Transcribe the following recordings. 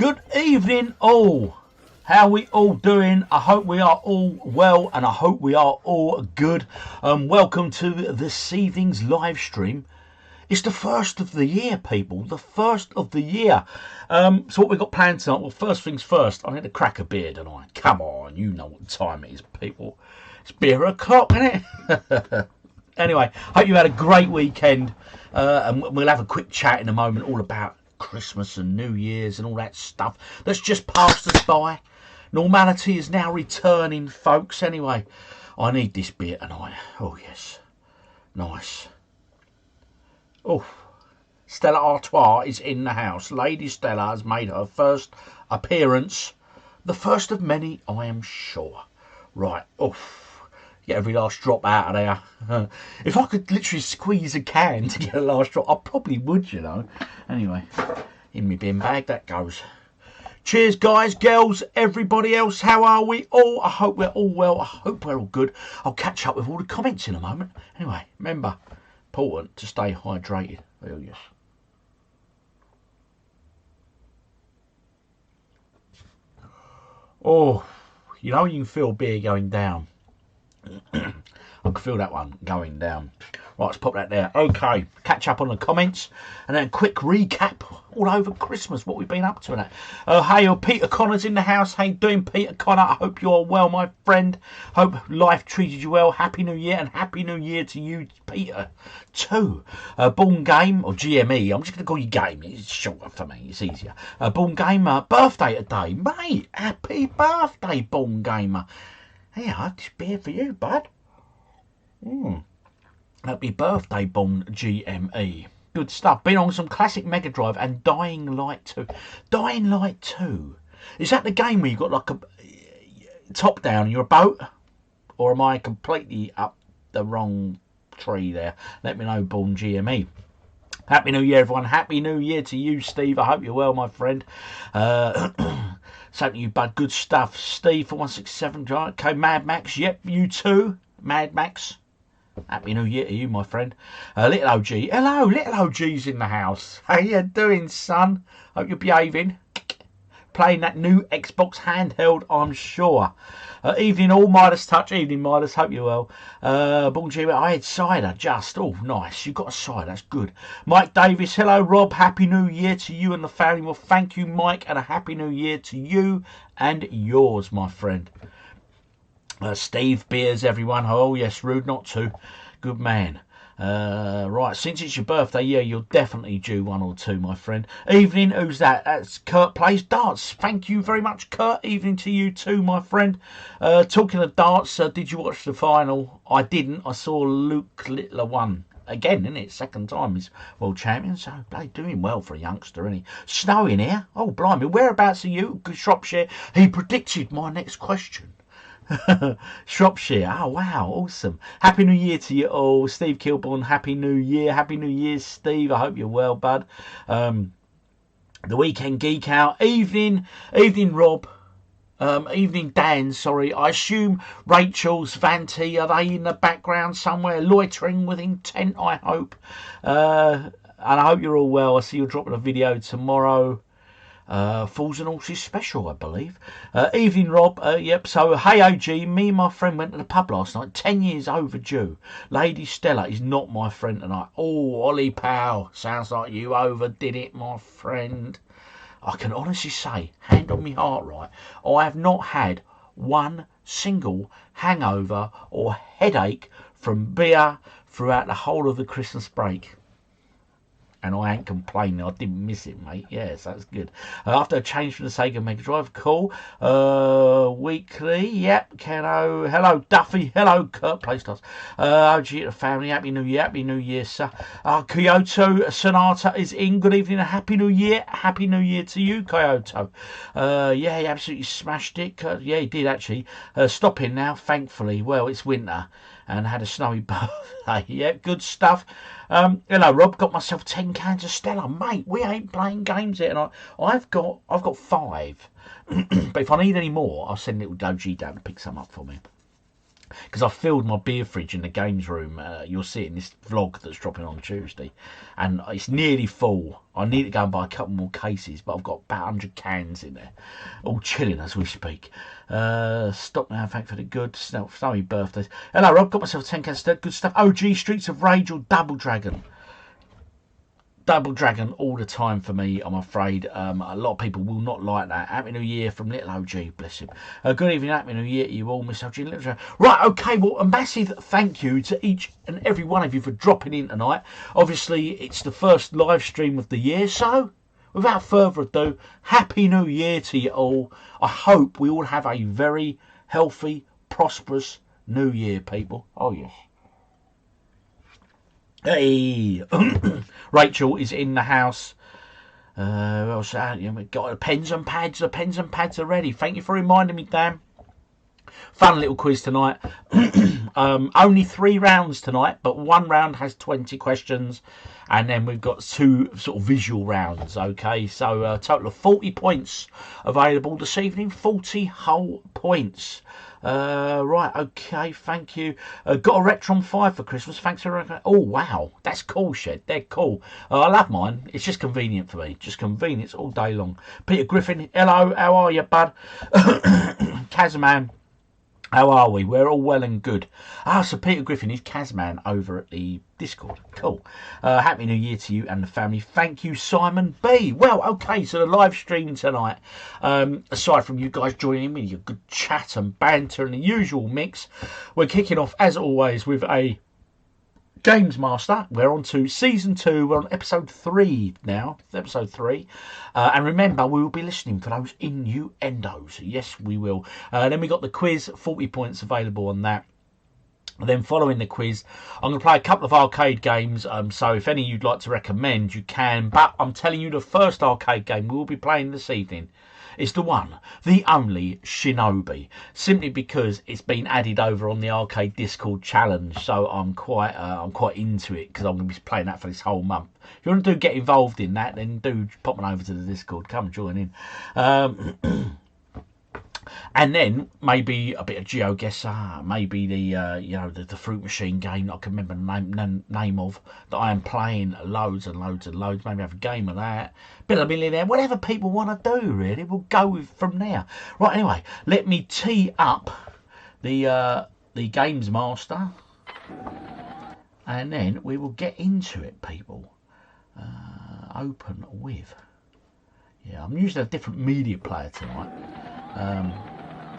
Good evening all. How are we all doing? I hope we are all well and I hope we are all good. Welcome to this evening's live stream. It's the first of the year, people. The first of the year. So what we've got planned tonight? Well, first things first, I need to crack a beer tonight. Come on, you know what time it is, people. It's beer o'clock, isn't it? Anyway, hope you had a great weekend. And we'll have a quick chat in a moment all about Christmas and New Year's and all that stuff that's just passed us by. Normality is now returning, folks. Anyway, I need this beer tonight. Oh, yes. Nice. Oh, Stella Artois is in the house. Lady Stella has made her first appearance. The first of many, I am sure. Right. Oh, get every last drop out of there. If I could literally squeeze a can to get a last drop, I probably would, you know. Anyway, in my bin bag that goes. Cheers, guys, girls, everybody else. How are we all? I hope we're all well. I hope we're all good. I'll catch up with all the comments in a moment. Anyway, remember, important to stay hydrated. Oh, yes. Oh, you know you can feel beer going down. I can feel that one going down. Right, let's pop that there. Okay, catch up on the comments and then a quick recap all over Christmas, what we've been up to. Hey, Peter Connor's in the house. How you doing, Peter Connor? I hope you're well, my friend. Hope life treated you well. Happy New Year, and Happy New Year to you, Peter, too. Born Game, or GME, I'm just going to call you Game. It's shorter for me, it's easier. Born Gamer, birthday today. Mate, happy birthday, Born Gamer. Hey, this beer for you, bud. Happy birthday, Born GME. Good stuff. Been on some classic Mega Drive and Dying Light 2. Dying Light 2. Is that the game where you got like a top down and you're a boat? Or am I completely up the wrong tree there? Let me know, Born GME. Happy New Year, everyone. Happy New Year to you, Steve. I hope you're well, my friend. Same to you, bud. Good stuff. Steve for 167. Okay, Mad Max. Yep, you too. Mad Max. Happy New Year to you, my friend. Little OG. Hello, Little OG's in the house. How you doing, son? Hope you're behaving. Playing that new Xbox handheld, I'm sure. Evening all, Midas Touch. Evening, Midas. Hope you're well. Born G, I had cider just. Oh, nice. You got a cider. That's good. Mike Davis. Hello, Rob. Happy New Year to you and the family. Well, thank you, Mike, and a Happy New Year to you and yours, my friend. Steve Beers, everyone. Oh, yes, rude not to. Good man. Right, since it's your birthday, yeah, you're definitely due one or two, my friend. Evening, who's that? That's Kurt Plays Darts. Thank you very much, Kurt. Evening to you too, my friend. Talking of darts, did you watch the final? I didn't. I saw Luke Littler won. Again, isn't it? Second time he's world champion, so they're doing well for a youngster, isn't he? Snowing here? Oh, blimey. Whereabouts are you? Shropshire. He predicted my next question. Shropshire. Oh wow, awesome. Happy New Year to you all. Steve Kilborn, Happy New Year. Happy New Year, Steve. I hope you're well, bud. The Weekend Geek Out. Evening Rob. Evening Dan, sorry. I assume Rachel's Vanti, are they in the background somewhere loitering with intent, I hope. And I hope you're all well. I see you're dropping a video tomorrow. Fools and Horses special, I believe. Evening, Rob. Yep. So, hey, OG. Me and my friend went to the pub last night. 10 years overdue. Lady Stella is not my friend tonight. Oh, Ollie pal. Sounds like you overdid it, my friend. I can honestly say, hand on my heart, right, I have not had one single hangover or headache from beer throughout the whole of the Christmas break. And I ain't complaining. I didn't miss it, mate. Yes, that's good. After a change from the Sega Mega Drive, cool. Weekly, yep. Keno, hello, Duffy. Hello, Kurt Playstars. OG to the family. Happy New Year. Happy New Year, sir. Kyoto Sonata is in. Good evening. Happy New Year. Happy New Year to you, Kyoto. Yeah, he absolutely smashed it. Yeah, he did, actually. Stopping now, thankfully. Well, it's winter. And had a snowy birthday. Yeah, good stuff. Hello, Rob. Got myself 10 cans of Stella, mate. We ain't playing games yet, and I've got 5. But if I need any more, I'll send little OG down to pick some up for me. because I filled my beer fridge in the games room. You'll see it in this vlog that's dropping on Tuesday, and it's nearly full. I need to go and buy a couple more cases, but I've got about 100 cans in there, all chilling as we speak. Stop now, thank for the good snowy birthdays. Hello Rob, got myself 10 cans, good stuff. OG Streets of Rage or Double Dragon? Double Dragon all the time for me, I'm afraid. A lot of people will not like that. Happy New Year from Little OG, bless him. Good evening, Happy New Year to you all, Miss OG. Little Dragon. Right, okay, well, a massive thank you to each and every one of you for dropping in tonight. Obviously, it's the first live stream of the year, so without further ado, Happy New Year to you all. I hope we all have a very healthy, prosperous New Year, people. Oh, yes. Hey, Rachel is in the house. Well, we've got the pens and pads. The pens and pads are ready. Thank you for reminding me, Dan. Fun little quiz tonight. Only 3 rounds tonight, but 1 round has 20 questions, and then we've got 2 sort of visual rounds. Okay, so a total of 40 points available this evening. 40 whole points. Right, okay, thank you. Got a Rectron 5 for Christmas. Thanks for... Oh, wow, that's cool, Shed. They're cool. I love mine. It's just convenient for me. Just convenience all day long. Peter Griffin, hello, how are you, bud? Kazman, how are we? We're all well and good. So Peter Griffin is Kazman over at the Discord. Cool. Happy New Year to you and the family. Thank you, Simon B. Well, okay, so the live stream tonight, aside from you guys joining in with your good chat and banter and the usual mix, we're kicking off, as always, with a GamesMaster. We're on to season 2. We're on episode 3 now. Episode 3. And remember, we will be listening for those innuendos. Yes, we will. Then we got the quiz. 40 points available on that. And then following the quiz, I'm going to play a couple of arcade games. So if any you'd like to recommend, you can. But I'm telling you, the first arcade game we will be playing this evening is the one, the only Shinobi, simply because it's been added over on the Arcade Discord challenge. So I'm quite into it, because I'm going to be playing that for this whole month. If you want to get involved in that, then do pop on over to the Discord. Come and join in. And then maybe a bit of GeoGuessr, maybe the fruit machine game that I can remember the name of, that I am playing loads and loads and loads. Maybe have a game of that. Bit of Millionaire, whatever people want to do, really. We'll go with from there. Right, anyway, let me tee up the GamesMaster, and then we will get into it, people. Open with. Yeah, I'm using a different media player tonight.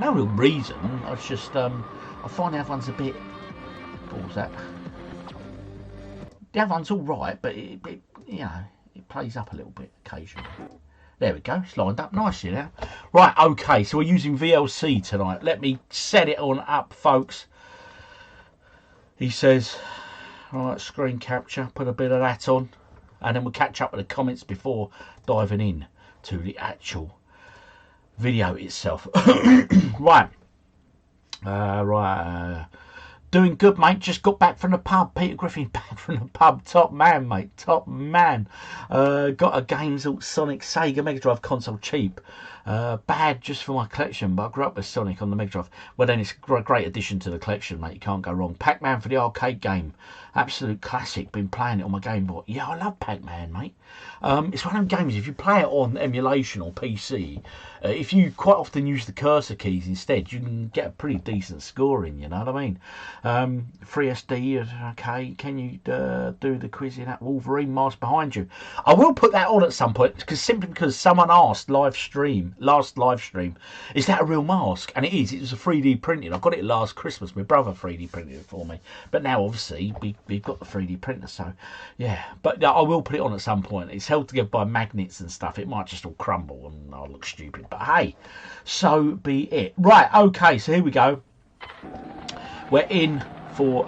No real reason. I just I find the other one's a bit. What was that? The other one's all right, but it plays up a little bit occasionally. There we go. It's lined up nicely now. Right. Okay. So we're using VLC tonight. Let me set it on up, folks. He says, right, screen capture. Put a bit of that on, and then we'll catch up with the comments before diving in to the actual video itself. Right. Doing good, mate. Just got back from the pub. Peter Griffin, back from the pub. Top man, mate. Top man. Got a Games Sonic Sega Mega Drive console cheap. Bad just for my collection, but I grew up with Sonic on the Mega Drive. Well, then it's a great addition to the collection, mate. You can't go wrong. Pac-Man for the arcade game. Absolute classic. Been playing it on my Game Boy. Yeah, I love Pac-Man, mate. It's one of them games, if you play it on emulation or PC, if you quite often use the cursor keys instead, you can get a pretty decent scoring, you know what I mean? FreeSD, okay, can you do the quiz in that Wolverine mask behind you? I will put that on at some point, simply because someone asked last live stream, is that a real mask? And it is. It was a 3D printed. I got it last Christmas. My brother 3D printed it for me. But now, obviously, we've got the 3D printer, so yeah. But I will put it on at some point. It's held together by magnets and stuff. It might just all crumble and I'll look stupid. But hey, so be it. Right, okay, so here we go. We're in for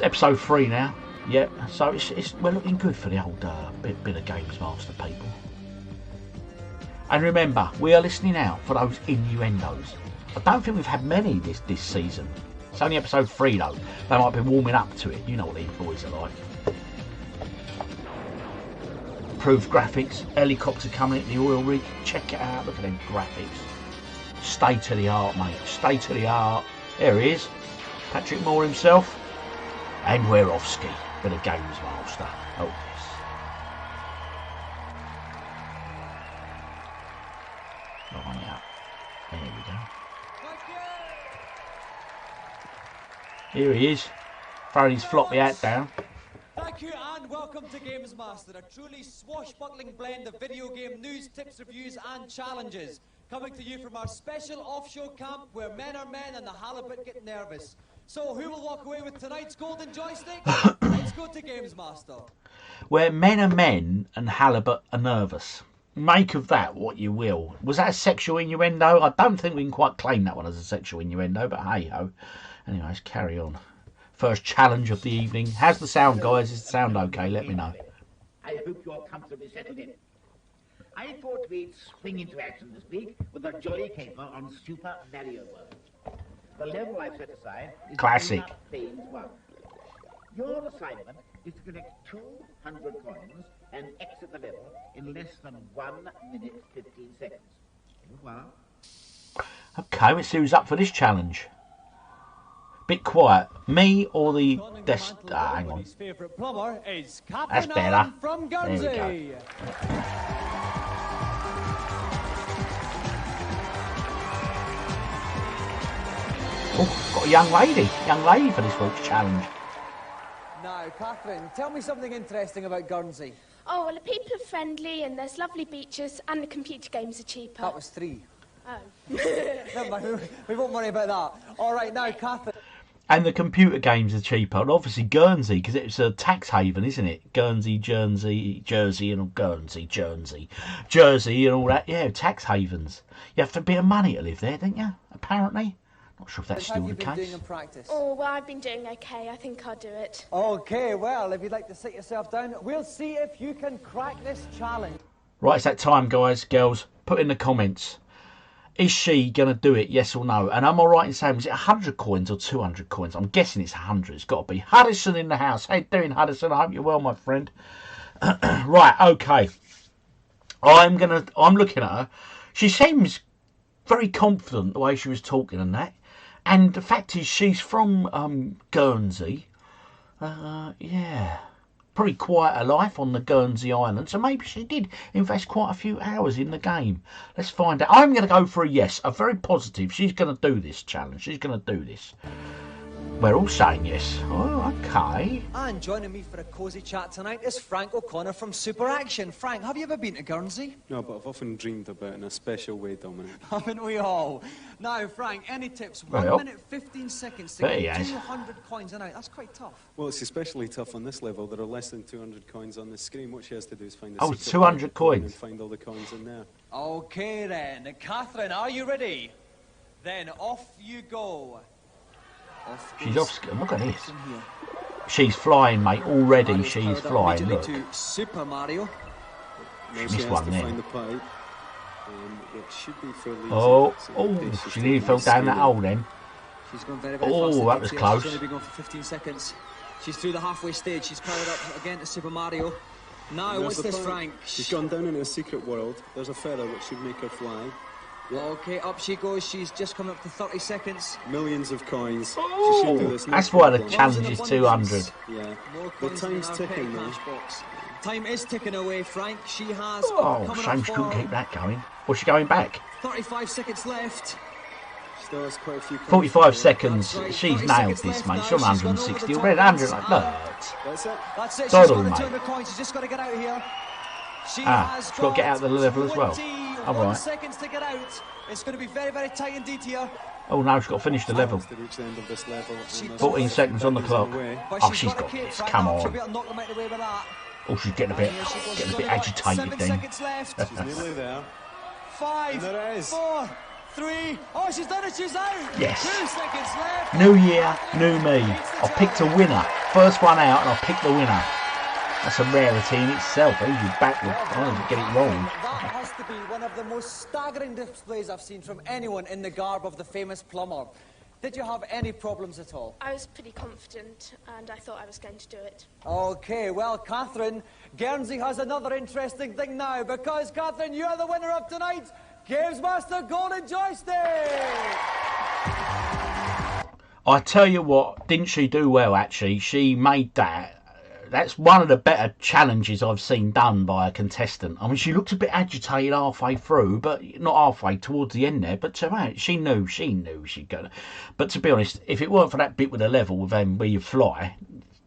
episode 3 now. Yep, so we're looking good for the old bit of GamesMaster, people. And remember, we are listening out for those innuendos. I don't think we've had many this season. It's only episode 3 though. They might be warming up to it. You know what these boys are like. Improved graphics, helicopter coming at the oil rig. Check it out. Look at them graphics. State of the art, mate. State of the art. There he is. Patrick Moore himself. And we're off ski. Bit of GamesMaster. Oh, yes. Line up. There we go. Here he is. Throwing his floppy hat down. Thank you and welcome to GamesMaster, a truly swashbuckling blend of video game news, tips, reviews and challenges. Coming to you from our special offshore camp where men are men and the halibut get nervous. So who will walk away with tonight's golden joystick? Let's go to GamesMaster. Where men are men and halibut are nervous. Make of that what you will. Was that a sexual innuendo? I don't think we can quite claim that one as a sexual innuendo, but hey ho. Anyways, carry on. First challenge of the evening. How's the sound, guys? Is the sound okay? Let me know. I hope you're comfortably settled in. I thought we'd spring into action this week with a jolly caper on Super Mario World. The level I've set aside is classic. Phase 1. Your assignment is to collect 200 coins and exit the level in less than 1 minute 15 seconds. Well. Okay, let's see who's up for this challenge. Bit quiet. Me or the desk? Hang on. That's better. There we go. Oh, got a young lady for this week's challenge. Now, Catherine, tell me something interesting about Guernsey. Oh, well, the people are friendly and there's lovely beaches and the computer games are cheaper. That was 3. Oh. Never mind, we won't worry about that. All right, now, Catherine. And the computer games are cheaper. And obviously Guernsey, because it's a tax haven, isn't it? Guernsey, Jersey, and all Guernsey, Jersey and all that. Yeah, tax havens. You have to be a money to live there, don't you? Apparently. Not sure if that's still the case. How have you been doing in practice? Oh, well, I've been doing okay. I think I'll do it. Okay, well, if you'd like to sit yourself down, we'll see if you can crack this challenge. Right, it's that time, guys, girls. Put in the comments. Is she going to do it, yes or no? And I'm all right in saying, is it 100 coins or 200 coins? I'm guessing it's 100. It's got to be. Huddison in the house. How you doing, Huddison? I hope you're well, my friend. Right, okay. I'm looking at her. She seems very confident the way she was talking and that. And the fact is, she's from Guernsey. Yeah. Pretty quite a life on the Guernsey Island, so maybe she did invest quite a few hours in the game. Let's find out. I'm going to go for a yes, a very positive. She's going to do this challenge. She's going to do this. We're all saying yes. Oh, okay. And joining me for a cosy chat tonight is Frank O'Connor from Super Action. Frank, have you ever been to Guernsey? No, but I've often dreamed about it in a special way, Dominic. Haven't we all? Now, Frank, any tips? Well, 1 minute, 15 seconds to get 200 coins a night. That's quite tough. Well, it's especially tough on this level. There are less than 200 coins on the screen. What she has to do is find a secret 200 coins. And find all the coins in there. Okay, then. Catherine, are you ready? Then off you go. She's off. Look at this. She's flying, mate. Already she's flying. Look. To Super Mario. She missed one there. Find the pipe, which should be fairly easy. Oh, she nearly fell down that hole then. She's going very, very fast. That was close. She's only been going for 15 seconds. She's through the halfway stage. She's powered up again to Super Mario. Now, what's this, Frank? She's gone down into a secret world. There's a feather which should make her fly. Okay, up she goes. She's just coming up to 30 seconds. Millions of coins. Oh, she should do this. That's why the challenge is 200. Yeah. The time's ticking now. Time is ticking away, Frank. She has. Oh, shame she couldn't keep that going. What's she going back? 35 seconds left. Still has quite a few 45 seconds. Right. She's nailed this, mate. She's on 160 already. 100 like that. That's it. That's it. She's Doddle, got the mate. 200 coins. She's just got to get out of here. She's got to get out of the level as well. All right. Seconds to get out. It's going to be very, very tight indeed here. Oh no, she's got to finish the level. 14 seconds on the clock. Oh, she's got this. Come on. Oh, she's getting a bit agitated then. She's nearly there. 5, 4, 3. Oh, she's done it. She's out. Yes. 2 seconds left. New year, new me. I picked a winner. First one out, and I picked the winner. That's a rarity in itself. I usually backward. I don't get it wrong. That has to be one of the most staggering displays I've seen from anyone in the garb of the famous plumber. Did you have any problems at all? I was pretty confident and I thought I was going to do it. Okay, well, Catherine, Guernsey has another interesting thing now because, Catherine, you're the winner of tonight's GamesMaster Golden Joystick! I tell you what, didn't she do well, actually? She made that. That's one of the better challenges I've seen done by a contestant. I mean, she looked a bit agitated halfway through, but not halfway, towards the end there. But she knew she'd go. But to be honest, if it weren't for that bit with the level with where you fly,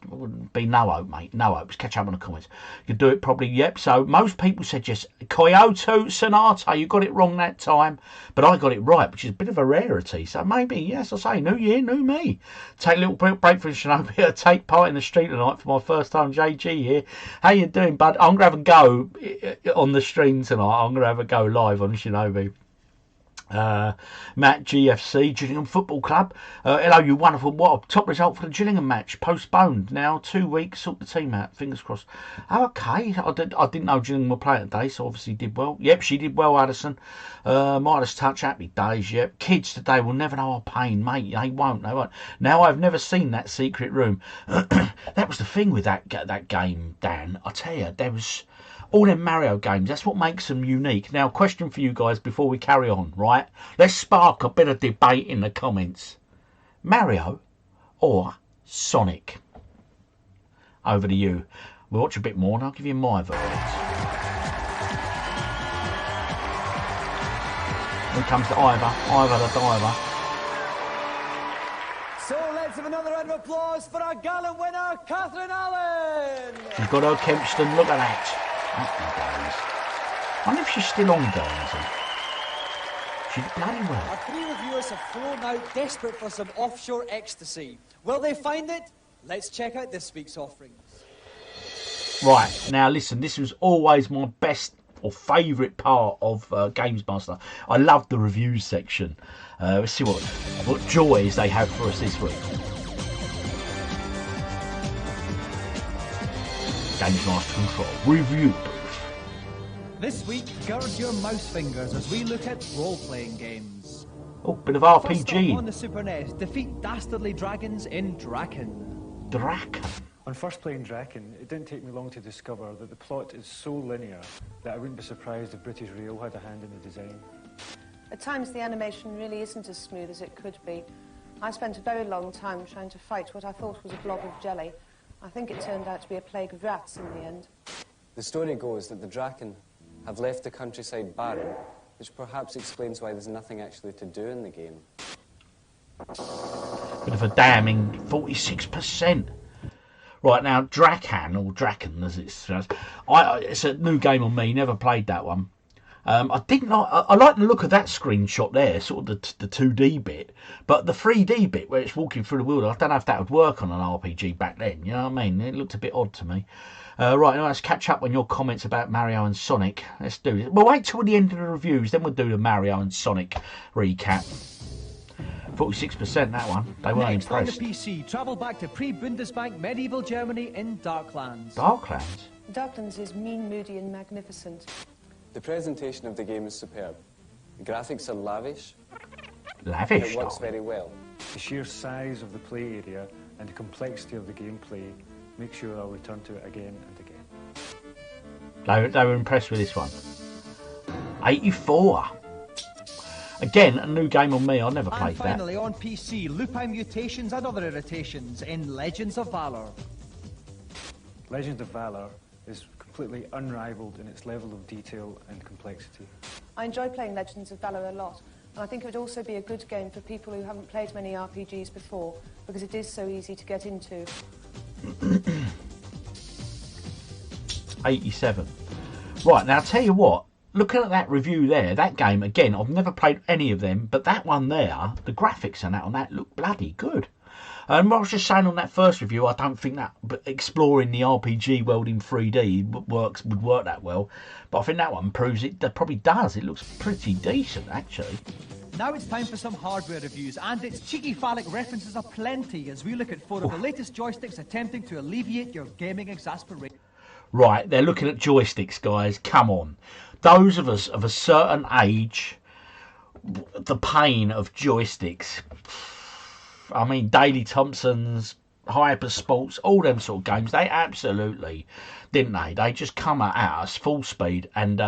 it would be no hope, mate. No hope. Just catch up on the comments. You could do it probably, yep. So most people said yes. Kyoto Sonata, you got it wrong that time. But I got it right, which is a bit of a rarity. So maybe, yes, I say, new year, new me. Take a little break from Shinobi. Take part in the street tonight for my first time, JG here. How you doing, bud? I'm going to have a go on the stream tonight. I'm going to have a go live on Shinobi. Matt GFC, Gillingham Football Club. Hello, you wonderful. What a top result for the Gillingham match. Postponed now 2 weeks. Sort the team out. Fingers crossed. Oh, okay. I didn't know Gillingham were playing today, so obviously did well. Yep, she did well, Addison. Midas touch. Happy days. Yep. Kids today will never know our pain, mate. They won't. Now I've never seen that secret room. That was the thing with that game, Dan. I tell you, there was all them Mario games, that's what makes them unique. Now, question for you guys before we carry on, right? Let's spark a bit of debate in the comments. Mario or Sonic? Over to you. We'll watch a bit more and I'll give you my verdict. Here comes the Ivor the diver. So let's have another round of applause for our gallant winner, Catherine Allen! She's got her Kempston, look at that. Happy days. I wonder if she's still on Guernsey. She's bloody well. Our 3 reviewers have flown out desperate for some offshore ecstasy. Will they find it? Let's check out this week's offerings. Right, now listen, this was always my best or favourite part of GamesMaster. I loved the reviews section. Let's see what joys they have for us this week. GamesMaster Control Review Booth. This week, gird your mouse fingers as we look at role-playing games. Oh, bit of RPG. First up on the Super NES, defeat dastardly dragons in Draken. Draken? On first playing Draken, it didn't take me long to discover that the plot is so linear that I wouldn't be surprised if British Rail had a hand in the design. At times the animation really isn't as smooth as it could be. I spent a very long time trying to fight what I thought was a blob of jelly. I think it turned out to be a plague of rats in the end. The story goes that the Draken have left the countryside barren, which perhaps explains why there's nothing actually to do in the game. Bit of a damning 46%. Right, now Drakan, or Draken as it's it's a new game on me, never played that one. I like the look of that screenshot there, sort of the 2D bit, but the 3D bit where it's walking through the world, I don't know if that would work on an RPG back then, you know what I mean? It looked a bit odd to me. Right, now let's catch up on your comments about Mario and Sonic. Let's do this. We'll wait till the end of the reviews, then we'll do the Mario and Sonic recap. 46% that one. They weren't Next, impressed. on the PC, travel back to pre-Bundesbank medieval Germany in Darklands. Darklands? Darklands is mean, moody and magnificent. The presentation of the game is superb. The graphics are lavish. Lavish? And it works very well. The sheer size of the play area and the complexity of the gameplay make sure I'll return to it again and again. They were impressed with this one. 84. Again, a new game on me. I never played that. And finally, on PC, lupine mutations and other irritations in Legends of Valor. Legends of Valor is completely unrivaled in its level of detail and complexity. I enjoy playing Legends of Valor a lot, and I think it would also be a good game for people who haven't played many RPGs before, because it is so easy to get into. 87. Right, now I'll tell you what, looking at that review there, that game, again, I've never played any of them, but that one there, the graphics and that on that look bloody good. And what I was just saying on that first review, I don't think that exploring the RPG world in 3D would work that well. But I think that one proves it probably does. It looks pretty decent, actually. Now it's time for some hardware reviews, and its cheeky phallic references aplenty as we look at 4 of the latest joysticks attempting to alleviate your gaming exasperation. Right, they're looking at joysticks, guys. Come on. Those of us of a certain age, the pain of joysticks. I mean, Daley Thompson's, Hyper Sports, all them sort of games, they absolutely, didn't they? They just come at us full speed and,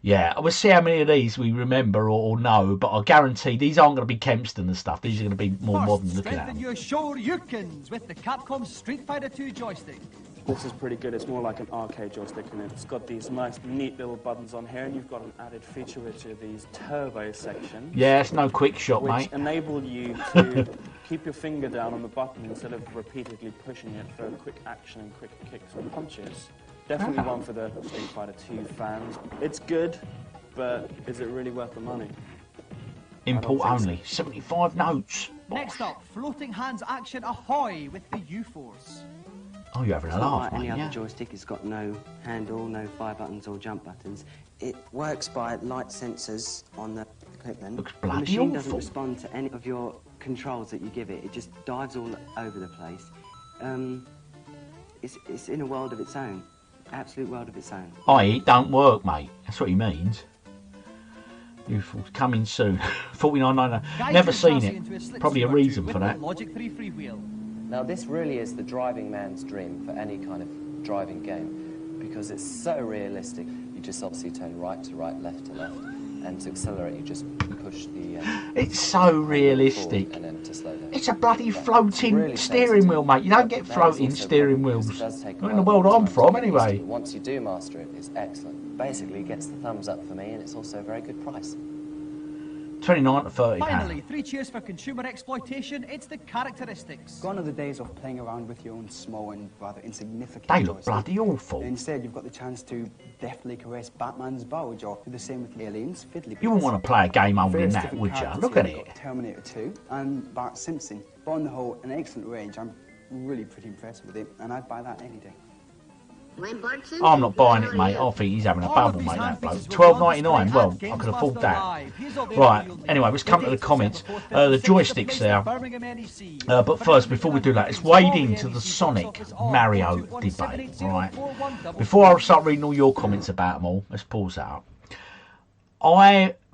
Yeah, we'll see how many of these we remember or know, but I guarantee these aren't going to be Kempston and stuff. These are going to be more modern looking at Strengthen them. your Shoryukens with the Capcom Street Fighter 2 joystick. This is pretty good. It's more like an arcade joystick, and it's got these nice, neat little buttons on here, and you've got an added feature, which are these turbo sections. Yeah, it's no quick shot, which mate. enable you to keep your finger down on the button instead of repeatedly pushing it for quick action and quick kicks or punches. Definitely one for the Street Fighter 2 fans. It's good, but is it really worth the money? Import only. 75 notes. Next up, floating hands action ahoy with the U-Force. Oh, you're having a It's not laugh, like mate, any yeah? other joystick. It's got no handle, no fire buttons or jump buttons. It works by light sensors on the equipment. Looks The bloody machine doesn't awful. respond to any of your controls that you give it. It just dives all over the place. It's in a world of its own. Absolute world of its own. I.e., it don't work, mate. That's what he means. Youthful's coming soon. 49.99. Never seen it. Probably a reason for that. Logic 3 freewheel. Now this really is the driving man's dream for any kind of driving game, because it's so realistic. You just obviously turn right to right, left to left, and to accelerate you just push the... It's so realistic. And then to slow down. It's a bloody floating Really steering wheel, mate. You don't get Now, it's floating also steering one because wheels. it does take a Not in the while world I'm to from, get used to, anyway. but once you do master it, it's excellent. Basically, it gets the thumbs up for me, and it's also a very good price. 29 to 30 Finally, pounds. 3 cheers for consumer exploitation. It's the characteristics. Gone are the days of playing around with your own small and rather insignificant They look joystick. bloody awful. Instead, you've got the chance to deftly caress Batman's bulge, or do the same with aliens, fiddly You wouldn't want to play a game holding Various that, different would you? characters Look here. at You've it. got Terminator 2 and Bart Simpson. But on the whole, an excellent range. I'm really pretty impressed with it, and I'd buy that any day. I'm not buying it, mate. I think he's having a bubble, mate, that bloke. $12.99. Well, I could afford that. Right, anyway, let's come to the comments. The joysticks there. But first, before we do that, let's wade into the Sonic Mario debate, right? Before I start reading all your comments about them all, let's pause that up.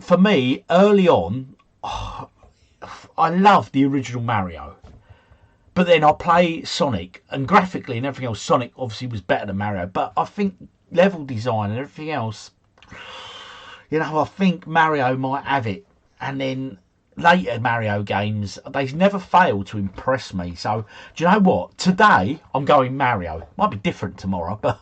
For me, early on, I loved the original Mario. But then I play Sonic, and graphically and everything else, Sonic obviously was better than Mario. But I think level design and everything else, you know, I think Mario might have it. And then later Mario games, they never fail to impress me. So, do you know what? Today, I'm going Mario. Might be different tomorrow, but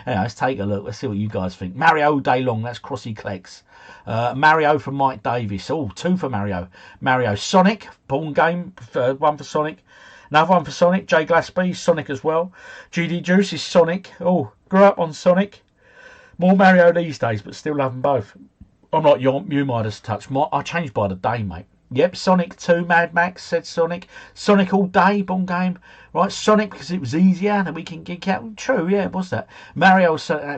anyway, let's take a look. Let's see what you guys think. Mario all day long, that's Crossy Clex. Mario from Mike Davis. Oh, 2 for Mario. Mario Sonic, porn game, 1 for Sonic. Another 1 for Sonic. Jay Glaspie, Sonic as well. GD Juice is Sonic. Oh, grew up on Sonic. More Mario these days, but still love them both. I'm like you Midas touch. I changed by the day, mate. Yep, Sonic 2, Mad Max said Sonic. Sonic all day, born game. Right, Sonic because it was easier and we can geek out. True, yeah, what's that? Mario,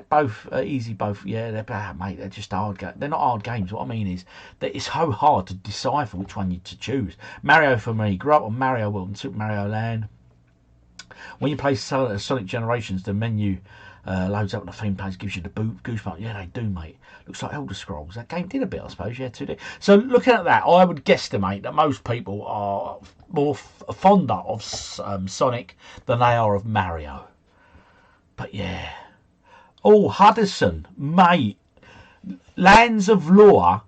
both easy, both. Yeah, mate, they're just hard games. They're not hard games. What I mean is that it's so hard to decipher which one you to choose. Mario for me, grew up on Mario World and Super Mario Land. When you play Sonic Generations, the menu loads up on the theme page, gives you the goosebumps. Yeah, they do, mate. Looks like Elder Scrolls. That game did a bit, I suppose. Yeah, 2D. So looking at that, I would guesstimate that most people are more fonder of Sonic than they are of Mario. But yeah. Oh, Hudson, mate. Lands of Lore.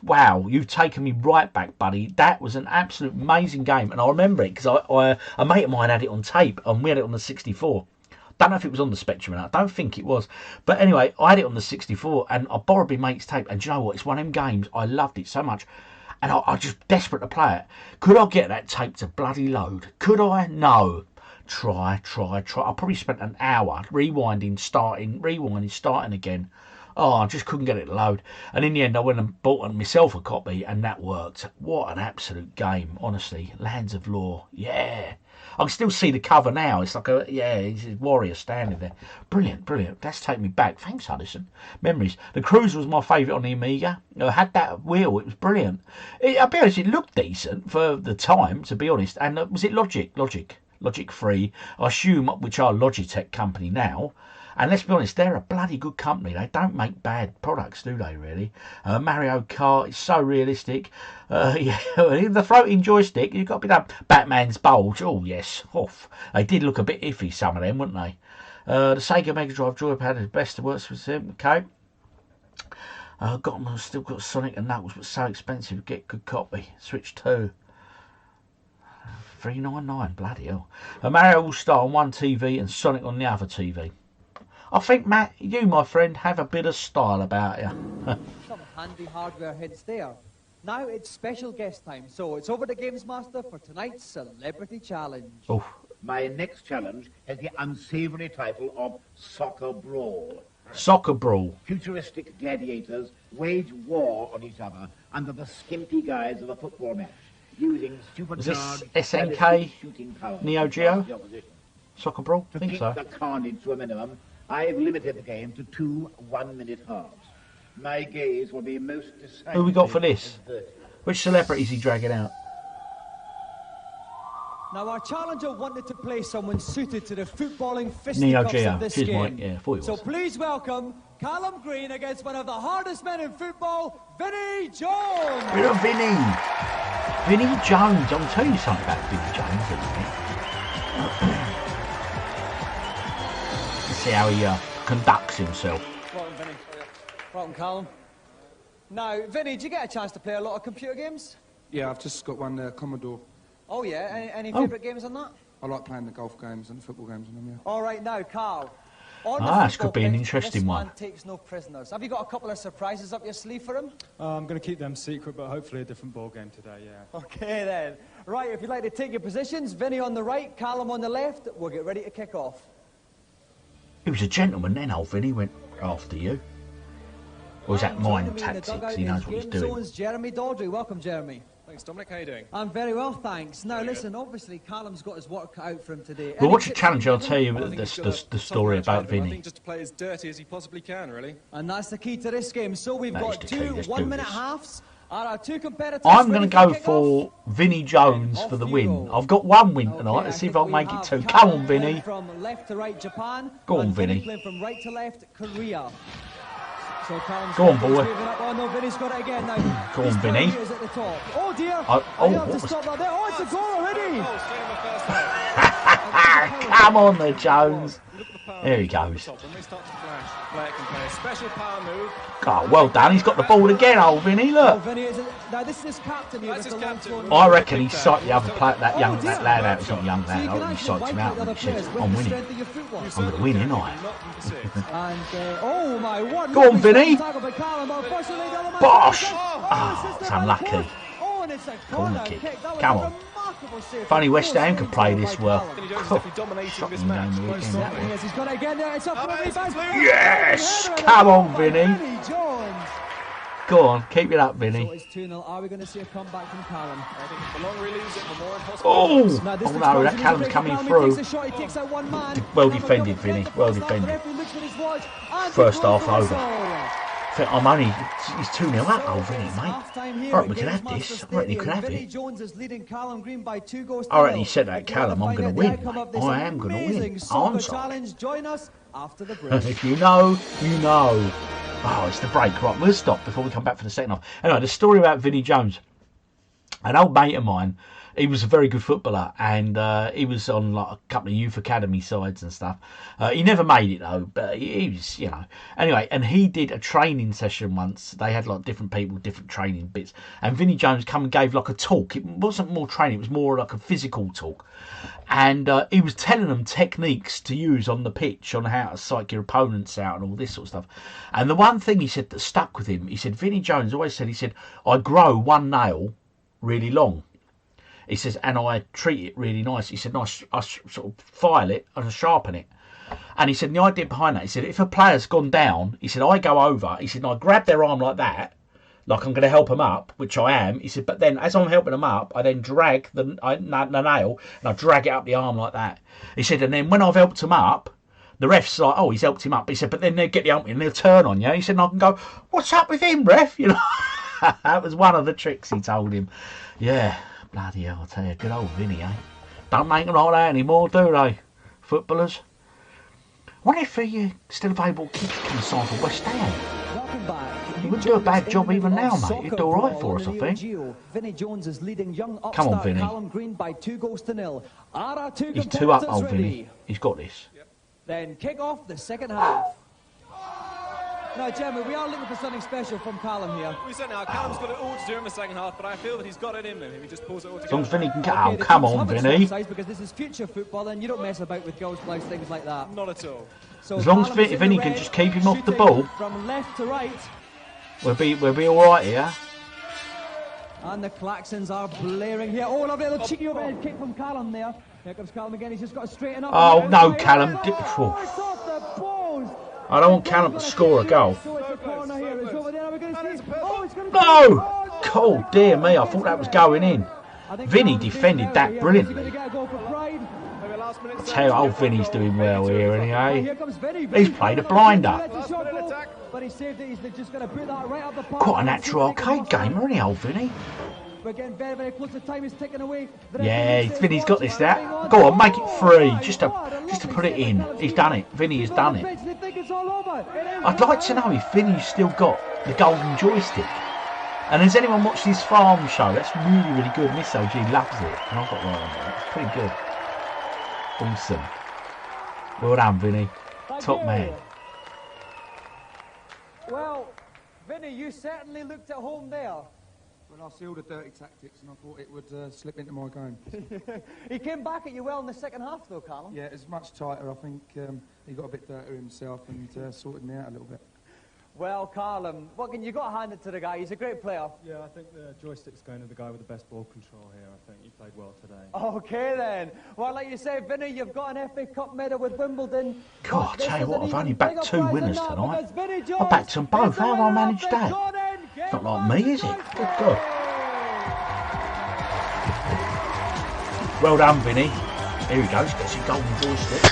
Wow, you've taken me right back, buddy. That was an absolute amazing game, and I remember it because a mate of mine had it on tape, and we had it on the 64. Don't know if it was on the Spectrum or not. I don't think it was. But anyway, I had it on the 64 and I borrowed my mate's tape. And do you know what? It's one of them games. I loved it so much. And I was just desperate to play it. Could I get that tape to bloody load? Could I? No. Try. I probably spent an hour rewinding, starting again. Oh, I just couldn't get it to load. And in the end, I went and bought myself a copy and that worked. What an absolute game, honestly. Lands of Lore. Yeah. I can still see the cover now. It's like it's a warrior standing there. Brilliant. That's taken me back. Thanks, Hudson. Memories. The Cruiser was my favourite on the Amiga. I had that wheel. It was brilliant. I'll be honest, it looked decent for the time, to be honest. And was it Logic 3, I assume, which are Logitech company now. And let's be honest, they're a bloody good company. They don't make bad products, do they, really? Mario Kart is so realistic. Yeah, the floating joystick, you've got to be that Batman's bulge. Oh, yes. Off. They did look a bit iffy, some of them, wouldn't they? The Sega Mega Drive joypad is best to work with them. Okay. Still got Sonic and Knuckles, but so expensive to get good copy. Switch 2. $3.99, bloody hell. A Mario All-Star on one TV and Sonic on the other TV. I think, Matt, you, my friend, have a bit of style about you. Some handy hardware heads there. Now it's special guest time, so it's over to GamesMaster for tonight's Celebrity Challenge. Oof. My next challenge has the unsavoury title of Soccer Brawl. Soccer Brawl. Futuristic gladiators wage war on each other under the skimpy guise of a football match, using supercharged SNK shooting power. Neo Geo? Soccer Brawl? I think keep so. the carnage to a minimum, I've limited the game to 2 one-minute halves. My gaze will be most decidedly. Who we got for this? Which celebrity is he dragging out? Now our challenger wanted to play someone suited to the footballing Neo fisticuffs Geo. of this Cheers, game. Mike. Yeah, I thought he was. So please welcome Callum Green against one of the hardest men in football, Vinnie Jones. Bit of Vinnie. Vinnie Jones. I'll tell you something about Vinnie Jones in a minute. Let's see how he conducts himself. Welcome, Vinnie. Welcome, Callum. Now, Vinnie, did you get a chance to play a lot of computer games? Yeah, I've just got one Commodore. Oh, yeah? Any favourite games on that? I like playing the golf games and the football games on them, yeah. All right, now, Carl. On the This football could be an pitch, interesting this one. man takes no prisoners. Have you got a couple of surprises up your sleeve for him? I'm going to keep them secret, but hopefully a different ball game today, yeah. Okay, then. Right, if you'd like to take your positions, Vinnie on the right, Callum on the left, we'll get ready to kick off. He was a gentleman then, old Vinnie went after you. Or was that mind tactics? He knows what he's doing. Zone's Jeremy Dawdry. Welcome, Jeremy. Thanks, Dominic. How are you doing? I'm very well, thanks. Now, listen, obviously, Callum's got his work cut out for him today. Well, what's your challenge? I'll tell you the story about I Vinnie. think just to play as dirty as he possibly can, really. And that's the key to this game. So we've That is got the key. 2 Let's do one-minute this. halves. Are our 2 competitors I'm going ready to go kick-off? for Vinnie Jones for the win. I've got 1 win tonight. Let's see if I can make it 2. Come on, Vinnie. From left to right, Japan. Go on, and Vinnie. Playing from right to left, Korea. So Callum's Go on, boy. waving up. Oh no, Vinnie's got it again now. Go on, Vinnie. Is at the top. Oh dear. You what have to was- stop that there. Oh, it's a goal already. Come on, the Jones. There he goes. When they start to flash, the player can play a special power move. Oh, well done. He's got the ball again, old Vinnie. Oh, Look. Vinnie is now this is his captain here. That's his captain. I reckon he psyched the other player, that lad out. He's not a young lad. I reckon he psyched him out. And he said, I'm winning. I'm going to win, ain't I? And oh my word! Go on, Vinnie. Bosh! Oh, Oh, it's unlucky. Oh, and it's a Corner corner kick. kick. That was Come a on. remarkable save. If only West Ham could play this well. Dominating this match. Yes, he's got it again there. It's up for a rebound. Yes! Come on, Vinnie. Vinnie Jones. Go on, keep it up, So Vinnie. it's 2-0. Are we going to see a comeback from Callum? I think the long release it, the more impossible. Oh! Now, this Oh looks no, that promising. Callum's He coming takes through. a shot. He takes out one man. Well Now defended, McDonald Vinnie. gets the Well ball started. defended. Referee looks with his watch, and First he blows half the over. whistle. I'm only, he's 2-0 up, old Vinnie, mate. Half-time here I reckon at we can have GamesMaster this. I reckon you Stadium. can have Vinnie it. Jones is leading Callum Green by 2 goals to I reckon he 0. said that, If you want Callum, I'm find going out to the win, outcome of mate. this I am going to amazing win. soccer I'm sorry. challenge, join us after the break. If you know, you know. Oh, it's the break. Right, we'll stop before we come back for the second half. Anyway, the story about Vinnie Jones. An old mate of mine, he was a very good footballer, and he was on like a couple of youth academy sides and stuff. He never made it though, but he was, you know. Anyway, and he did a training session once. They had like different people, different training bits, and Vinnie Jones come and gave like a talk. It wasn't more training; it was more like a physical talk. And he was telling them techniques to use on the pitch, on how to psych your opponents out and all this sort of stuff. And the one thing he said that stuck with him, he said, Vinnie Jones always said, he said, I grow one nail really long. He says, and I treat it really nice. He said, no, I sort of file it and I sharpen it. And he said, the idea behind that, he said, if a player's gone down, he said, I go over, he said, and I grab their arm like that, like I'm going to help them up, which I am. He said, but then as I'm helping them up, I then drag the nail and I drag it up the arm like that. He said, and then when I've helped them up, the ref's like, oh, he's helped him up. He said, but then they'll get the ump and they'll turn on you. He said, and I can go, what's up with him, ref? You know, that was one of the tricks he told him. Yeah, bloody hell, I'll tell you, good old Vinnie, eh? Don't make them like that anymore, do they? Footballers. I wonder if he still available kick can sign for West Ham. Welcome back. He wouldn't do a bad job even now, mate. He'd do all right for us, I think. Vinnie Jones is leading young upstart Come on, Vinnie. Callum Green by 2 goals to 0. Are our 2 He's 2 up, competitors old ready? Vinnie. He's got this. Then kick off the second half. Now, Jeremy, we are looking for something special from Callum here. We certainly are. Callum's got it all to do in the second half, but I feel that he's got it in him if he just pulls it all As long as together. Vinny can get out. Come on, Vinny. Because this is future football and you don't mess about with goals, blouse, things like that. Not at all. So As long as Callum's in Vinny the can red, just keep him off the shooting ball, from left to right. we'll be all right here. And the klaxons are blaring here. Oh, lovely little cheeky overhead kick from Callum there. Here comes Callum again. He's just got to straighten up. Oh no, Callum! It's off the post. I don't want Callum to score a goal. So it's a corner here. It's over there. We're going to see. Oh, it's going to No! Oh dear me! I thought that was going in. Vinny defended that brilliantly. I tell you, old Vinny's doing well here anyway. He's played a blinder. But he saved it. He's just going to put that right up the Quite a natural arcade gamer, isn't he, old Vinny? We're getting very, very close. The time is ticking away. Yeah, Vinny's got this now. Go on, make it free, just to put it in. He's done it. Vinny has done it. I'd like to know if Vinny's still got the golden joystick. And has anyone watched his farm show? That's really, really good. Miss OG loves it, and I've got one on it. It's pretty good. Awesome. Well done, Vinny. Top man. Well, Vinny, you certainly looked at home there. Well, I see all the dirty tactics and I thought it would slip into my game. He came back at you well in the second half, though, Callum. Yeah, it's much tighter. I think he got a bit dirtier himself and sorted me out a little bit. Well, Callum, what can you got to hand it to the guy? He's a great player. Yeah, I think the joystick's going to the guy with the best ball control here. I think he played well today. Okay, then. Well, like you say, Vinny, you've got an FA Cup medal with Wimbledon. God, I tell you what, I've only backed 2 winners tonight. I backed them both. How have I managed that? It's not like me, is it? Good God. Well done, Vinny. Here he goes, gets his golden joystick.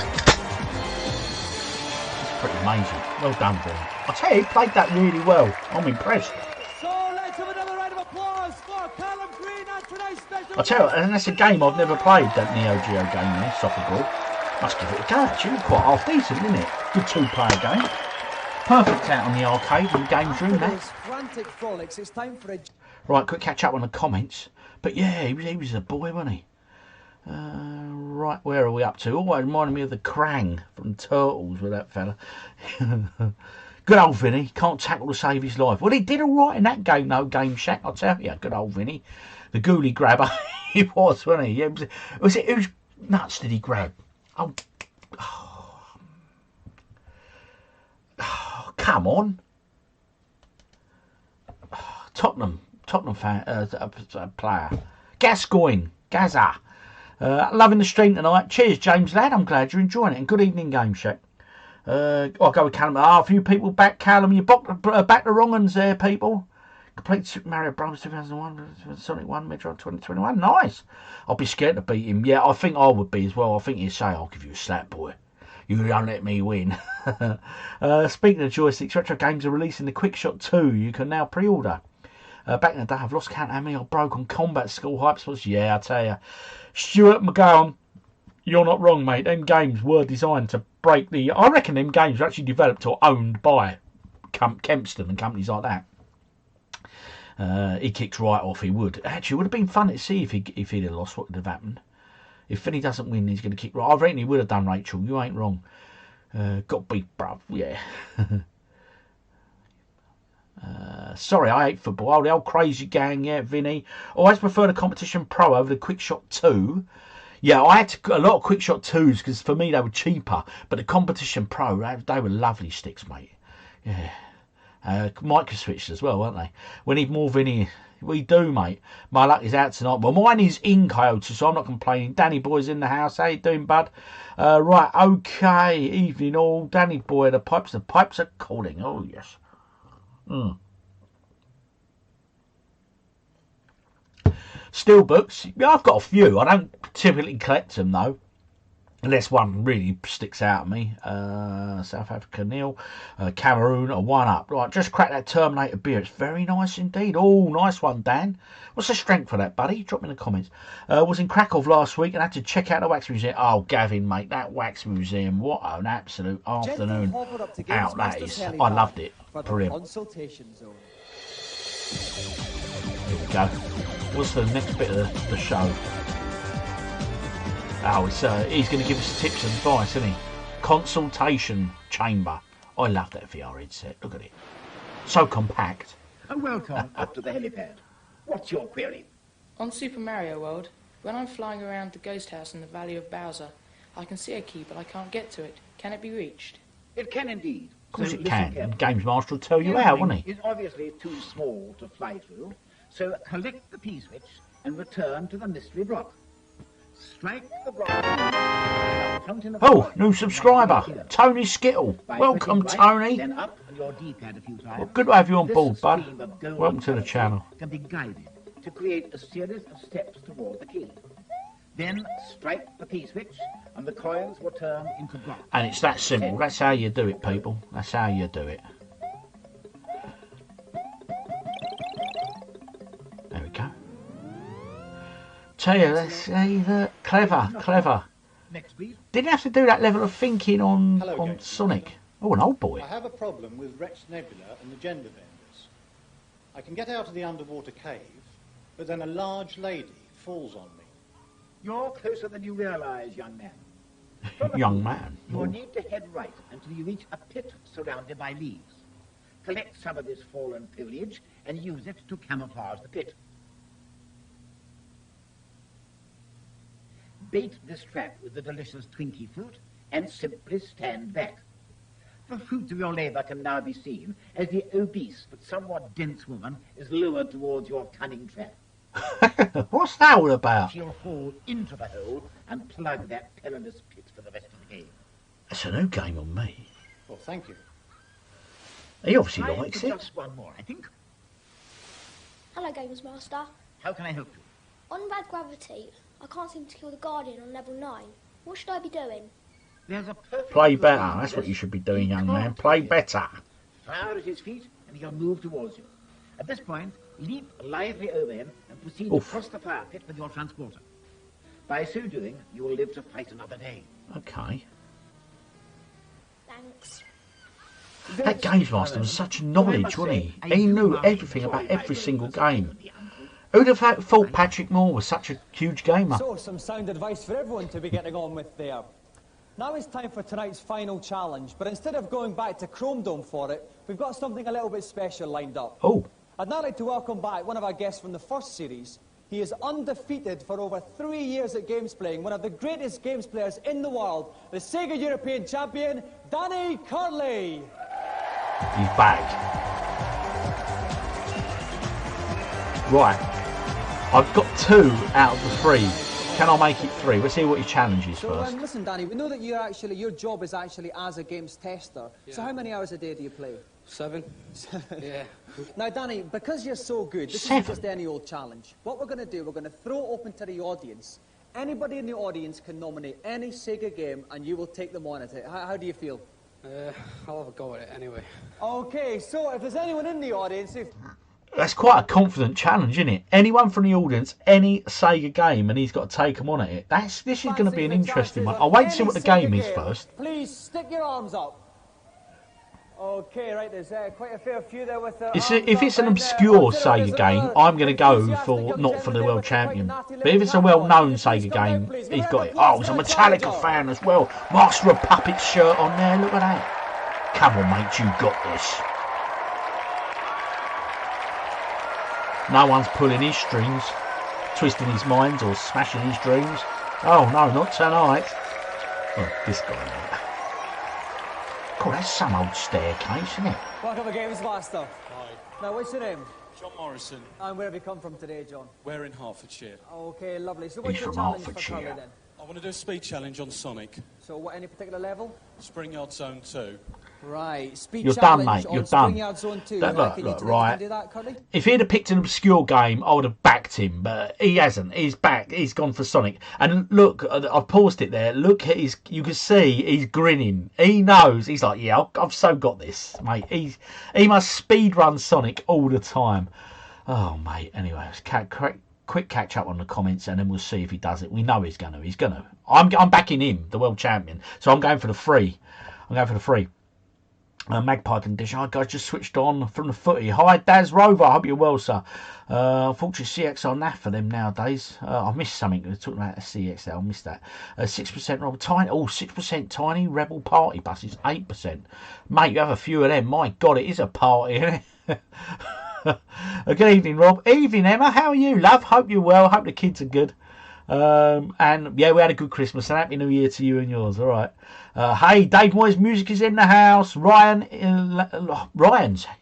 It's pretty amazing. Well done, Vinny. I tell you, he played that really well. I'm impressed. So let's have another round of applause for Callum Green and tonight's special. I tell you, and that's a game I've never played, that Neo Geo game there, soccer ball. Must give it a go, actually. Quite half decent, isn't it? Good 2-player game. Perfect out on the arcade and games room, that. Frantic frolics, it's time for a... Right, quick catch up on the comments. But yeah, he was a boy, wasn't he? Right, where are we up to? Oh, it reminded me of the Krang from Turtles with that fella. Good old Vinny, can't tackle to save his life. Well, he did all right in that game, though, Game Shack, I'll tell you. Good old Vinny. The ghoulie grabber, he was, wasn't he? Yeah, whose nuts did he grab? Oh, come on. Tottenham fan, player. Gascoigne, Gaza. Loving the stream tonight. Cheers, James lad. I'm glad you're enjoying it. And good evening, Game Shack. I'll go with Callum. A few people back Callum. You back the wrong ones there, people. Complete Super Mario Bros. 2001, Sonic 1, Metroid 2021. Nice. I'll be scared to beat him. Yeah, I think I would be as well. I think he'd say, I'll give you a slap, boy. You don't let me win. Speaking of joysticks, retro games are releasing the Quick Shot 2. You can now pre-order. Back in the day, I've lost count how many I broke on Combat School hype spots. Yeah, I tell you. Stuart McGowan, you're not wrong, mate. Them games were designed to break the... I reckon them games were actually developed or owned by Kempston and companies like that. He kicked right off, he would. Actually, it would have been fun to see if he'd have lost, what would have happened. If Finny doesn't win, he's going to kick right. I reckon he would have done, Rachel. You ain't wrong. Got beat, bruv. Yeah. Sorry, I hate football. Oh, the old crazy gang, yeah, Vinny. Always prefer the Competition Pro over the Quick Shot 2. Yeah, I had a lot of Quick Shot 2s because for me they were cheaper. But the Competition Pro, they were lovely sticks, mate. Yeah. Micro switched as well, weren't they? We need more Vinny. We do, mate. My luck is out tonight. Well, mine is in, Coyote, so I'm not complaining. Danny Boy's in the house. How you doing, bud? Right, okay. Evening all. Danny Boy, the pipes are calling. Oh, yes. Steelbooks. Yeah, I've got a few. I don't typically collect them, though. Unless one really sticks out at me. South Africa nil. Cameroon a 1-up. Right, just crack that Terminator beer. It's very nice indeed. Oh, nice one, Dan. What's the strength for that, buddy? Drop me in the comments. Was in Krakow last week and had to check out the wax museum. Oh, Gavin, mate, that wax museum. What an absolute afternoon out that is. I loved it. Brilliant. Consultation zone. Here we go. What's the next bit of the show? Oh, he's going to give us tips and advice, isn't he? Consultation chamber. I love that VR headset. Look at it. So compact. And welcome up to the helipad. What's your query? On Super Mario World, when I'm flying around the ghost house in the Valley of Bowser, I can see a key, but I can't get to it. Can it be reached? It can indeed. Of course So it listen can. carefully. GamesMaster will tell you The how, opening won't he? is obviously too small to fly through, so collect the P-switch and return to the mystery block. Strike the block. Oh, new subscriber, Tony Skittle. By Welcome, clicking right, Tony. Then up on your D-pad a few times. Well, good to have you on This board, bud. stream of golden Welcome to the colours channel. Can be guided to create a series of steps toward the key. Then strike the P-switch and the coins will turn into blocks. And it's that simple. That's how you do it, people. That's how you do it. There we go. Tell you, let's see that. Clever. Next, please. Didn't have to do that level of thinking on Hello, Sonic. Oh, an old boy. I have a problem with Rex Nebula and the gender benders. I can get out of the underwater cave, but then a large lady falls on me. You're closer than you realize, young man. Young man. You'll need to head right until you reach a pit surrounded by leaves. Collect some of this fallen foliage and use it to camouflage the pit. Bait this trap with the delicious Twinkie fruit and simply stand back. The fruit of your labour can now be seen as the obese but somewhat dense woman is lowered towards your cunning trap. What's that all about? She'll fall into the hole and plug that perilous pit for the rest of the game. That's a new game on me. Well, thank you. He obviously Time likes for it. just one more, I think. Hello, GamesMaster. How can I help you? On Bad Gravity, I can't seem to kill the Guardian on level 9. What should I be doing? There's a perfect Play better. That's what you should be doing, young man. Play better. Fire at his feet and he'll move towards you. At this point, leap lively over him and proceed Oof. across the fire pit with your transporter. By so doing, you will live to fight another day. Okay. Thanks. That GamesMaster was such knowledge, wasn't he? He knew everything about every single game. Who'd have thought Patrick Moore was such a huge gamer? So, some sound advice for everyone to be getting on with there. Now it's time for tonight's final challenge, but instead of going back to Chrome Dome for it, we've got something a little bit special lined up. Oh. I'd now like to welcome back one of our guests from the first series. He is undefeated for over 3 years at games playing, one of the greatest games players in the world, the Sega European champion, Danny Curley. He's back. Right. I've got 2 out of the 3. Can I make it 3? Let's see what your challenge is So, first. listen, Danny, we know that your job is actually as a games tester. Yeah. So how many hours a day do you play? 7. Yeah. Now, Danny, because you're so good, this 7? isn't just any old challenge. What we're going to do, we're going to throw it open to the audience. Anybody in the audience can nominate any Sega game, and you will take them on at it. How do you feel? I'll have a go at it anyway. Okay, so if there's anyone in the audience who... That's quite a confident challenge, isn't it? Anyone from the audience, any Sega game, and he's got to take them on at it. This is going to be an interesting one. I'll wait to see what the game is first. Please stick your arms up. Okay, right, there's quite a fair few there with the If it's an obscure Sega game, I'm going to go for not for the world champion. But if it's a well-known Sega game, he's got it. Oh, he's a Metallica fan as well. Master of Puppets shirt on there. Look at that. Come on, mate, you got this. No one's pulling his strings, twisting his minds or smashing his dreams. Oh no, not tonight. Oh, this guy, mate. God, that's some old staircase, isn't it? Welcome to GamesMaster. Hi. Now, what's your name? John Morrison. And where have you come from today, John? We're in Hertfordshire. Okay, lovely. So what's He's your from challenge for Hertfordshire. Curly then? I want to do a speed challenge on Sonic. So what, any particular level? Spring Yard Zone 2. Right, speed You're done, challenge mate. You're on done. Spring Yard Zone 2. Look, Right, can you look, do right. that, Curly? If he'd have picked an obscure game, I would have backed him, but he hasn't. He's back. He's gone for Sonic. And look, I've paused it there. Look at his. You can see he's grinning. He knows. He's like, yeah, I've so got this, mate. He must speed run Sonic all the time. Oh, mate. Anyway, let's quick catch up on the comments, and then we'll see if he does it. We know he's going to. He's going to. I'm backing him, the world champion. So I'm going for the free. Magpie didn't dish. Hi guys, just switched on from the footy. Hi Daz Rover, I hope you're well, sir. Unfortunately, CXL naff for them nowadays. I missed something. We're talking about CXL. I missed that. 6% Rebel Tiny. Oh, 6% Tiny Rebel Party buses. 8%. Mate, you have a few of them. My God, it is a party, isn't it? Good evening, Rob. Evening, Emma. How are you, love? Hope you're well. Hope the kids are good. And yeah, we had a good Christmas and Happy New Year to you and yours. All right. Hey, Dave Moyes Music is in the house. Ryan's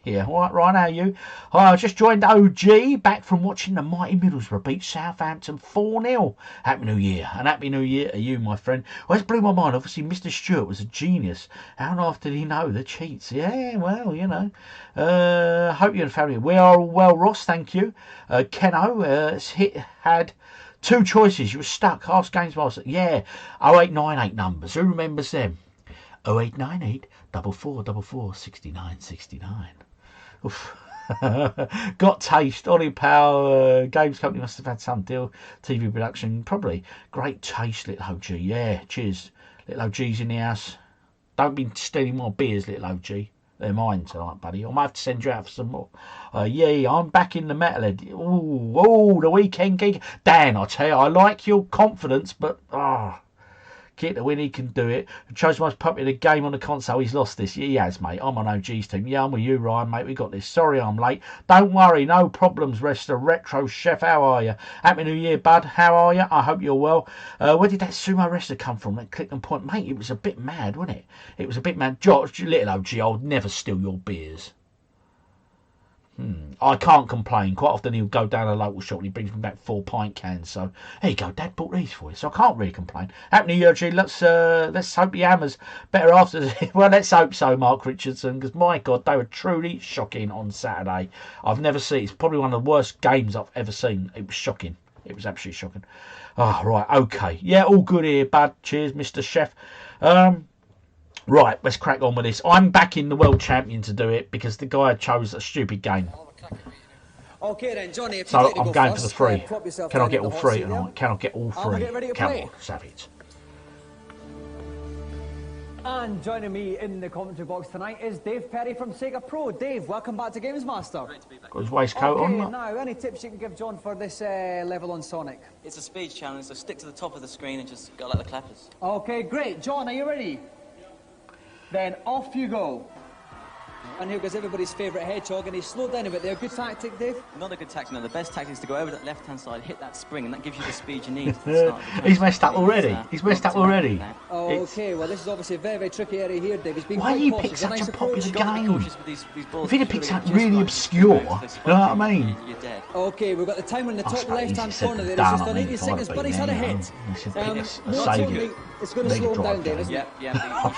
here. All right, Ryan, how are you? Hi, I just joined OG, back from watching the mighty Middlesbrough beat Southampton 4-0. Happy New Year, and Happy New Year to you, my friend. Well, it's blew my mind. Obviously, Mr. Stewart was a genius. How on earth did he know the cheats? Yeah, well, you know. Hope you and family. We are all well, Ross. Thank you. Keno had 2 choices. You were stuck. Ask GamesMaster. Yeah. 0898 numbers. Who remembers them? 0898 4444 6969. Oof. Got taste. Ollie Powell. Games company must have had some deal. TV production. Probably. Great taste, little OG. Yeah. Cheers. Little OG's in the house. Don't be stealing more beers, little OG. They're mine tonight, buddy. I might have to send you out for some more. Yeah, I'm back in the metalhead. Ooh, the weekend gig. Dan, I tell you, I like your confidence, but get the win, he can do it. Chose the most popular game on the console. He's lost this. Yeah, he has, mate. I'm on OG's team. Yeah, I'm with you, Ryan, mate. We got this. Sorry I'm late. Don't worry, no problems, Rester. Retro Chef, how are you? Happy New Year, bud. How are you? I hope you're well. Where did that sumo wrestler come from? That click and point, mate. It was a bit mad, wasn't it? It was a bit mad. George, little OG, I would never steal your beers. I can't complain. Quite often he'll go down a local shop and he brings me back 4 pint cans. So there you go, Dad bought these for you. So I can't really complain. Happy New Year, G. Let's hope the Hammers better after. Well, let's hope so, Mark Richardson. Because my God, they were truly shocking on Saturday. I've never seen. It's probably one of the worst games I've ever seen. It was shocking. It was absolutely shocking. Oh, right, okay. Yeah, all good here, bud. Cheers, Mr. Chef. Right, let's crack on with this. I'm backing the world champion to do it because the guy chose a stupid game. Okay then, Johnny, if So you'd like to I'm go going first, for the 3. prop yourself Can I down get in all the hot 3 seat tonight? Can I get all 3? Get ready to Come play. on, savage. And joining me in the commentary box tonight is Dave Perry from Sega Pro. Dave, welcome back to GamesMaster. Great to be back. Got his waistcoat okay, on. now, any tips you can give John for this level on Sonic? It's a speed challenge, so stick to the top of the screen and just go like the clappers. Okay, great. John, are you ready? Then off you go. And here goes everybody's favourite hedgehog, and he's slowed down a bit there. Good tactic, Dave? Not a good tactic, no. The best tactic is to go over that left-hand side, hit that spring, and that gives you the speed you need at the start. He's messed up already. He's messed up already. Okay, well, this is obviously a very, very tricky area here, Dave. He's been Why quite do you cautious. pick such nice a popular approach. game? If he'd have picked something really obscure, you know what I mean? Okay, we've got the timer in the top left-hand corner there. He's Damn, just done I mean, 80 if I'd seconds, have but he's been had a there, hit. save it. It's going to slow him down, Dave, isn't it?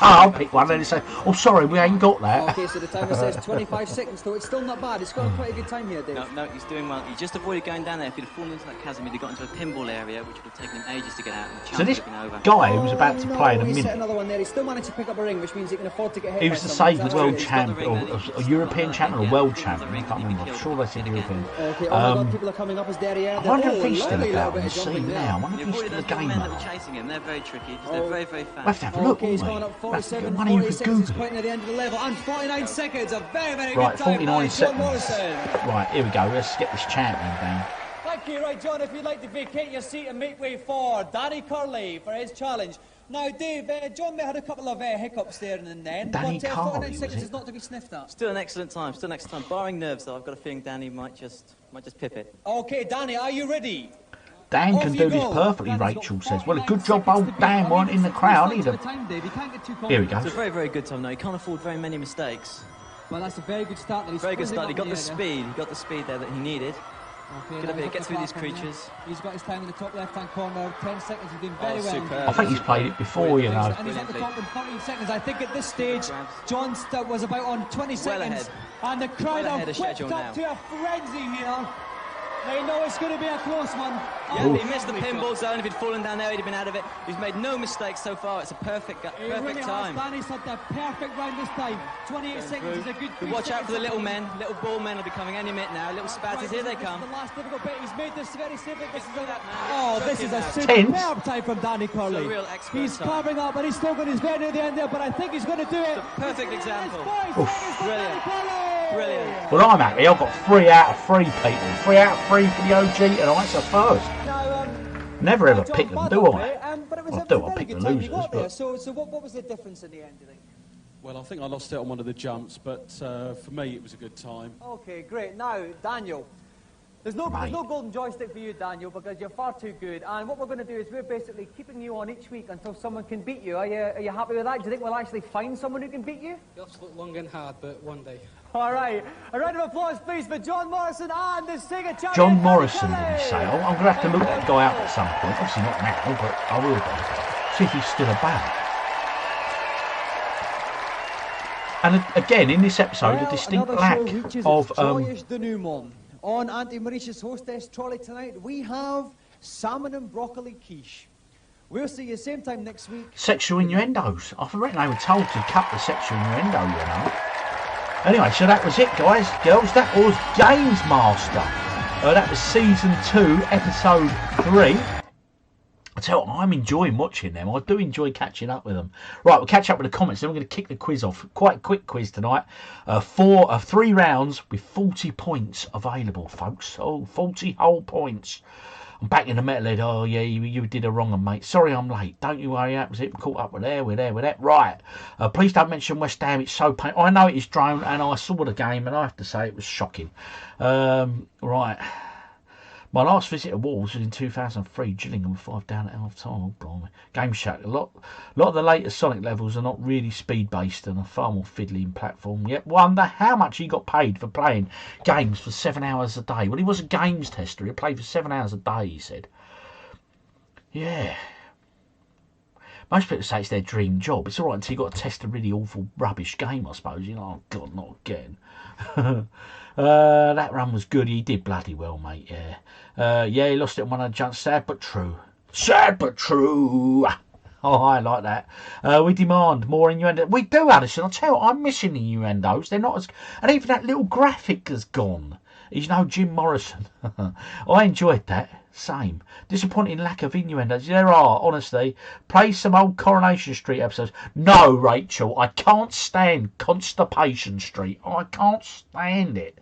I'll pick one and then say, oh, sorry, we ain't got that. Okay, so the timer says 25 seconds, so it's still not bad. It's got a pretty good time here, Dave. No, he's doing well. He just avoided going down there. If he'd have fallen into that chasm, he'd have got into a pinball area, which would have taken him ages to get out. And the So this chance would have been over. guy who was about to play in a He's set minute, another one there. He still managed to pick up a ring, which means he can afford to get hit. he by was the someone. saved world champion, or a European champion, or world champion. I can't remember. I'm sure they said European. Okay, oh my God, people are coming up his derriere. I wonder if Oh, he's still lovely about little on bit the of jumping scene there. now. I wonder if He he's avoided still a those big men that were gamer. chasing him. They're very tricky, because they're very, very fast. We'll have to have a look, Okay, he's won't gone we? up We'll have to get 47, money in 40 for seconds. He's Google. pointing at the end of the level, and 49 seconds. A very, very Right, good time 49 by John seconds. Morrison. Right, here we go. Let's get this champion down. Thank you. Right, John, if you'd like to vacate your seat and make way for Danny Curley for his challenge. Now, Dave, John may have had a couple of hiccups there and then, Danny but Curley, 49 was seconds it? is not to be sniffed at. Still an excellent time, Barring nerves, though, I've got a feeling Danny might just pip it. Okay, Danny, are you ready? Dan Off can you do this go. perfectly, Rachel says. Well, a good job old Dan weren't in the crowd either. Here we go. It's a very, very good time now. He can't afford very many mistakes. Well, that's a very good start. Very good start. He got the speed. He got the speed there that he needed. Okay, Get up here, get through these creatures. He's got his time in the top left-hand corner. 10 seconds. He's doing very well. superb. I think he's played it before, you know. And he's at the top in 13 seconds. I think at this stage, John was about on 20 seconds. ahead. And the crowd Well are ahead of whipped schedule up now. to a frenzy here. They know it's going to be a close one. Yeah, he missed the pinball zone. If he'd fallen down there, he'd have been out of it. He's made no mistakes so far. It's a perfect time. Danny's had the perfect round this time. 28 seconds is a good. But watch out for the little men. Little ball men will be coming any minute now. Little spazzes, here they come. This is the last difficult bit. He's made this very simple. This is a Tense. superb time from Danny Curley. It's a real expert He's time. carving up, and he's still got his very near the end there, but I think he's going to do it. Perfect example. Brilliant. Brilliant. Well, I'm happy. I've got 3 out of 3 people. 3 out of 3 for the OG tonight. It's a first. Never ever pick them, do I? I do. I pick the losers. But So what was the difference in the end, do you think? Well, I think I lost it on one of the jumps, but for me it was a good time. Okay, great. Now, Daniel, there's no golden joystick for you, Daniel, because you're far too good. And what we're going to do is we're basically keeping you on each week until someone can beat you. Are you happy with that? Do you think we'll actually find someone who can beat you? You'll have to look long and hard, but one day. All right. A round of applause, please, for John Morrison and the Sega champion. John Morrison didn't say. I'm going to have to look that guy up at some point. Obviously not now, but I will do. See if he's still about. And again, in this episode, a distinct lack of Joyous denouement. On Auntie Mauritius hostess trolley tonight, we have salmon and broccoli quiche. We'll see you same time next week. sexual innuendos. I reckon they were told to cut the sexual innuendo, you know. Anyway, so that was it, guys, girls. That was GamesMaster. That was season 2, episode 3. I tell you what, I'm enjoying watching them. I do enjoy catching up with them. Right, we'll catch up with the comments. Then we're going to kick the quiz off. Quite a quick quiz tonight. 3 rounds with 40 points available, folks. Oh, 40 whole points. I'm back in the metal head. Oh, yeah, you did a wrong one, mate. Sorry I'm late. Don't you worry. That was it. We're caught up with that. Right. Please don't mention West Ham. It's so painful. I know it is drone, and I saw the game, and I have to say it was shocking. Right. My last visit to Wolves was in 2003. Gillingham 5 down at half time. Oh, blimey. Game Shack. A lot of the later Sonic levels are not really speed based and are far more fiddly in platform. Yet wonder how much he got paid for playing games for 7 hours a day. Well, he was a games tester. He played for 7 hours a day, he said. Yeah. Most people say it's their dream job. It's all right until you got to test a really awful rubbish game, I suppose. You know, oh God, not again. That run was good. He did bloody well, mate. Yeah. Yeah, he lost it on one of the jumps. Sad but true. Sad but true. Oh, I like that. We demand more innuendo. We do, Alison. I'll tell you what, I'm missing innuendos. They're not as... And even that little graphic has gone. He's no Jim Morrison. I enjoyed that. Same. Disappointing lack of innuendos. There are, honestly. Play some old Coronation Street episodes. No, Rachel, I can't stand Constipation Street. I can't stand it.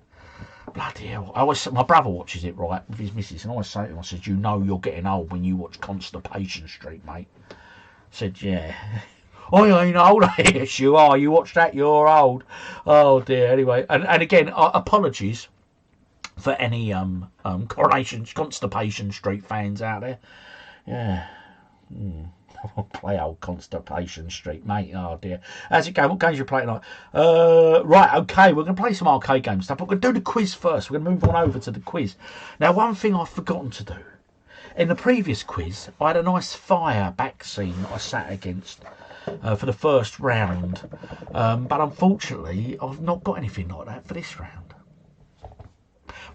Bloody hell. My brother watches it, right, with his missus, and I always say to him, I said, you know you're getting old when you watch Constipation Street, mate. I said, yeah. I ain't old. Yes, you are. You watch that, you're old. Oh, dear. Anyway, and again, apologies for any Constipation Street fans out there. Yeah. Play old Constipation Street, mate. Oh dear. How's it going? What games are you playing tonight? Right, okay, we're going to play some arcade game stuff, but we're going to do the quiz first. We're going to move on over to the quiz. Now, one thing I've forgotten to do. In the previous quiz, I had a nice fire back scene that I sat against for the first round. But unfortunately, I've not got anything like that for this round.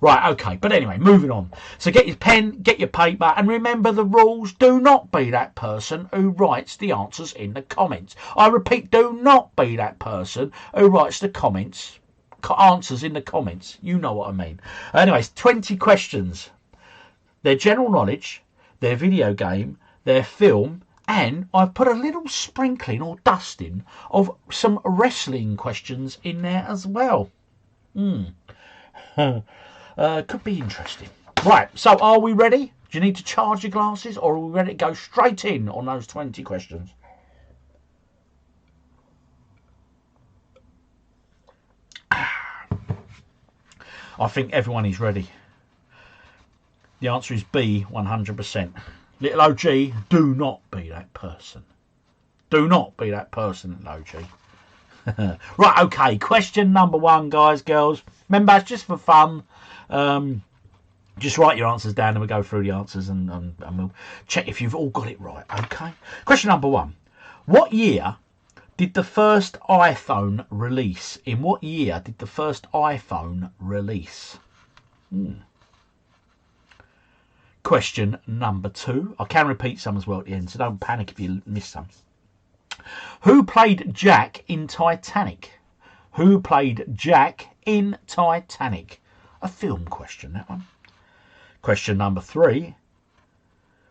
Right, okay, but anyway, moving on. So get your pen, get your paper, and remember the rules. Do not be that person who writes the answers in the comments. I repeat, do not be that person who writes the answers in the comments. You know what I mean. Anyways, 20 questions. Their general knowledge, their video game, their film, and I've put a little sprinkling or dusting of some wrestling questions in there as well. Could be interesting. Right, so are we ready? Do you need to charge your glasses, or are we ready to go straight in on those 20 questions? I think everyone is ready. The answer is B, 100%. Little OG, do not be that person. Do not be that person, little OG. Right, okay, question number 1, guys, girls. Remember, it's just for fun. Just write your answers down and we'll go through the answers and we'll check if you've all got it right, okay? Question number 1. What year did the first iPhone release? In what year did the first iPhone release? Question number 2. I can repeat some as well at the end, so don't panic if you miss some. Who played Jack in Titanic? Who played Jack in Titanic? A film question, that one. Question number 3.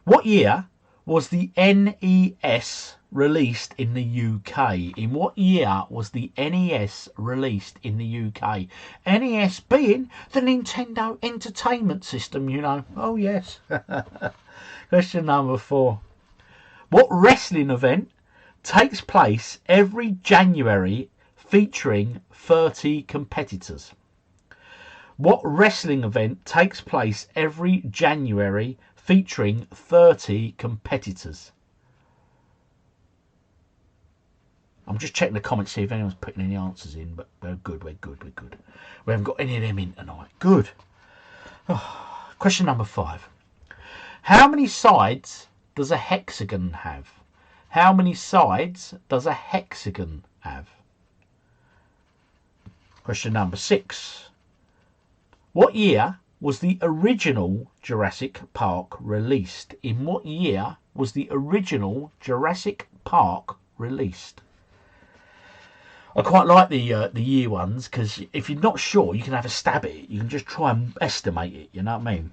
What year was the NES released in the UK? In what year was the NES released in the UK? NES being the Nintendo Entertainment System, you know. Oh, yes. Question number 4. What wrestling event takes place every January featuring 30 competitors? What wrestling event takes place every January featuring 30 competitors? I'm just checking the comments, see if anyone's putting any answers in, but we're good. We haven't got any of them in tonight. Good. Oh, question number 5. How many sides does a hexagon have? How many sides does a hexagon have? Question number 6. What year was the original Jurassic Park released? In what year was the original Jurassic Park released? I quite like the year ones, because if you're not sure, you can have a stab at it. You can just try and estimate it, you know what I mean?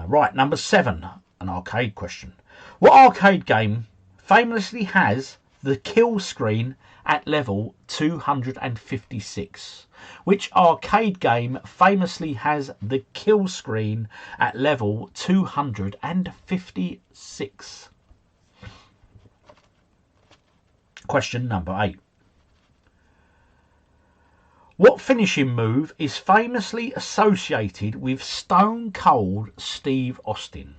Right, number 7, an arcade question. What arcade game famously has the kill screen at level 256? Which arcade game famously has the kill screen at level 256? Question number 8. What finishing move is famously associated with Stone Cold Steve Austin?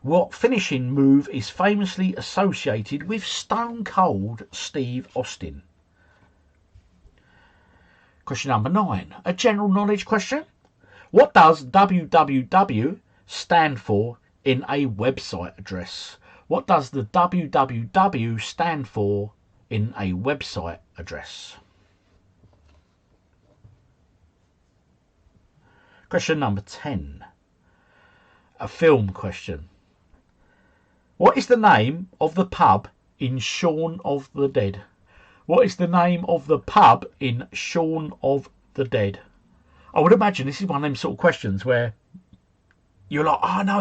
What finishing move is famously associated with Stone Cold Steve Austin? Question number 9. A general knowledge question. What does www stand for in a website address? What does the www stand for in a website address? Question number 10. A film question. What is the name of the pub in Shaun of the Dead? What is the name of the pub in Shaun of the Dead? I would imagine this is one of them sort of questions where you're like, oh, I know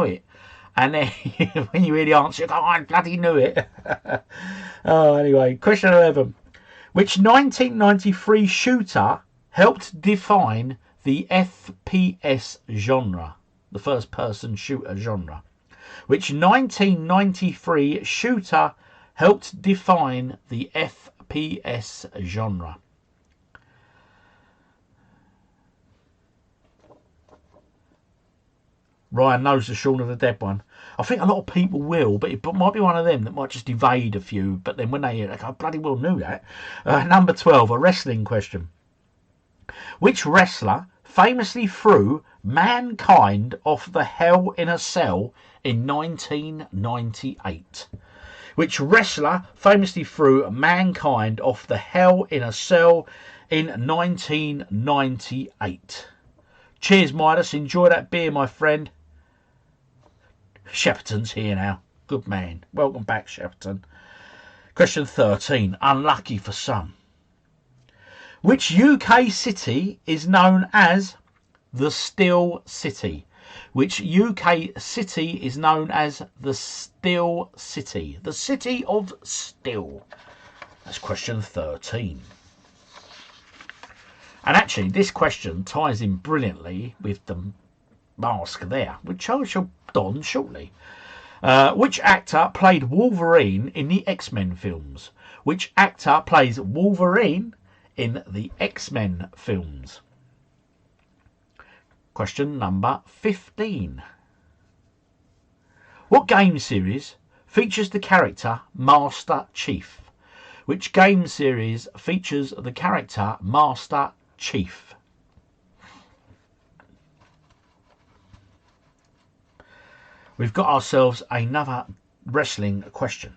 it. And then when you hear the answer, you go, oh, I bloody knew it. Oh, anyway, question 11. Which 1993 shooter helped define the FPS genre, the first-person shooter genre? Which 1993 shooter helped define the FPS genre? Ryan knows the Shaun of the Dead one. I think a lot of people will, but it might be one of them that might just evade a few, but then when they hear it, they go, I bloody well knew that. Number 12, a wrestling question. Which wrestler famously threw Mankind off the Hell in a Cell in 1998? Which wrestler famously threw Mankind off the Hell in a Cell in 1998? Cheers, Midas. Enjoy that beer, my friend. Shepperton's here now. Good man. Welcome back, Shepperton. Question 13. Unlucky for some. Which UK city is known as the Still City? Which UK city is known as the Still City? The City of Still. That's question 13. And actually, this question ties in brilliantly with the mask there, which I shall don shortly. Which actor played Wolverine in the X-Men films? Which actor plays Wolverine in the X-Men films? Question number 15. What game series features the character Master Chief? Which game series features the character Master Chief? We've got ourselves another wrestling question.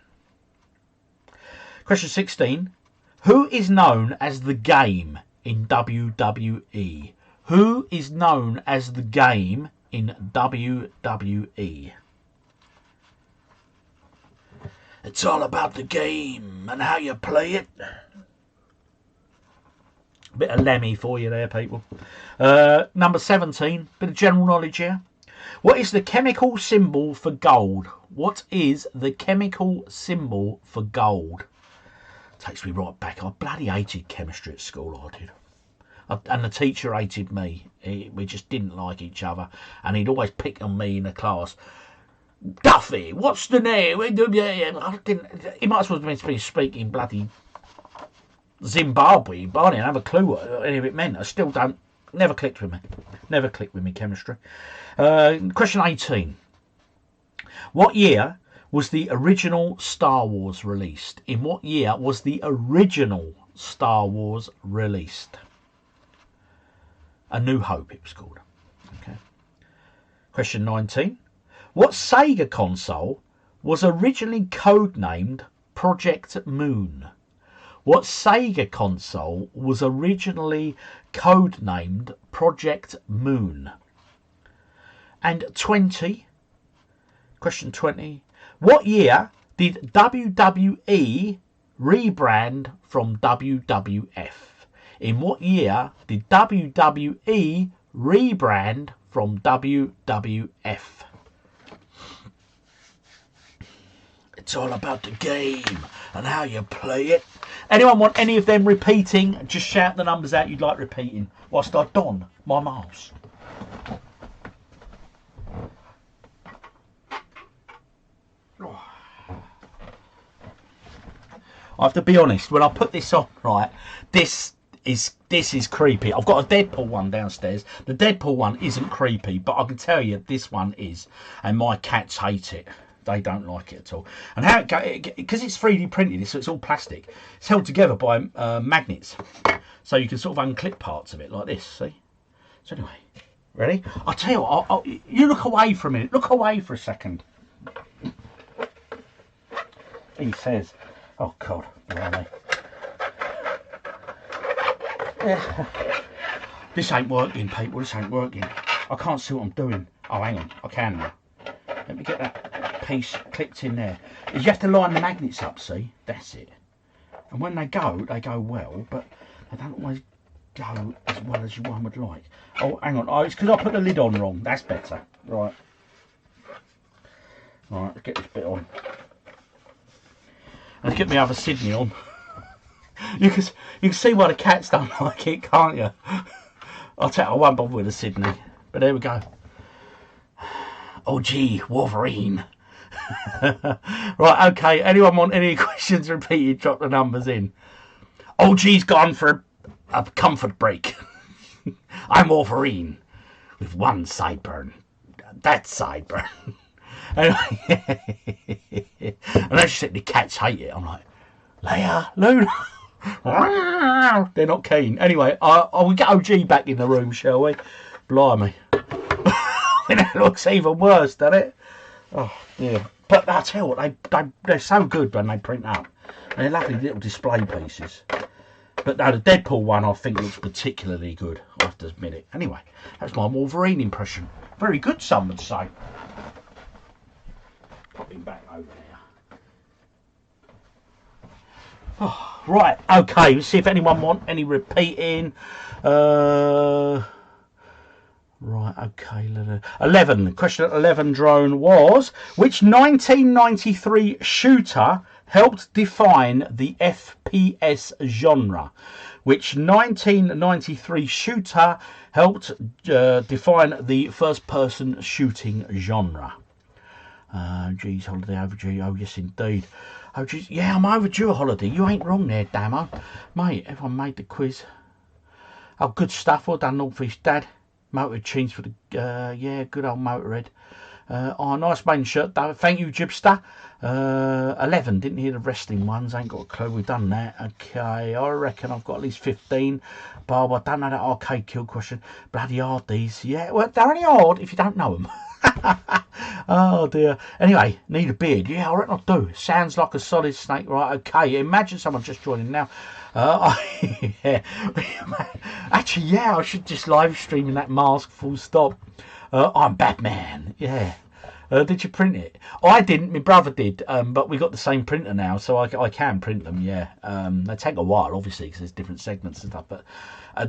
Question 16. Who is known as the Game in WWE? Who is known as the Game in WWE? It's all about the game and how you play it. Bit of Lemmy for you there, people. Number 17, bit of general knowledge here. What is the chemical symbol for gold? What is the chemical symbol for gold? Takes me right back. I bloody hated chemistry at school, I did. And the teacher hated me. We just didn't like each other. And he'd always pick on me in the class. Duffy, what's the name? I didn't, he might as well have been speaking bloody Zimbabwe, but I didn't have a clue what any of it meant. I still don't. Never clicked with me. Never clicked with me, chemistry. Question 18. What year was the original Star Wars released? In what year was the original Star Wars released? A New Hope, it was called. Okay. Question 19. What Sega console was originally codenamed Project Moon? What Sega console was originally codenamed Project Moon? And 20. Question 20. What year did WWE rebrand from WWF? In what year did WWE rebrand from WWF? It's all about the game and how you play it. Anyone want any of them repeating? Just shout the numbers out you'd like repeating whilst I don my mask. I have to be honest, when I put this on, right, this is creepy. I've got a Deadpool one downstairs. The Deadpool one isn't creepy, but I can tell you this one is, and my cats hate it. They don't like it at all. And how it goes, because it's 3D printed, so it's all plastic. It's held together by magnets, so you can sort of unclip parts of it like this. See? So anyway, ready? I'll tell you what. You look away for a minute. Look away for a second. He says, "Oh God, blimey." Yeah. This ain't working, people. This ain't working. I can't see what I'm doing. Oh, hang on. I can now. Let me get that piece clicked in there. You have to line the magnets up, see? That's it. And when they go well, but they don't always go as well as one would like. Oh, hang on. Oh, it's because I put the lid on wrong. That's better. Right. Right, let's get this bit on. Let's get my other Sydney on. You can see why the cats don't like it, can't you? I'll tell you, I won't bother with the Sydney. But there we go. OG Wolverine. Right, okay. Anyone want any questions repeated? Drop the numbers in. OG's gone for a comfort break. I'm Wolverine with one sideburn. That's sideburn. Anyway, and I just think the cats hate it. I'm like, Leia, Luna. They're not keen. Anyway, we get OG back in the room, shall we? Blimey. It looks even worse, doesn't it? Oh, dear. But I tell you what, they're so good when they print up. They're lovely little display pieces. But no, the Deadpool one I think looks particularly good. I have to admit it. Anyway, that's my Wolverine impression. Very good, some would say. Pop him back over there. Oh, right, okay, let's see if anyone want any repeating. Right, okay. 11. Question 11, Drone, was which 1993 shooter helped define the FPS genre? Which 1993 shooter helped define the first-person shooting genre? Geez, holiday overdue. Oh, yes, indeed. Oh, geez. Yeah, I'm overdue a holiday. You ain't wrong there, Damo. Mate, everyone made the quiz. Oh, good stuff. Well done, Northeast Dad. Motor Cheens for the, yeah, good old Motorhead. Oh, nice main shirt, David. Thank you, Jibster. 11, didn't hear the wrestling ones. Ain't got a clue. We've done that. Okay, I reckon I've got at least 15. Bob, I don't know that arcade kill question. Bloody hard, these. Yeah, well, they're only hard if you don't know them. Oh, dear. Anyway, need a beard. Yeah, I reckon I do. Sounds like a solid snake. Right, okay. Imagine someone just joining now. Yeah. Actually, yeah, I should just live stream in that mask, full stop. I'm Batman. Yeah. Did you print it? I didn't. My brother did. But we got the same printer now, so I can print them. Yeah. They take a while, obviously, because there's different segments and stuff. But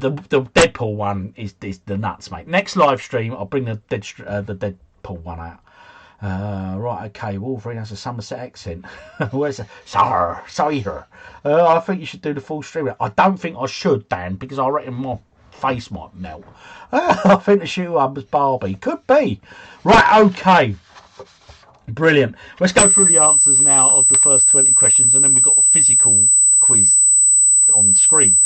the Deadpool one is the nuts, mate. Next live stream, I'll bring the Deadpool one out. Right, okay, Wolverine has a Somerset accent. Where's the... Sorry. I think you should do the full stream. I don't think I should, Dan, because I reckon my face might melt. I think the shoe one was Barbie. Could be. Right, okay. Brilliant. Let's go through the answers now of the first 20 questions, and then we've got a physical quiz on screen.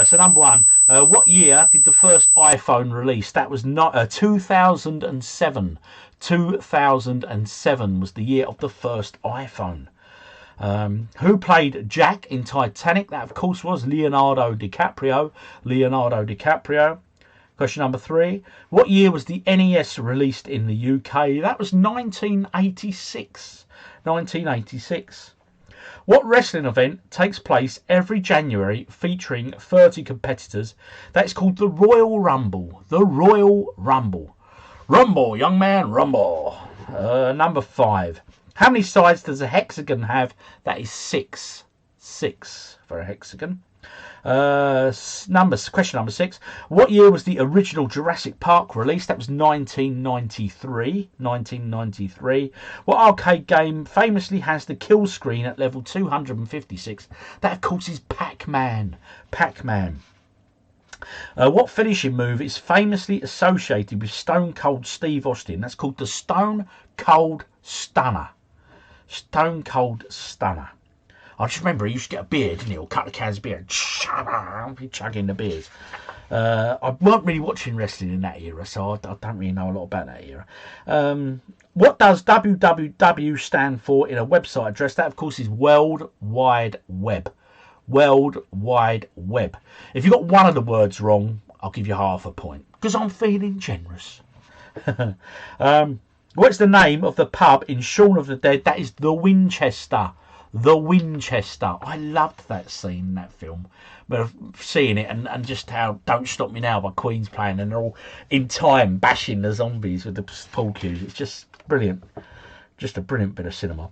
So number one, what year did the first iPhone release? That was not 2007. 2007 was the year of the first iPhone. Who played Jack in Titanic? That, of course, was Leonardo DiCaprio. Question number three. What year was the NES released in the UK? That was 1986. 1986. What wrestling event takes place every January featuring 30 competitors? That's called the Royal Rumble. The Royal Rumble. Rumble, young man, rumble. Number five. How many sides does a hexagon have? That is 6. 6 for a hexagon. Question number 6. What year was the original Jurassic Park released? That was 1993. 1993. What arcade game famously has the kill screen at level 256? That, of course, is Pac-Man. Pac-Man. What finishing move is famously associated with Stone Cold Steve Austin? That's called the Stone Cold Stunner. Stone Cold Stunner. I just remember he used to get a beer, didn't he? Or cut the cans of beer and be chugging the beers. I weren't really watching wrestling in that era, so I don't really know a lot about that era. What does www stand for in a website address? That, of course, is World Wide Web. World Wide Web. If you got one of the words wrong, I'll give you half a point, because I'm feeling generous. What's the name of the pub in Shaun of the Dead? That is the Winchester. The Winchester. I loved that scene in that film. But seeing it and just how Don't Stop Me Now by Queen's playing, and they're all in time bashing the zombies with the pool cues. It's just brilliant. Just a brilliant bit of cinema.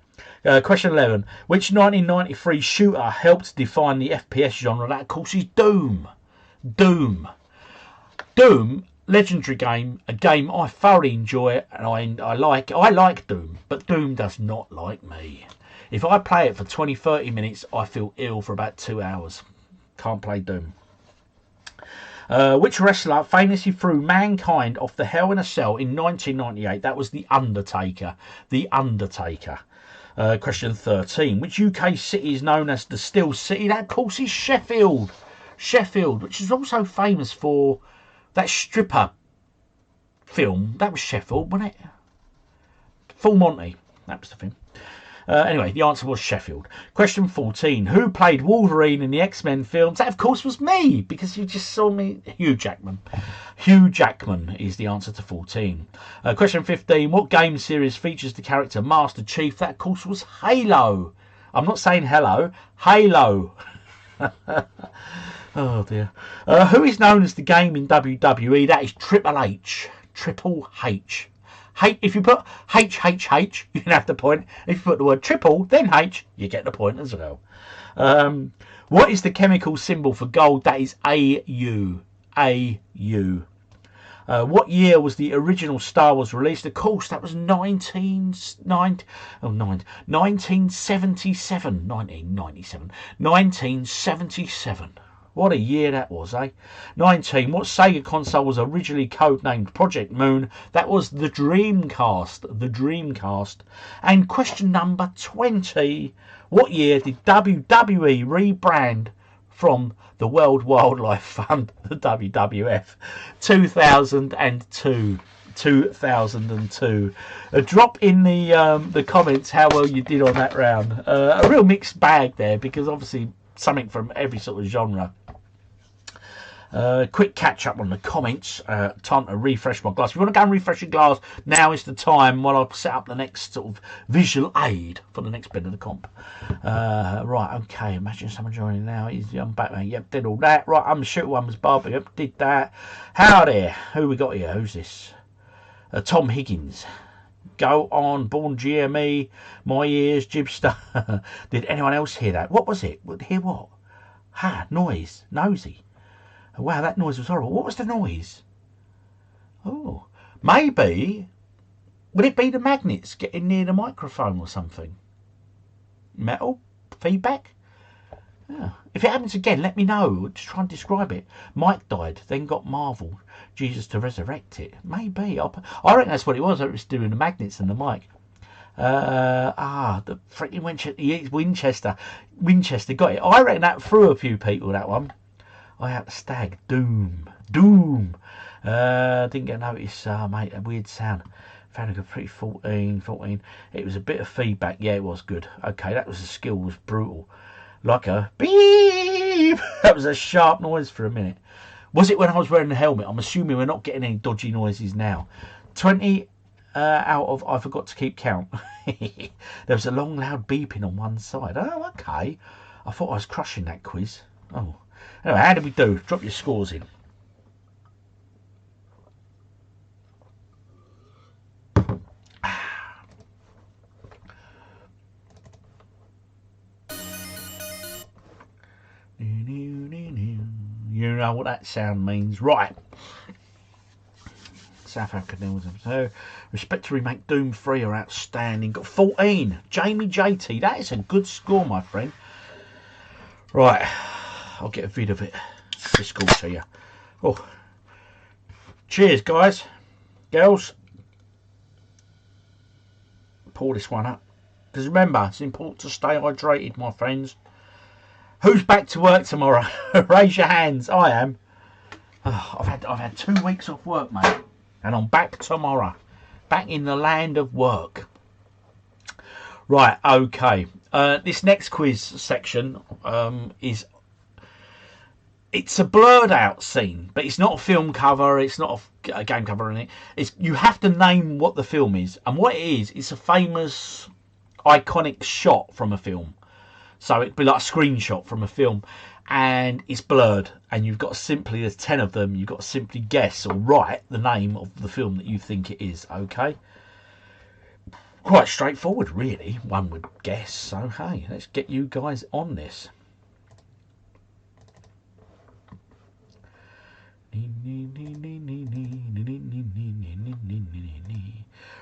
Question 11. Which 1993 shooter helped define the FPS genre? That, of course, is Doom. Doom. Doom, legendary game, a game I thoroughly enjoy, and I like Doom, but Doom does not like me. If I play it for 20-30 minutes, I feel ill for about 2 hours. Can't play Doom. Which wrestler famously threw mankind off the Hell in a Cell in 1998? That was The Undertaker. The Undertaker. Question 13. Which UK city is known as the Still City? That, of course, is Sheffield. Sheffield, which is also famous for that stripper film. That was Sheffield, wasn't it? Full Monty. That was the thing. Anyway, the answer was Sheffield. Question 14. Who played Wolverine in the X-Men films? That, of course, was me, because you just saw me. Hugh Jackman. Hugh Jackman is the answer to 14. Question 15. What game series features the character Master Chief? That, of course, was Halo. I'm not saying hello. Halo. Oh, dear. Who is known as the game in WWE? That is Triple H. Triple H. If you put HHH, you can have the point. If you put the word triple, then H, you get the point as well. What is the chemical symbol for gold? That is AU. AU. What year was the original Star Wars released? Of course, that was 1977. 1977. What a year that was, eh? 19. What Sega console was originally codenamed Project Moon? That was the Dreamcast. The Dreamcast. And question number 20. What year did WWE rebrand from the World Wildlife Fund, the WWF? 2002. 2002. Drop in the comments how well you did on that round. A real mixed bag there, because obviously something from every sort of genre. Quick catch up on the comments. Time to refresh my glass. If you want to go and refresh your glass, now is the time while I set up the next sort of visual aid for the next bit of the comp. Right, okay. Imagine someone joining now. I'm Batman. Yep, did all that. Right, I'm the shooter one was Barbie. Yep, did that. Howdy. Who we got here? Who's this? Tom Higgins. Go on, Born GME, my ears, Jibster. Did anyone else hear that? What was it? Hear what? Ha, noise, nosy. Wow, that noise was horrible. What was the noise? Oh, maybe, would it be the magnets getting near the microphone or something? Metal? Feedback? Yeah. If it happens again, let me know. Just try and describe it. Mike died, then got Marvel. Jesus to resurrect it. Maybe. I reckon that's what it was. It was doing the magnets and the mic. The freaking Winchester. Winchester got it. I reckon that threw a few people, that one. I had to stag. Doom. Didn't get notice, mate. A weird sound. Found a good pretty 14. It was a bit of feedback. Yeah, it was good. Okay, that was the skill was brutal. Like a beep. That was a sharp noise for a minute. Was it when I was wearing the helmet? I'm assuming we're not getting any dodgy noises now. 20 out of I forgot to keep count. There was a long loud beeping on one side. Oh, okay. I thought I was crushing that quiz. Oh. Anyway, how did we do? Drop your scores in. You know what that sound means, right? South Africa was so. Respect to remake Doom 3 are outstanding. Got 14. Jamie JT, that is a good score, my friend. Right, I'll get a vid of it. This score to you. Oh, cheers, guys, girls. Pour this one up because remember, it's important to stay hydrated, my friends. Who's back to work tomorrow? Raise your hands. I am. Oh, I've had 2 weeks off work, mate, and I'm back tomorrow. Back in the land of work. Right. Okay. This next quiz section it's a blurred out scene, but it's not a film cover. It's not a game cover, or anything. You have to name what the film is, and what it is. It's a famous, iconic shot from a film. So it'd be like a screenshot from a film, and it's blurred, and you've got to simply, there's 10 of them, you've got to simply guess or write the name of the film that you think it is, okay? Quite straightforward, really, one would guess. So, hey, let's get you guys on this.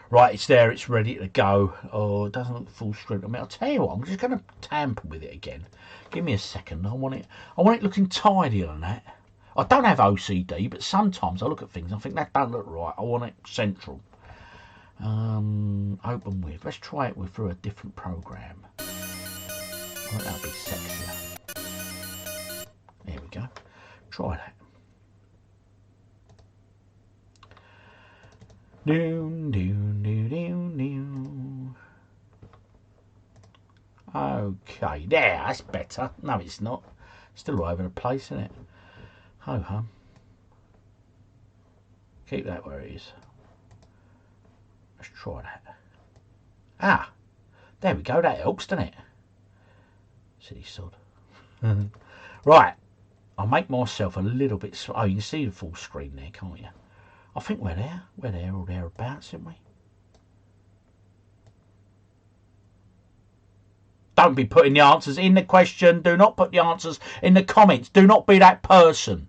Right, it's there, it's ready to go. Oh, it doesn't look full strength. I mean, I'll tell you what, I'm just going to tamper with it again. Give me a second. I want it looking tidier than that. I don't have OCD, but sometimes I look at things and I think that don't look right. I want it central. Open with. Let's try it through a different program. I think that'll be sexier. There we go. Try that. Okay, there, that's better. No, it's not. Still all over the place, isn't it? Ho hum. Keep that where it is. Let's try that. Ah, there we go. That helps, doesn't it? Silly sod. Right, I'll make myself a little bit. Oh, you can see the full screen there, can't you? I think we're there. We're there or thereabouts, aren't we? Don't be putting the answers in the question. Do not put the answers in the comments. Do not be that person.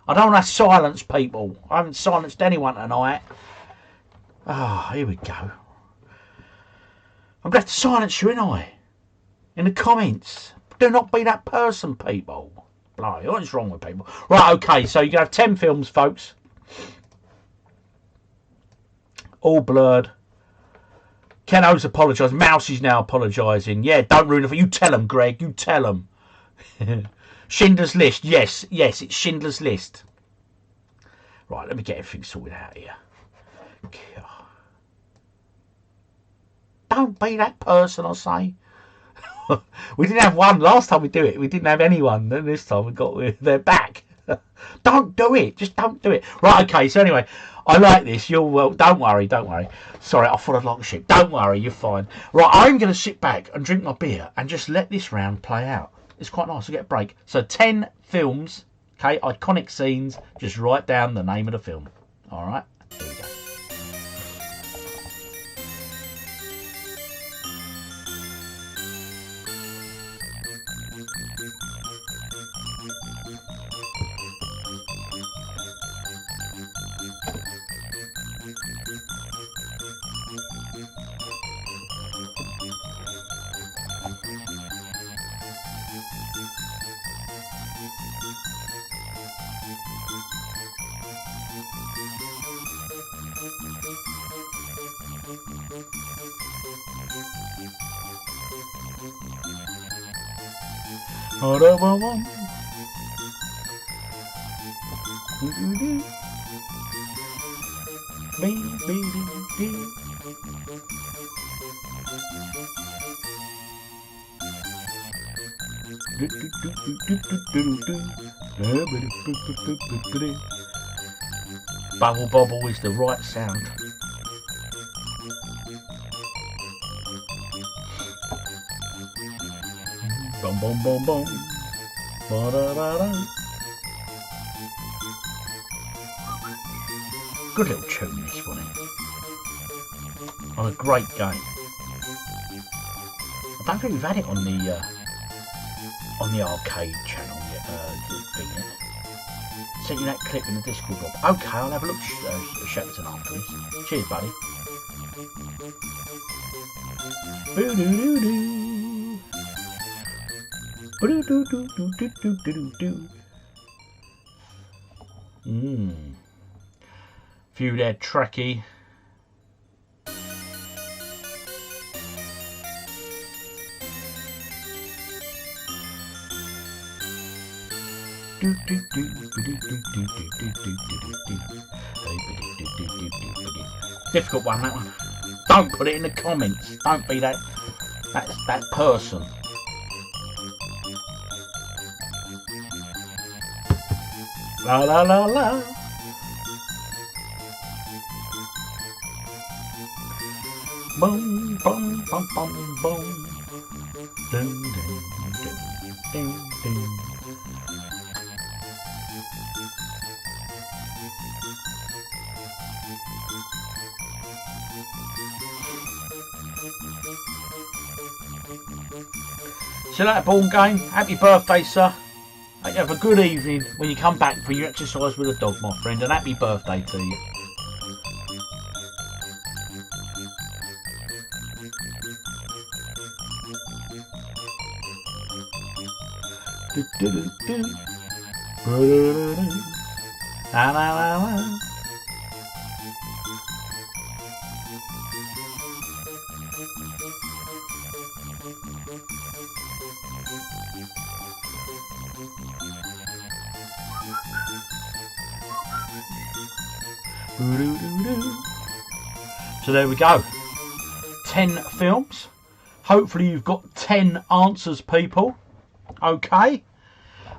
I don't want to silence people. I haven't silenced anyone tonight. Ah, here we go. I'm going to have to silence you, ain't I? In the comments. Do not be that person, people. Blimey, what is wrong with people? Right, okay, so you're going to have 10 films, folks. All blurred. Keno's apologised. Mousey's now apologising. Yeah, don't ruin it for you. Tell him, Greg. You tell him. Schindler's List. Yes, it's Schindler's List. Right, let me get everything sorted out here. God. Don't be that person, I say. We didn't have one last time we do it. We didn't have anyone. Then this time they're back. Don't do it. Just don't do it. Right, okay, so anyway, I like this. You'll, well, don't worry. Sorry, I thought I'd like a ship. Don't worry, you're fine. Right, I'm going to sit back and drink my beer and just let this round play out. It's quite nice to get a break. So 10 films, okay, iconic scenes. Just write down the name of the film. All right, here we go. Bubble bobble is the right sound. Boom boom boom boom. Ba-da-da-da. Good little tune this one. On a great game. I don't think we've had it on the arcade channel yet. Sent you that clip in the Discord, Bob. Okay, I'll have a look at Shepperton after this. Cheers, buddy. Boo-doo-doo-doo. Boo-doo-doo-doo-doo-doo-doo-doo. Few there, Trekkie. Difficult one, that one. Don't put it in the comments. Don't be that person. La la la la. Boom boom boom boom boom. Ding ding ding ding ding. See that ball game? Happy birthday, sir. Hope you have a good evening when you come back for your exercise with a dog, my friend, and happy birthday to you. La la la la. So there we go. 10 films. Hopefully you've got 10 answers, people. Okay.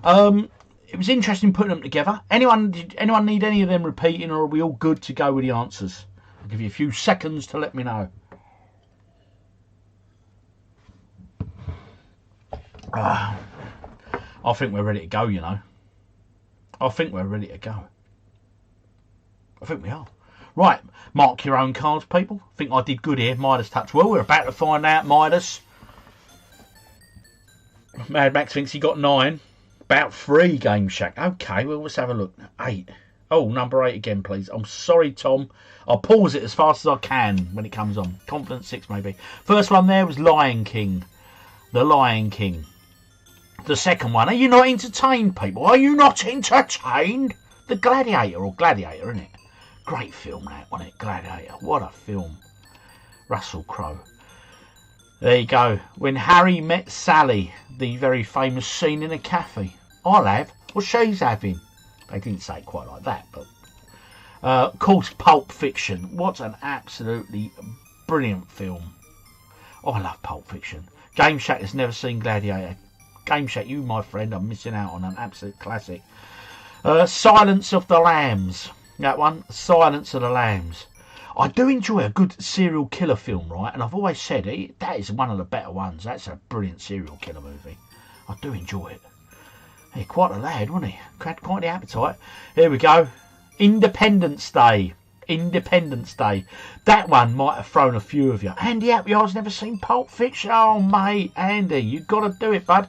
It was interesting putting them together. Did anyone need any of them repeating, or are we all good to go with the answers? I'll give you a few seconds to let me know. I think we're ready to go, you know. I think we're ready to go. I think we are. Right, mark your own cards, people. I think I did good here. Midas touched well. We're about to find out, Midas. Mad Max thinks he got 9. About 3, Game Shack. Okay, well, let's have a look. 8. Oh, number 8 again, please. I'm sorry, Tom. I'll pause it as fast as I can when it comes on. Confidence 6, maybe. First one there was Lion King. The Lion King. The second one, are you not entertained, people? Are you not entertained? The Gladiator, or Gladiator, isn't it? Great film, that, wasn't it? Gladiator. What a film. Russell Crowe. There you go. When Harry met Sally, the very famous scene in a cafe. I'll have what she's having. They didn't say it quite like that, but... of course, Pulp Fiction. What an absolutely brilliant film. Oh, I love Pulp Fiction. Game Shack has never seen Gladiator. Game Shack, you, my friend, are missing out on an absolute classic. Silence of the Lambs. That one, Silence of the Lambs. I do enjoy a good serial killer film, right? And I've always said that is one of the better ones. That's a brilliant serial killer movie. I do enjoy it. Hey, quite a lad, wasn't he? Had quite the appetite. Here we go. Independence Day. Independence Day. That one might have thrown a few of you. Andy Appleyard's never seen Pulp Fiction. Oh, mate, Andy, you've got to do it, bud.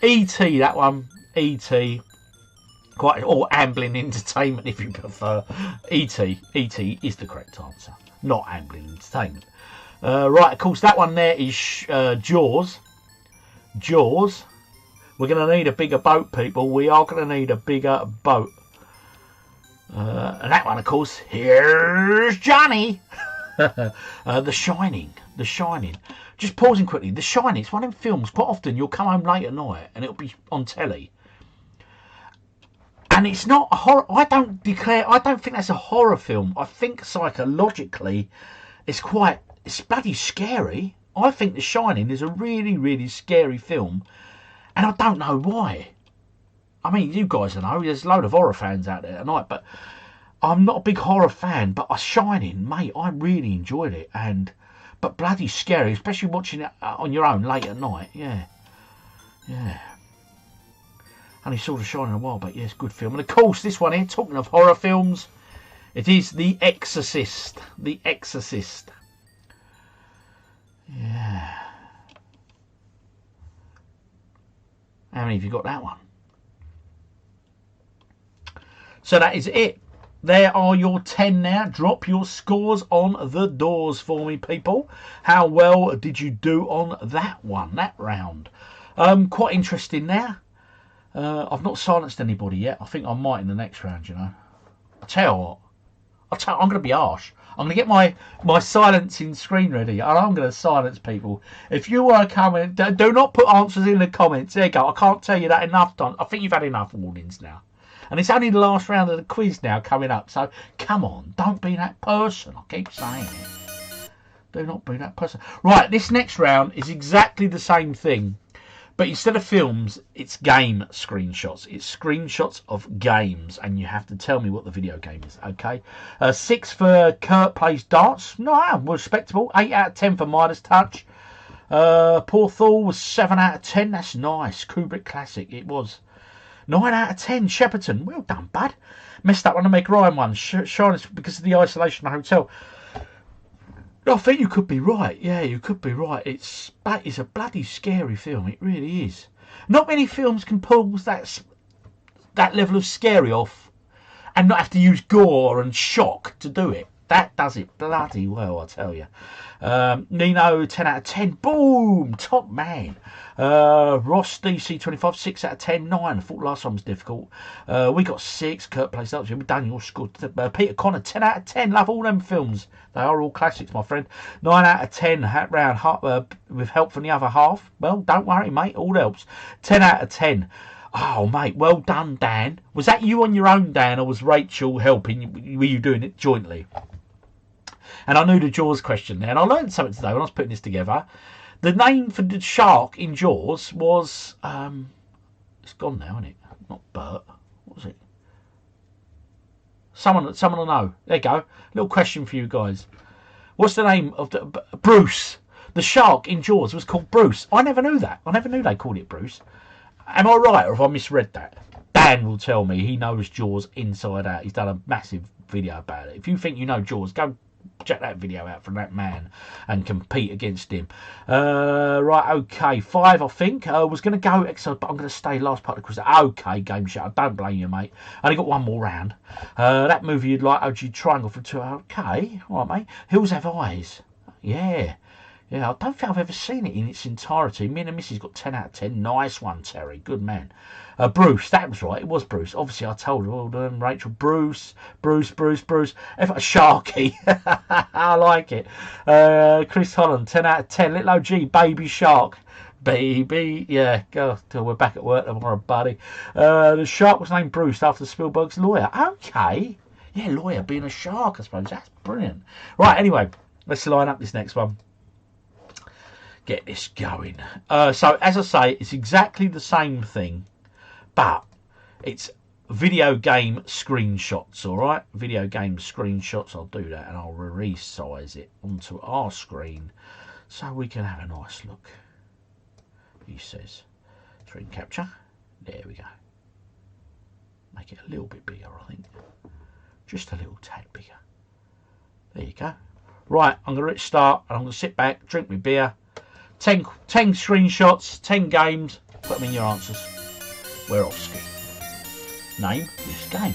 E.T., that one. E.T. Quite, or Amblin Entertainment, if you prefer. E.T. E.T. is the correct answer. Not Amblin Entertainment. Right, of course, that one there is Jaws. Jaws. We're going to need a bigger boat, people. We are going to need a bigger boat. And that one, of course, here's Johnny. The Shining. The Shining. Just pausing quickly. The Shining, it's one of them films. Quite often you'll come home late at night and it'll be on telly. And it's not a horror. I don't think that's a horror film. I think psychologically it's bloody scary. I think The Shining is a really, really scary film. And I don't know why. I mean, you guys know, there's a load of horror fans out there tonight, but I'm not a big horror fan. But A Shining, mate, I really enjoyed it. But bloody scary, especially watching it on your own late at night. Yeah. Yeah. Only saw The Shining a while, but yeah, it's a good film. And of course, this one here, talking of horror films, it is The Exorcist. The Exorcist. Yeah. How many have you got that one? So that is it. There are your 10 now. Drop your scores on the doors for me, people. How well did you do on that one, that round? Quite interesting now. I've not silenced anybody yet. I think I might in the next round, you know. I'll tell you what. I'm going to be harsh. I'm going to get my silencing screen ready, and I'm going to silence people. If you want to come in, do not put answers in the comments. There you go. I can't tell you that enough times. I think you've had enough warnings now. And it's only the last round of the quiz now coming up. So, come on. Don't be that person. I keep saying it. Do not be that person. Right, this next round is exactly the same thing. But instead of films, it's game screenshots. It's screenshots of games, and you have to tell me what the video game is, okay? 6 for Kurt Plays Darts. No, respectable. 8 out of 10 for Midas Touch. Porthall was 7 out of 10. That's nice. Kubrick classic. It was. 9 out of 10. Shepperton. Well done, bud. Messed up on the Meg Ryan one. Shyness because of the isolation hotel. I think you could be right. Yeah, you could be right. It's a bloody scary film. It really is. Not many films can pull that level of scary off and not have to use gore and shock to do it. That does it bloody well, I tell you. Nino, 10 out of 10. Boom! Top man. Ross, DC25, 6 out of 10. 9. I thought last one was difficult. We got 6. Kurt Plays Darts. Daniel scored. Peter Connor, 10 out of 10. Love all them films. They are all classics, my friend. 9 out of 10. Round with help from the other half. Well, don't worry, mate. All helps. 10 out of 10. Oh, mate, well done, Dan. Was that you on your own, Dan, or was Rachel helping? Were you doing it jointly? And I knew the Jaws question there, and I learned something today when I was putting this together. The name for the shark in Jaws was, it's gone now, isn't it? Not Bert. What was it? Someone will know. There you go. Little question for you guys. What's the name of Bruce? The shark in Jaws was called Bruce. I never knew that. I never knew they called it Bruce. Am I right, or have I misread that? Dan will tell me. He knows Jaws inside out. He's done a massive video about it. If you think you know Jaws, go check that video out from that man and compete against him. Right, okay. 5, I think. Was going to go extra, but I'm going to stay last part of the quiz. Okay, Game Show. I don't blame you, mate. Only got one more round. That movie you'd like, OG Triangle for 2. Okay, all right, mate. Hills Have Eyes. Yeah. Yeah, I don't think I've ever seen it in its entirety. Me and the missus got 10 out of 10. Nice one, Terry. Good man. Bruce, that was right. It was Bruce. Obviously, I told her, well done, Rachel. Bruce. Sharky. I like it. Chris Holland, 10 out of 10. Little OG, Baby Shark. Baby. Yeah, go till we're back at work tomorrow, buddy. The shark was named Bruce after Spielberg's lawyer. Okay. Yeah, lawyer being a shark, I suppose. That's brilliant. Right, anyway, let's line up this next one. Get this going. So, as I say, it's exactly the same thing, but it's video game screenshots, all right? Video game screenshots. I'll do that, and I'll resize it onto our screen so we can have a nice look. He says, screen capture. There we go. Make it a little bit bigger, I think. Just a little tad bigger. There you go. Right, I'm going to hit start, and I'm going to sit back, drink my beer. 10 screenshots, 10 games. Put them in your answers. We're off ski. Name this game.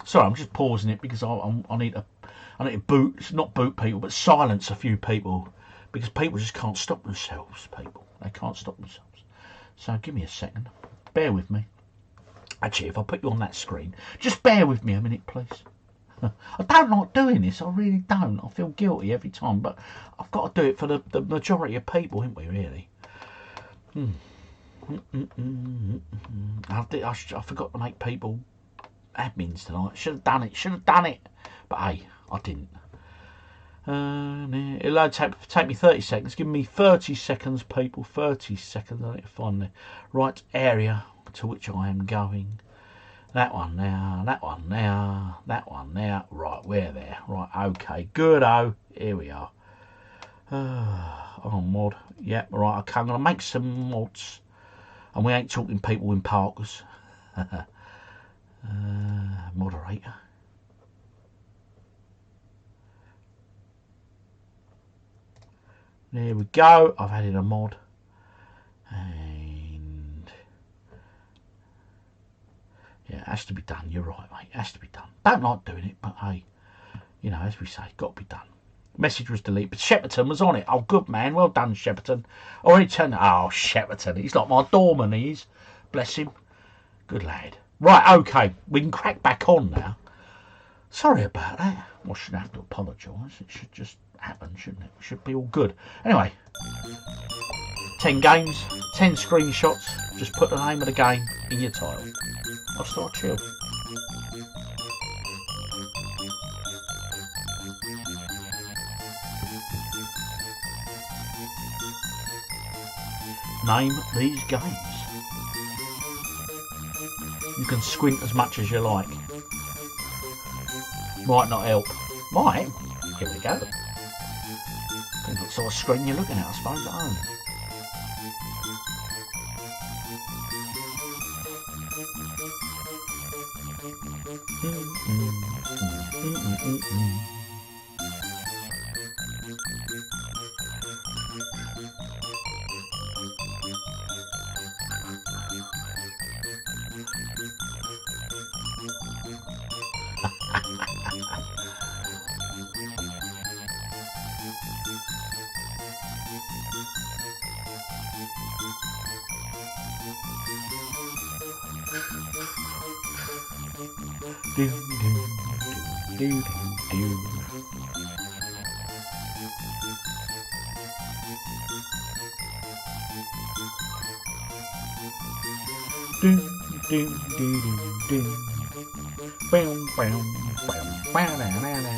Sorry, I'm just pausing it because I need to not boot people, but silence a few people, because people just can't stop themselves. They can't stop themselves. So give me a second. Bear with me. Actually, if I put you on that screen, just bear with me a minute, please. I don't like doing this. I really don't. I feel guilty every time, but I've got to do it for the majority of people, haven't we, really? I forgot to make people admins tonight. Should have done it. But hey, I didn't. It'll take me 30 seconds. Give me 30 seconds, people. 30 seconds. I need to find the right area to which I am going. That one now, that one now, that one now. Right, we're there. Right, okay, good. Here we are. Oh, mod. Yep, right, okay, I'm going to make some mods. And we ain't talking people in parkers. Moderator. There we go. I've added a mod. And yeah, it has to be done. You're right, mate. It has to be done. Don't like doing it, but hey, you know, as we say, got to be done. Message was deleted, but Shepperton was on it. Oh, good man. Well done, Shepperton. Already turned. Oh, Shepperton. He's like my doorman, he is. Bless him. Good lad. Right, okay. We can crack back on now. Sorry about that. I shouldn't have to apologise. It should just happen, shouldn't it? It should be all good. Anyway, 10 games, 10 screenshots. Just put the name of the game in your title. I'll start chill. Name these games. You can squint as much as you like. Might not help. Might. Here we go. Depends what sort of screen you're looking at, I suppose, at home. Do, do, do, do. Do, do, do, do, do. Bam, bam, bam, bam, na, na, na.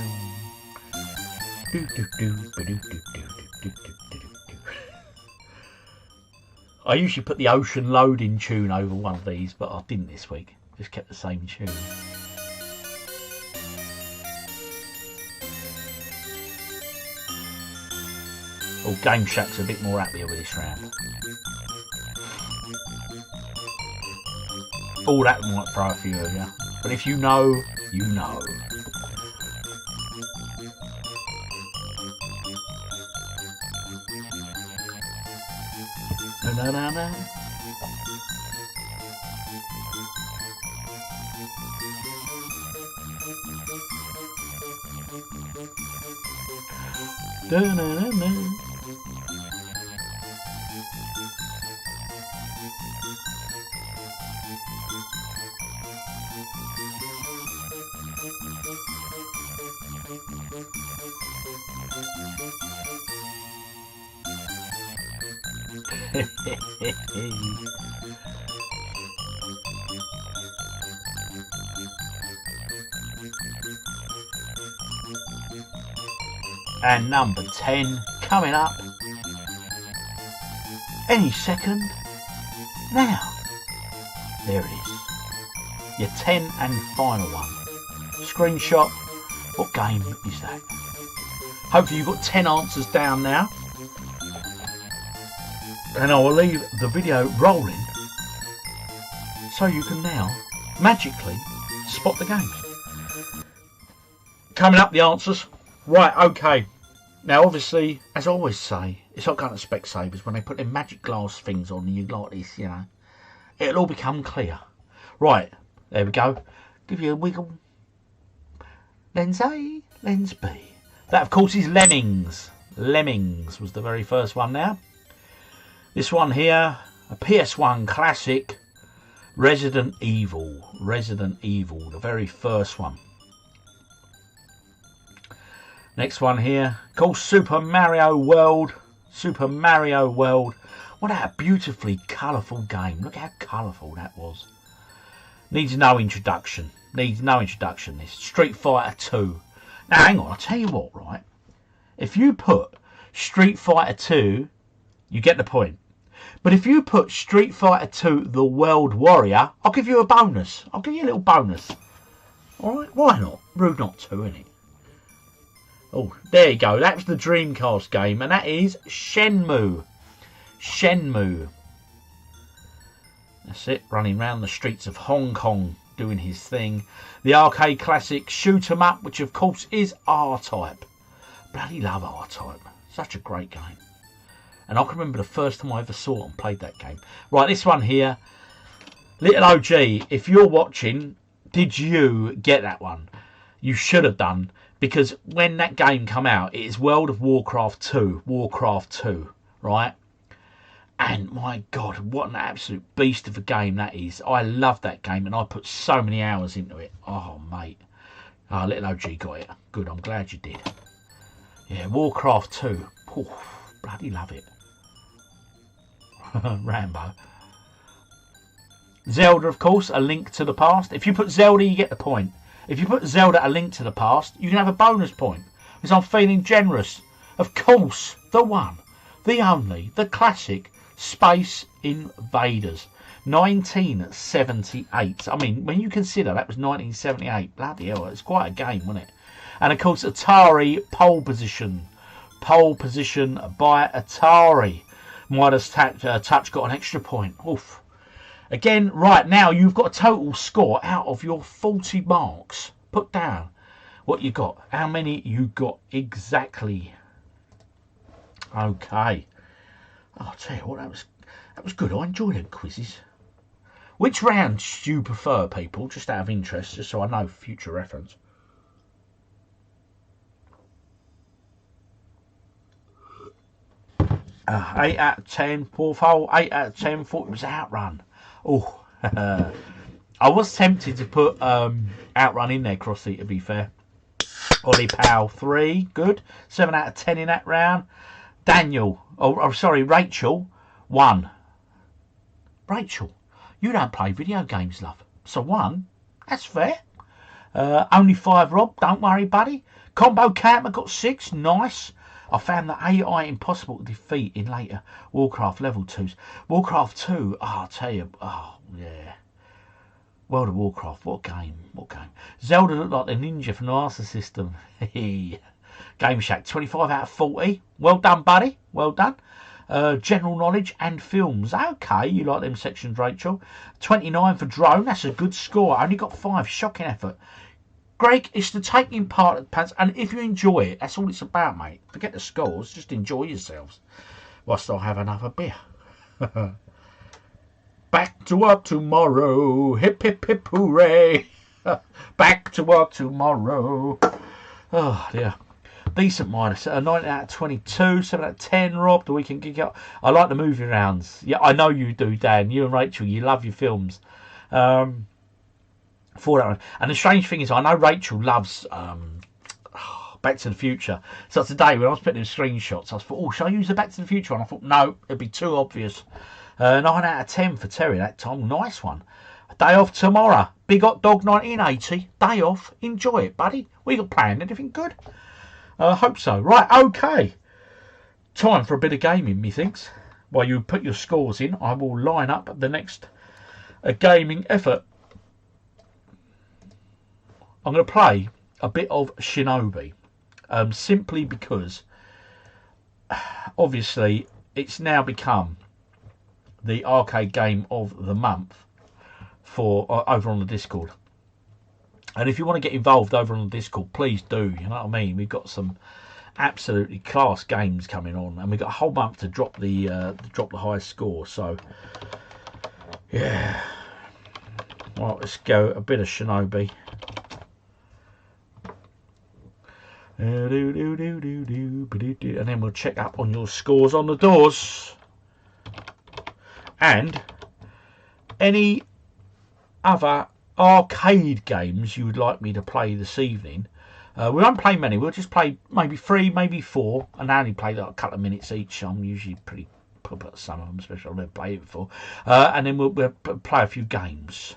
Do, do, do, do, do, do, do, do, do. I usually put the ocean loading tune over one of these, but I didn't this week. Just kept the same tune. Oh, Game Shack's a bit more happier with this round. Oh, that might throw a few of you. But if you know, you know. Na na na. Da na na na. And number 10 coming up. any second. Now, there it is. Your 10 and final one. Screenshot. What game is that? Hopefully you've got 10 answers down now. And I will leave the video rolling so you can now magically spot the games. Coming up, the answers. Right, okay. Now, obviously, as I always say, it's like going to Specsavers when they put their magic glass things on and you like this, you know. It'll all become clear. Right, there we go. Give you a wiggle. Lens A, lens B. That, of course, is Lemmings. Lemmings was the very first one now. This one here, a PS1 classic, Resident Evil. Resident Evil, the very first one. Next one here, of course, Super Mario World. Super Mario World. What a beautifully colourful game. Look how colourful that was. Needs no introduction. Needs no introduction, this. Street Fighter 2. Now, hang on, I'll tell you what, right? If you put Street Fighter 2, you get the point. But if you put Street Fighter 2 The World Warrior, I'll give you a bonus. I'll give you a little bonus. Alright, why not? Rude not to, innit? Oh, there you go. That's the Dreamcast game, and that is Shenmue. Shenmue. That's it, running around the streets of Hong Kong, doing his thing. The arcade classic Shoot 'em Up, which of course is R-Type. Bloody love R-Type. Such a great game. And I can remember the first time I ever saw it and played that game. Right, this one here. Little OG, if you're watching, did you get that one? You should have done. Because when that game come out, it is World of Warcraft 2. Warcraft 2, right? And my God, what an absolute beast of a game that is. I love that game and I put so many hours into it. Oh, mate. Oh, Little OG got it. Good, I'm glad you did. Yeah, Warcraft 2. Oh, bloody love it. Rambo. Zelda, of course, A Link to the Past. If you put Zelda, you get the point. If you put Zelda A Link to the Past, you can have a bonus point. Because I'm feeling generous. Of course, the one, the only, the classic Space Invaders. 1978. I mean, when you consider that was 1978, bloody hell, it's quite a game, wasn't it? And of course, Atari Pole Position. Pole Position by Atari. Midas Touch got an extra point. Oof. Again, right now, you've got a total score out of your 40 marks. Put down what you got. How many you got exactly. Okay. I'll tell you what, that was good. I enjoyed them quizzes. Which rounds do you prefer, people? Just out of interest, just so I know for future reference. Eight out of 10, fourth hole. 8 out of 10, thought it was Outrun. Oh, I was tempted to put Outrun in there, Crossy, to be fair. Ollie Powell, 3, good. 7 out of 10 in that round. Daniel, Rachel, 1. Rachel, you don't play video games, love. So 1, that's fair. Only 5, Rob, don't worry, buddy. Combo Camper got 6, nice. I found the AI impossible to defeat in later Warcraft level 2s. Warcraft 2, I'll tell you, oh, yeah. World of Warcraft, what game, what game. Zelda looked like the ninja from the Master System. Game Shack, 25 out of 40. Well done, buddy, well done. General knowledge and films. Okay, you like them sections, Rachel. 29 for drone, that's a good score. Only got 5, shocking effort. Greg, it's the taking part of the pants, and if you enjoy it, that's all it's about, mate. Forget the scores, just enjoy yourselves. Whilst I have another beer. Back to work tomorrow. Hip, hip, hip, hooray. Back to work tomorrow. Oh, dear. Decent minus. 9 out of 22, 7 out of 10, Rob. The weekend gig out. I like the movie rounds. Yeah, I know you do, Dan. You and Rachel, you love your films. 4 out of, and the strange thing is, I know Rachel loves Back to the Future. So today, when I was putting in screenshots, I thought, oh, shall I use the Back to the Future one? I thought, no, it'd be too obvious. 9 out of 10 for Terry that time. Nice one. Day off tomorrow. Big Hot Dog 1980. Day off. Enjoy it, buddy. We got planned. Anything good? Hope so. Right, okay. Time for a bit of gaming, methinks. while you put your scores in, I will line up the next gaming effort. I'm going to play a bit of Shinobi, simply because obviously it's now become the arcade game of the month for over on the Discord. And if you want to get involved over on the Discord, please do. You know what I mean? We've got some absolutely class games coming on, and we've got a whole month to drop the highest score. So yeah, well, let's go a bit of Shinobi. And then we'll check up on your scores on the doors. And any other arcade games you would like me to play this evening. We won't play many. We'll just play maybe 3, maybe 4, and I only play like a couple of minutes each. I'm usually pretty put at some of them, especially I've never played it before. And then we'll play a few games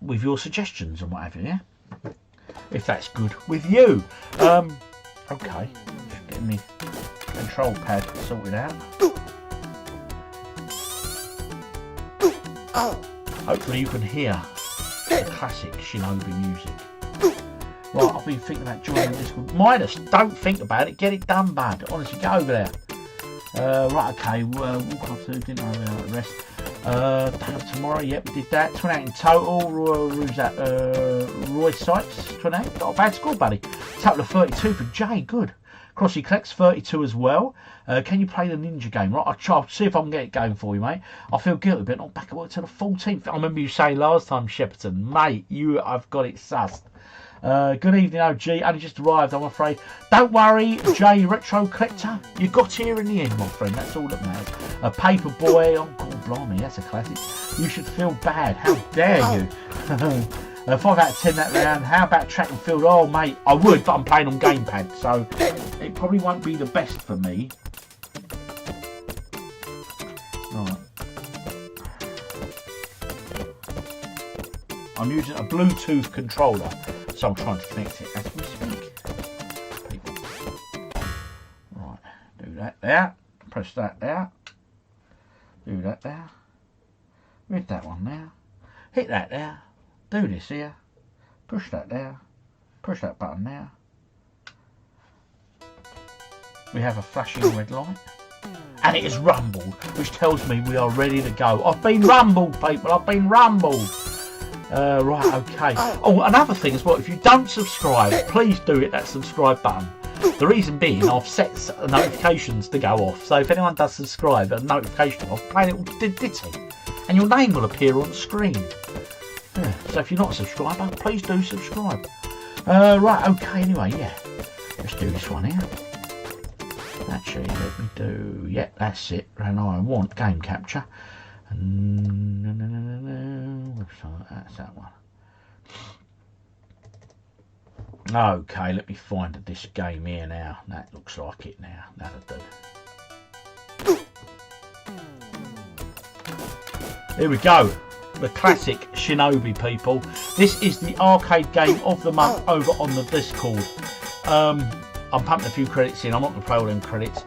with your suggestions and whatever, yeah? If that's good with you. Okay, just getting the control pad sorted out. Hopefully you can hear the classic Shinobi music. Right, I've been thinking about joining this one. Midas, don't think about it, get it done, bud. Honestly, get over there. Right, okay, walk off to, didn't I, the rest. Day of tomorrow, yep, we did that. 28 in total. Who's that? Roy Sykes, 28. Got a bad score, buddy. Total of 32 for Jay, good. Crossy collects 32 as well. Can you play the ninja game? Right, I'll see if I can get it going for you, mate. I feel guilty, but not back at work till the 14th. I remember you saying last time, Shepperton, mate, I've got it sussed. Good evening, OG. Only just arrived, I'm afraid. Don't worry, Jay Retro Collector. You got here in the end, my friend. That's all that matters. A paper boy. Oh, God, blimey, that's a classic. You should feel bad. How dare you? 5 out of 10 that round. How about track and field? Oh, mate, I would, but I'm playing on gamepad, so it probably won't be the best for me. Right. I'm using a Bluetooth controller, so I'm trying to connect it as we speak. People. Right, do that there. Press that there. Do that there. Hit that one there. Hit that there. Do this here. Push that there. Push that button there. We have a flashing red light. And it is rumbled, which tells me we are ready to go. I've been rumbled, people. I've been rumbled. Right, okay. Oh, another thing as well. If you don't subscribe, please do hit that subscribe button. The reason being, I've set notifications to go off. So if anyone does subscribe, a notification off, play a little ditty. And your name will appear on the screen. Yeah, so if you're not a subscriber, please do subscribe. Right, okay, anyway, yeah. Let's do this one here. Actually, let me do... Yeah, that's it. And I want game capture. Website, that's that one. Okay, let me find this game here now. That looks like it now. That'll do. Here we go. The classic Shinobi, people. This is the arcade game of the month over on the Discord. I'm pumping a few credits in. I'm not going to play all them credits.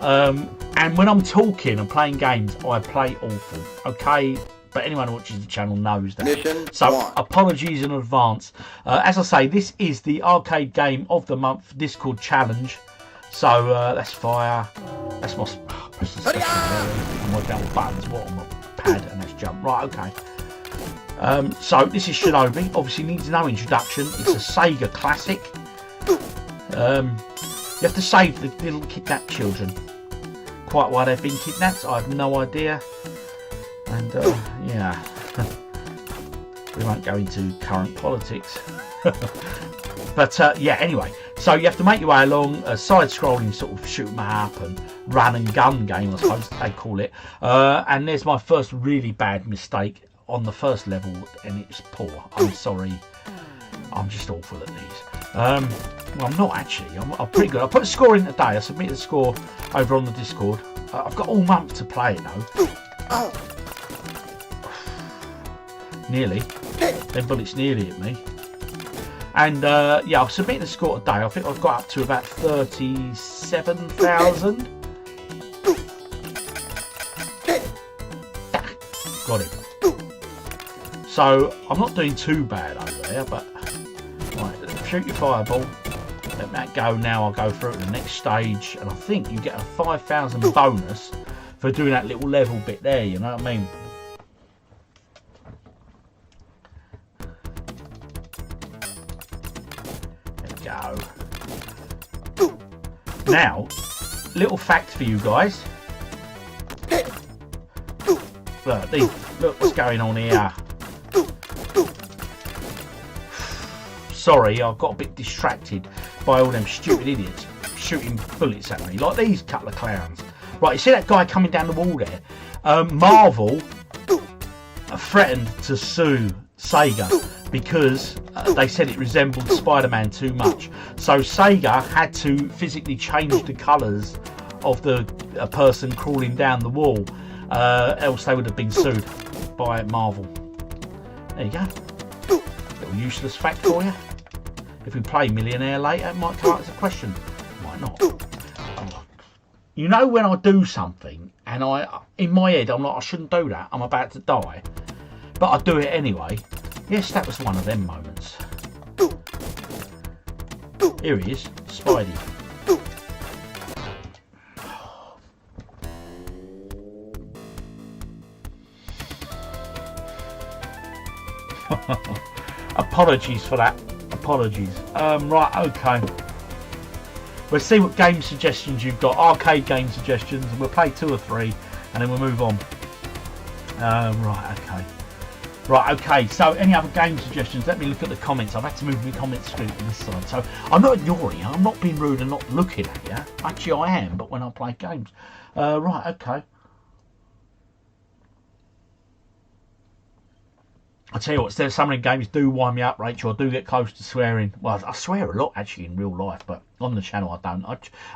And when I'm talking and playing games, I play awful. Okay? But anyone who watches the channel knows that. So, apologies in advance. As I say, this is the arcade game of the month Discord challenge. So, that's fire. That's my... press the special there. I'm working out the buttons. What on my pad? And that's jump. Right, okay. So, this is Shinobi. Obviously needs no introduction. It's a Sega classic. You have to save the little kidnapped children. Quite why they've been kidnapped, I have no idea. And yeah, we won't go into current politics. But yeah, anyway, so you have to make your way along a side-scrolling sort of shoot 'em up and run and gun game, I suppose they call it. And there's my first really bad mistake on the first level, and it's poor. I'm sorry, I'm just awful at these. Well, I'm not actually. I'm pretty good. I put a score in today. I submitted the score over on the Discord. I've got all month to play it though. Nearly. Them bullets nearly hit me. And yeah, I've submitted the score today. I think I've got up to about 37,000. Got him. So I'm not doing too bad over there, but right, shoot your fireball. Let that go now. I'll go through to the next stage, and I think you get a 5,000 bonus for doing that little level bit there. You know what I mean? There we go. Now, little fact for you guys. Look what's going on here. Sorry, I got a bit distracted by all them stupid idiots shooting bullets at me, like these couple of clowns. Right, you see that guy coming down the wall there? Marvel threatened to sue Sega because they said it resembled Spider-Man too much. So Sega had to physically change the colours of the person crawling down the wall, else they would have been sued by Marvel. There you go. Little useless fact for you. If we play Millionaire later, it might come out as a question. Might not. You know when I do something and in my head I'm like, I shouldn't do that, I'm about to die, but I do it anyway. Yes, that was one of them moments. Here he is, Spidey. Apologies for that. Apologies. Right, okay. We'll see what game suggestions you've got. Arcade game suggestions. We'll play 2 or 3 and then we'll move on. Right, okay. Right, okay. So any other game suggestions? Let me look at the comments. I've had to move my comments screen to this side. So I'm not ignoring you. I'm not being rude and not looking at you. Actually, I am, but when I play games. Right, okay. I tell you what, there's some of the games do wind me up, Rachel. I do get close to swearing. Well, I swear a lot actually in real life, but on the channel I don't.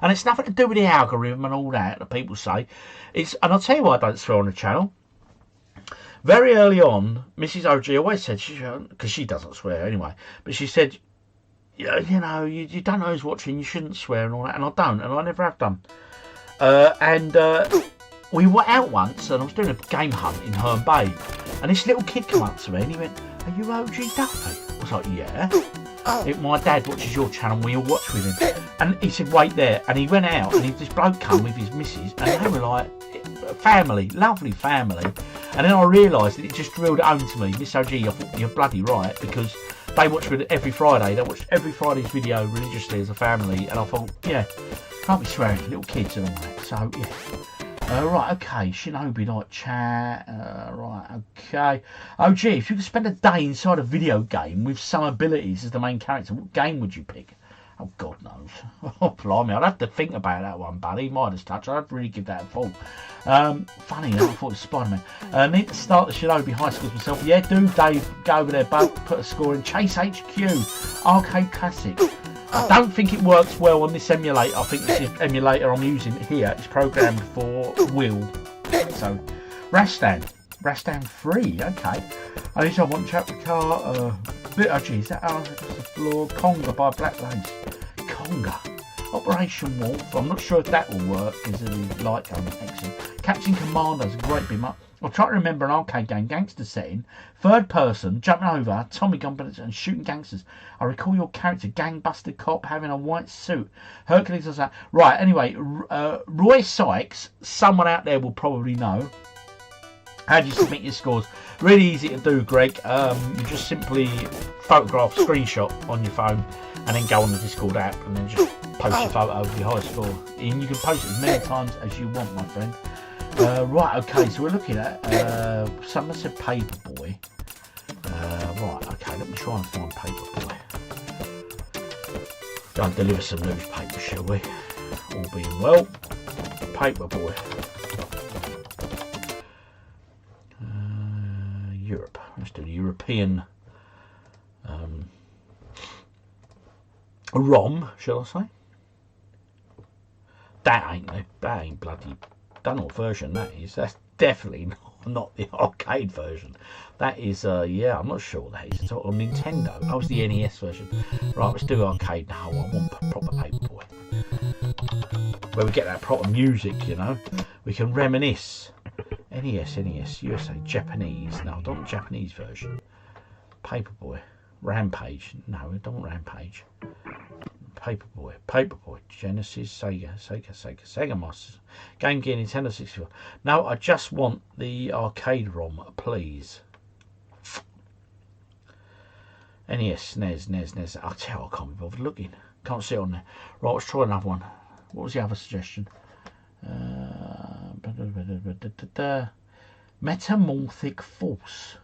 And it's nothing to do with the algorithm and all that people say. And I'll tell you why I don't swear on the channel. Very early on, Mrs. OG always said, because she doesn't swear anyway, but she said, you know, you don't know who's watching, you shouldn't swear and all that. And I don't, and I never have done. We were out once and I was doing a game hunt in Herne Bay. And this little kid came up to me and he went, "Are you OGDuffy?" I was like, "Yeah." My dad watches your channel, we all watch with him. And he said, "Wait there." And he went out and this bloke come with his missus and they were like, family, lovely family. And then I realised that it just drilled it home to me. Miss OG, I thought, you're bloody right, because they watch it every Friday. They watch every Friday's video religiously as a family. And I thought, yeah, can't be swearing, little kids and all that. So, yeah. Right, okay, Shinobi like chat, right, okay. OG, if you could spend a day inside a video game with some abilities as the main character, what game would you pick? Oh, God knows. Oh, blimey, I'd have to think about that one, buddy. Midas touch, I'd really give that a thought. Funny, I thought it was Spider-Man. Need to start the Shinobi High Schools myself. Yeah, do, Dave, go over there, bud, put a score in. Chase HQ, Arcade Classic. I don't think it works well on this emulator. I think this emulator I'm using here is programmed for Will. So, Rastan 3, okay. I need to want chapter car. Oh, geez, that across the floor. Conga by Black Lace. Conga. Operation Wolf. I'm not sure if that will work because of the light gun. Excellent. Captain Commando's a great beam up. I'll try to remember an arcade game, gangster setting, third person, jumping over, Tommy gun bullets and shooting gangsters. I recall your character, gangbuster cop, having a white suit. Hercules does that. Right, anyway, Roy Sykes, someone out there will probably know. How do you submit your scores? Really easy to do, Greg. You just simply photograph, screenshot on your phone, and then go on the Discord app, and then just post your photo of your high score. And you can post it as many times as you want, my friend. Right, okay, so we're looking at, someone said Paperboy. Right, okay, let me try and find Paperboy. Go and deliver some newspaper, shall we? All being well. Paperboy. Europe. Let's do the European ROM, shall I say? That ain't bloody. Don't know what version that is. That's definitely not the arcade version. That is, yeah, I'm not sure what that is. It's on Nintendo. That was the NES version. Right, let's do arcade now. I want proper Paperboy. Where we get that proper music, you know. We can reminisce. NES, USA, Japanese. No, I don't want Japanese version. Paperboy, Rampage. No, I don't want Rampage. Paperboy, Genesis, Sega Masters, Game Gear, Nintendo 64. No, I just want the arcade ROM, please. NES, NES. I'll tell you, I can't be bothered looking. Can't see it on there. Right, let's try another one. What was the other suggestion? Metamorphic Force.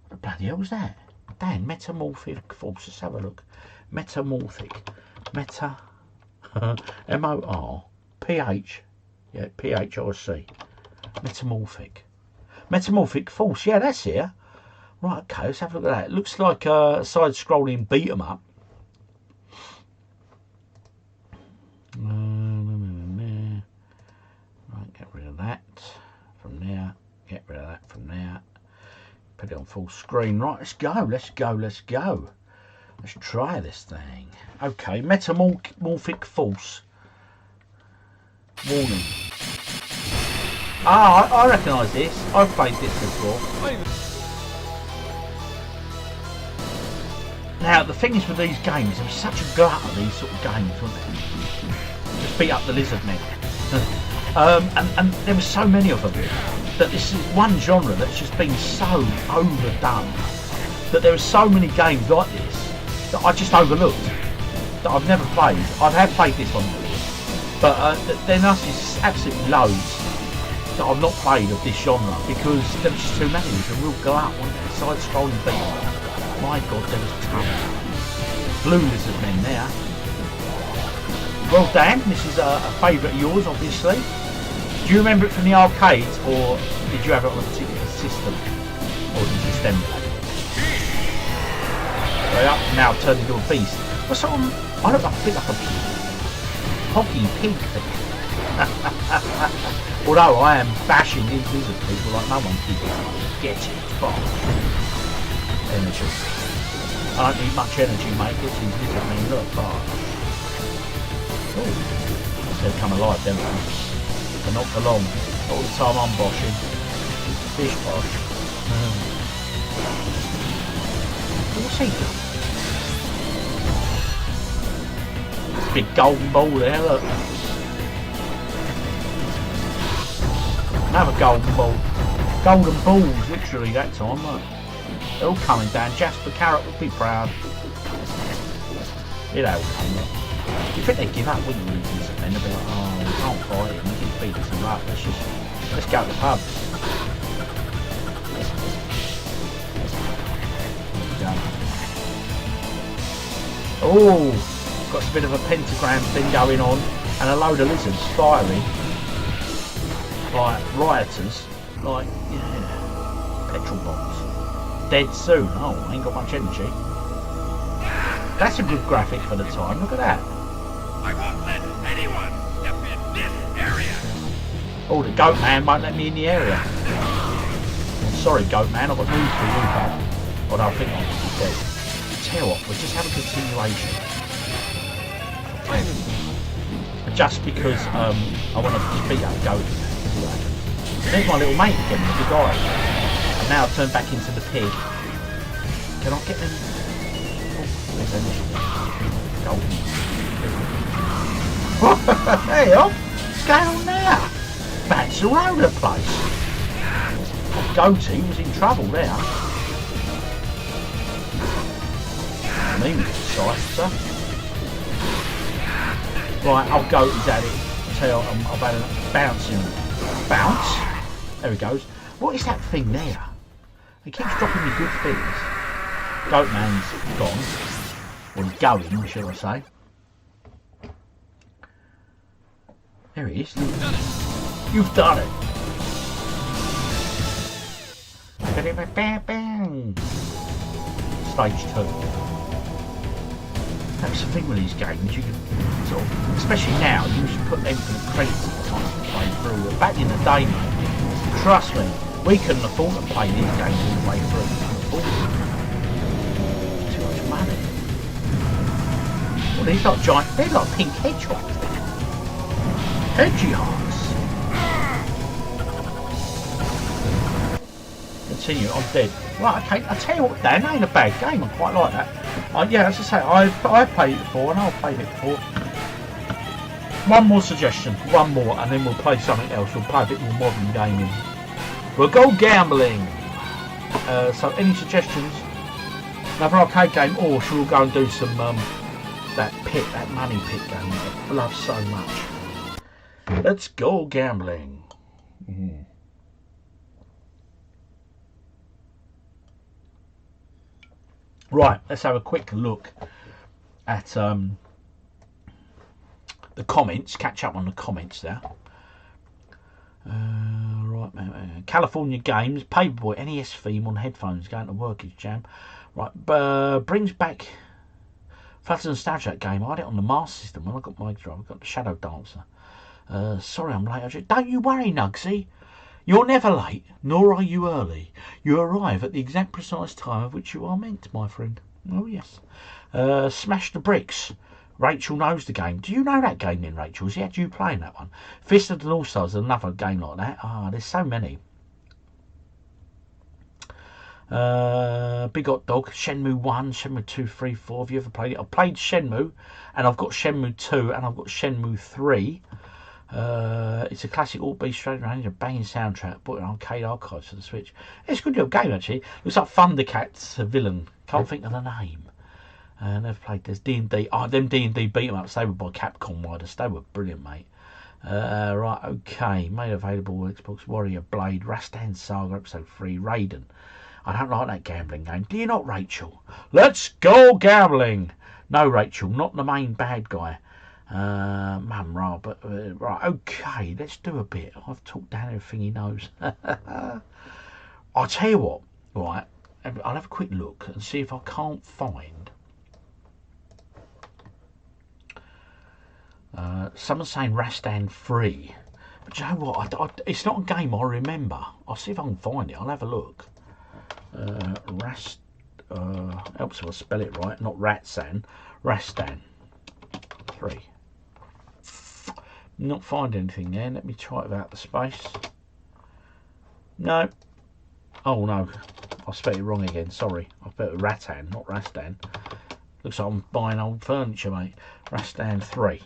What the bloody hell was that? Dan, Metamorphic Force. Let's have a look. Metamorphic. M-O-R-P-H. Yeah, P-H-I-C. Metamorphic Force. Yeah, that's here. Right, okay, let's have a look at that. It looks like a side-scrolling beat-em-up. Right, get rid of that from there. Get rid of that from there. Put it on full screen. Right, let's go. Let's try this thing. Okay, Metamorphic Force. Warning. Ah, I recognise this. I've played this before. Now, the thing is with these games, there was such a glut of these sort of games, wasn't there? Just beat up the lizard men. And there were so many of them that this is one genre that's just been so overdone that there are so many games like this that I just overlooked, that I've never played. I have played this one before, but there are just absolutely loads that I've not played of this genre because there was just too many. There's a real glut, wasn't there? Side-scrolling beat. My God, there was tons. Blue lizard men there. Well, Dan, this is a favourite of yours, obviously. Do you remember it from the arcades, or did you have it on a particular system, or did you just emulate it? Well, now turned into a beast. What's sort of? I look like a bit like a hoggy pig thing. Although I am bashing these lizard people like no one can. Get it, fuck. Energy. I don't need much energy, mate. Get these lizard men, look, fuck. Oh, they'll come alive, don't they? But not for long. All the time I'm boshing. Fish bosh. What's he doing? Big golden ball there, look. Another golden ball. Golden balls, literally, that time, look. They're all coming down. Jasper Carrot would be proud. It all come, look. You think they'd give up, wouldn't you? And they'd be like, oh, we can't fight him, we keep beating him up, let's go to the pub. Oh, got a bit of a pentagram thing going on, and a load of lizards firing like rioters, like, yeah, petrol bombs. Dead soon. Oh, I ain't got much energy. That's a good graphic for the time, look at that. I won't let anyone step in this area. Oh, the goat man won't let me in the area. Oh, sorry, goat man, I've got news for you, but although I think I'm dead. Tell you what, we'll just have a continuation. Just because I want to just beat up goat. There's my little mate again, the big guy. And now I've turned back into the pig. Can I get them? Oh, there's golden. Hey, what's going on there? Bats all over the place. Goatee was in trouble there. Me with the scyther. Right, old Goatee's at it. Tell you, I've had a bouncing. Bounce? There he goes. What is that thing there? He keeps dropping me good things. Goatman's gone. Or he's going, shall I say. There he is. You've done it. Stage 2. That's the thing with these games. You can sort of, especially now, you should put them for the credits at the time to play through. Back in the day, mate, trust me, we couldn't afford to play these games all the way through. Too much money. Well, these like giant, they're like pink hedgehogs. Hedgehogs. continue. I'm dead. Right, okay. I tell you what, Dan, that ain't a bad game. I quite like that. Yeah, as I say, I've played it before, and I've played it before. One more suggestion, one more, and then we'll play something else. We'll play a bit more modern gaming. We'll go gambling. So, any suggestions? Another arcade game, or should we go and do some that money pit game that I love so much? Let's go gambling. Right, let's have a quick look at the comments. Catch up on the comments there. Right, California Games, Paperboy, NES theme on headphones. Going to work is jam. Right, brings back floods of nostalgia that game. I had it on the Master System when I got my drive. I got the Shadow Dancer. Sorry I'm late. Don't you worry, Nugsy. You're never late, nor are you early. You arrive at the exact precise time of which you are meant, my friend. Oh, yes. Smash the Bricks. Rachel knows the game. Do you know that game then, Rachel? Has you playing that one? Fist of the North Stars, another game like that. There's so many. Big Hot Dog, Shenmue 1, Shenmue 2, 3, 4. Have you ever played it? I've played Shenmue, and I've got Shenmue 2, and I've got Shenmue 3. It's a classic all-beat straight around, a banging soundtrack, bought an arcade archives for the Switch. It's a good little game, actually. Looks like Thundercats, a villain. Can't think of the name. Never played this. D&D. Them D&D beat-em-ups, they were by Capcom Riders. They were brilliant, mate. Right, okay. Made available Xbox Warrior Blade, Rastan Saga, Episode 3, Raiden. I don't like that gambling game. Do you not, Rachel? Let's go gambling! No, Rachel, not the main bad guy. Mum, right, but right, okay, let's do a bit. I've talked down everything he knows. I'll tell you what, right, I'll have a quick look and see if I can't find someone's saying Rastan 3, but you know what, it's not a game I remember. I'll see if I can find it. I'll have a look. Helps if I spell it right, not Ratsan. Rastan 3. Not find anything there. Let me try it without the space. No. Oh no, I spelled it wrong again. Sorry, I spelled it Rattan, not Rastan. Looks like I'm buying old furniture, mate. Rastan 3.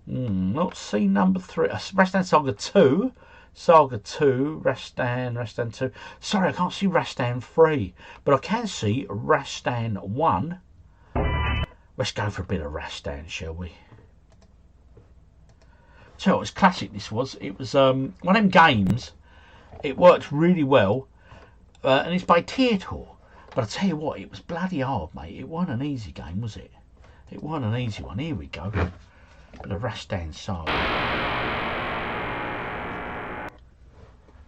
Not see number 3. Rastan Saga 2. Saga 2. Rastan 2. Sorry, I can't see Rastan 3, but I can see Rastan 1. Let's go for a bit of Rastan, shall we? So it was classic. This was. It was one of them games. It worked really well, and it's by Theator. But I tell you what, it was bloody hard, mate. It wasn't an easy game, was it? It wasn't an easy one. Here we go. But the Rastan Saga.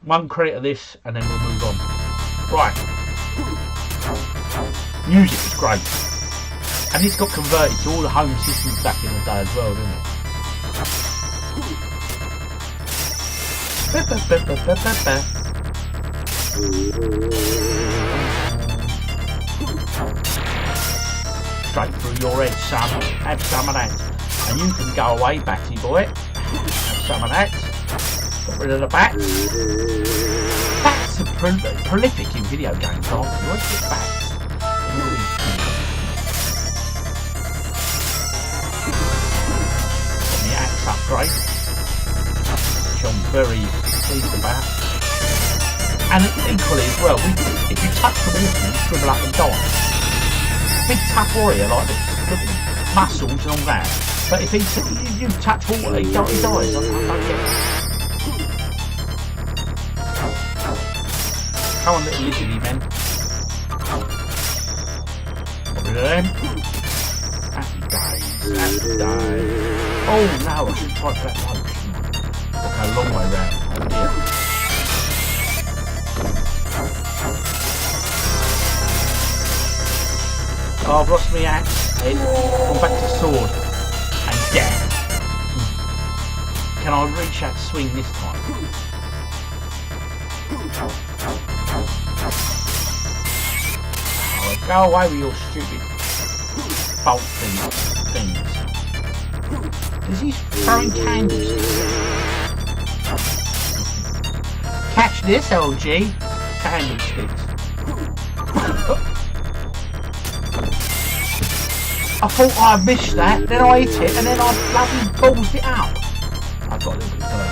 One credit of this, and then we'll move on. Right. Music was great. And this got converted to all the home systems back in the day as well, didn't it? Straight through your head, son. Have some of that. And you can go away, Batty boy. Have some of that. Got rid of the bats. Bats are prolific in video games, aren't they? Let's get bats. Got the axe upgrade, which I'm very pleased about. And equally as well, if you touch the water, you shrivel up and die. Big tough warrior like this, muscles and all that. But if you touch water, he dies. I don't get it. Come on, little lizardy men. Got rid of them. Happy days, happy days. Oh no, I should try for that one, shouldn't I? Got to go a long way round. Oh dear. Oh, I've lost my axe. Gone back to sword. And death. Can I reach that swing this time? Oh, go away with your stupid bolt things. Is he throwing candles? Catch this, LG? Candlesticks. I thought I missed that, then I hit it, and then I bloody balls it out. I got a little bit further.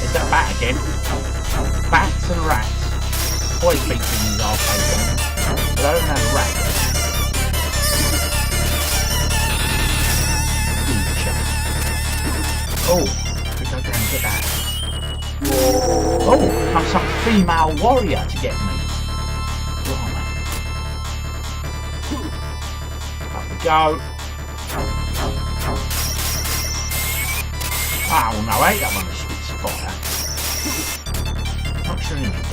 Is that a bat again? Bats and rats. Always featured in these arcade games. But I don't have a rat yet. Oh, we go down and get that. Oh, comes some female warrior to get me. Blimey. Up we go. Oh no, I ain't that one that spits fire. Not sure anything.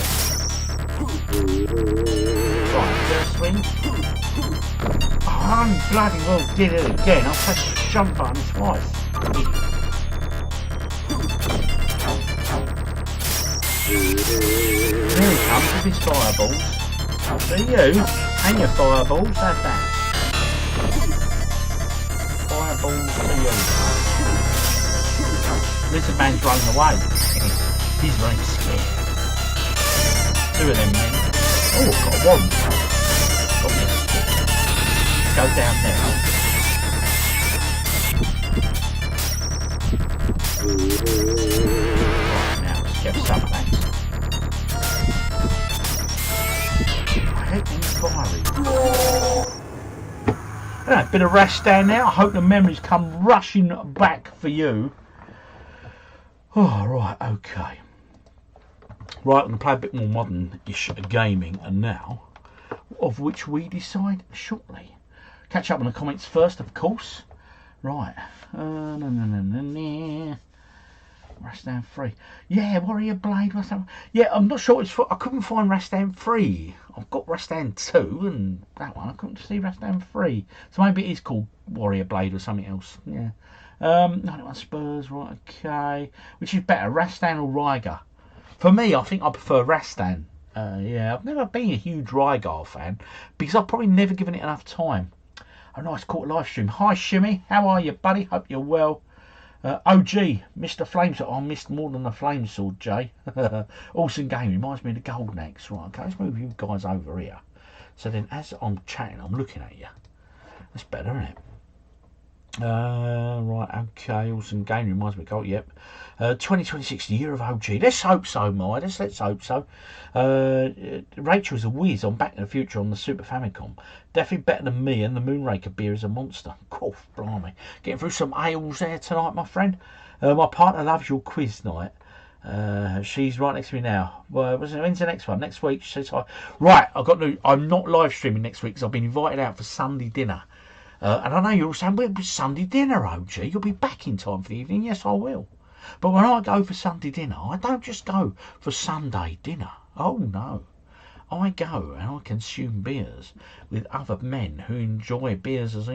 Right, first swing. Oh, I bloody well did it again. I pressed the jump button twice. There he comes with his fireballs. I'll see you and your fireballs. Have that. Fireballs to you. Lizard man's running away. He's very scared. Two of them men. Oh, I've got a wand. Got me a stick. Go down there. Right, now let's get some of that. I hate them firing. Right, bit of rest down now. I hope the memories come rushing back for you. Oh, right, okay. Right, I'm going to play a bit more modern-ish gaming and now, of which we decide shortly. Catch up on the comments first, of course. Right. Rastan 3. Yeah, Warrior Blade. Yeah, I'm not sure it's for. I couldn't find Rastan 3. I've got Rastan 2 and that one. I couldn't see Rastan 3. So maybe it is called Warrior Blade or something else. Yeah. 91 Spurs. Right, okay. Which is better, Rastan or Rygar? For me, I think I prefer Rastan. Yeah, I've never been a huge Rygar fan because I've probably never given it enough time. A nice caught live stream. Hi Shimmy, how are you, buddy? Hope you're well. OG, Mr. Flamesword. I missed more than a Flamesword, Jay. Awesome game. Reminds me of the Golden Axe. Right, okay, let's move you guys over here. So then, as I'm chatting, I'm looking at you. That's better, isn't it? Right, okay. Awesome game. Reminds me of Gold. Yep. 2026, the year of OG. Let's hope so, Midas. Let's hope so. Rachel's a whiz on Back to the Future on the Super Famicom. Definitely better than me, and the Moonraker beer is a monster. Cool, blimey. Getting through some ales there tonight, my friend. My partner loves your quiz night. She's right next to me now. Well, when's the next one? Next week. She says hi. Right, I'm not live streaming next week because I've been invited out for Sunday dinner. And I know you're all saying, well, it's Sunday dinner, OG. You'll be back in time for the evening. Yes, I will. But when I go for Sunday dinner, I don't just go for Sunday dinner. Oh, no. I go and I consume beers with other men who enjoy beers as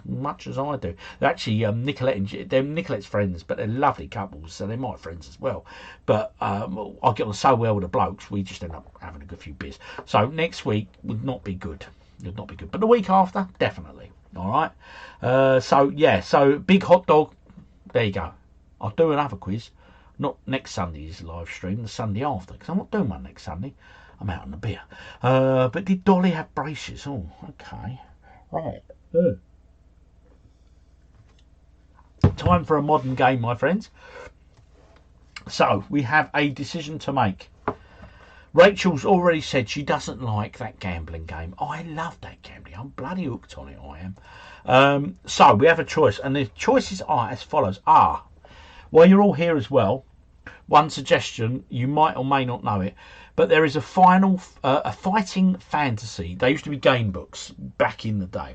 much as I do. They're actually they're Nicolette's friends, but they're lovely couples, so they're my friends as well. But I get on so well with the blokes, we just end up having a good few beers. So next week would not be good. Would not be good. But the week after, definitely. All right. So yeah. So big hot dog. There you go. I'll do another quiz. Not next Sunday's live stream. The Sunday after, because I'm not doing one next Sunday. I'm out on the beer. But did Dolly have braces? Oh, okay. Right. Time for a modern game, my friends. So we have a decision to make. Rachel's already said she doesn't like that gambling game. I love that gambling. I'm bloody hooked on it, I am. So we have a choice, and the choices are as follows. Well, you're all here as well. One suggestion, you might or may not know it, but there is a fighting fantasy. They used to be game books back in the day.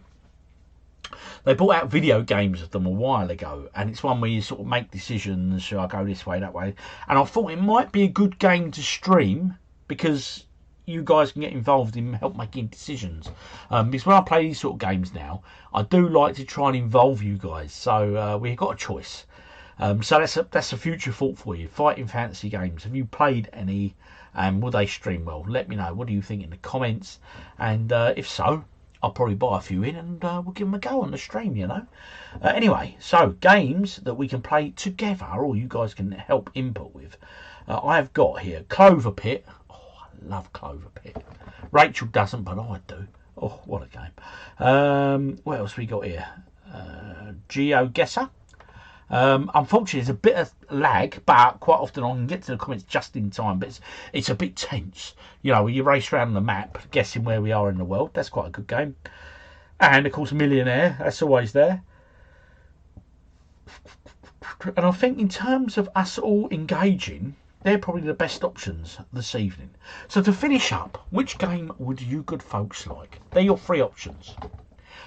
They brought out video games of them a while ago, and it's one where you sort of make decisions. Should I go this way, that way? And I thought it might be a good game to stream because you guys can get involved in help making decisions. Because when I play these sort of games now, I do like to try and involve you guys. So we've got a choice. So that's a future thought for you. Fighting fantasy games. Have you played any? And will they stream well? Let me know. What do you think in the comments? And if so, I'll probably buy a few in and we'll give them a go on the stream, you know. Anyway, so games that we can play together, or you guys can help input with. I've got here Clover Pit. Oh, I love Clover Pit. Rachel doesn't, but I do. Oh, what a game. What else we got here? GeoGuessr. Unfortunately, there's a bit of lag, but quite often I can get to the comments just in time. But it's a bit tense. You know, you race around the map, guessing where we are in the world. That's quite a good game. And, of course, Millionaire. That's always there. And I think in terms of us all engaging, they're probably the best options this evening. So to finish up, which game would you good folks like? They're your three options.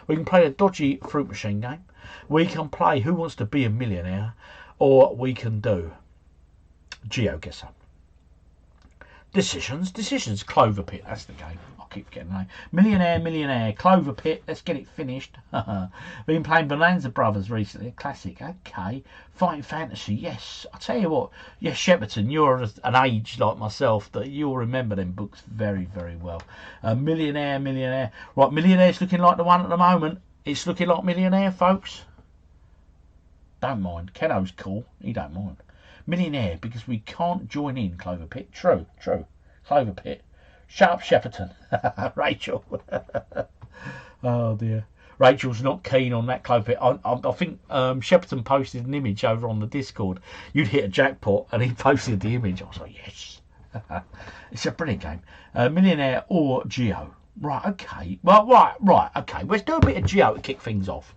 We can play the dodgy fruit machine game. We can play Who Wants to Be a Millionaire, or we can do GeoGuessr. Decisions, Clover Pit, that's the game. I keep getting the name. Millionaire, Clover Pit, let's get it finished. Been playing Bonanza Brothers recently, classic, okay. Fighting Fantasy, yes. I'll tell you what, yes, Shepperton, you're an age like myself that you'll remember them books very, very well. Millionaire. Right, Millionaire's looking like the one at the moment. It's looking like Millionaire, folks. Don't mind. Keno's cool. He don't mind. Millionaire, because we can't join in Clover Pit. True. Clover Pit. Shut up, Shepperton. Rachel. Oh, dear. Rachel's not keen on that Clover Pit. I think Shepperton posted an image over on the Discord. You'd hit a jackpot, and he posted the image. I was like, yes. It's a brilliant game. Millionaire or Geo. Right, okay. Well, right, okay. Let's do a bit of Geo to kick things off.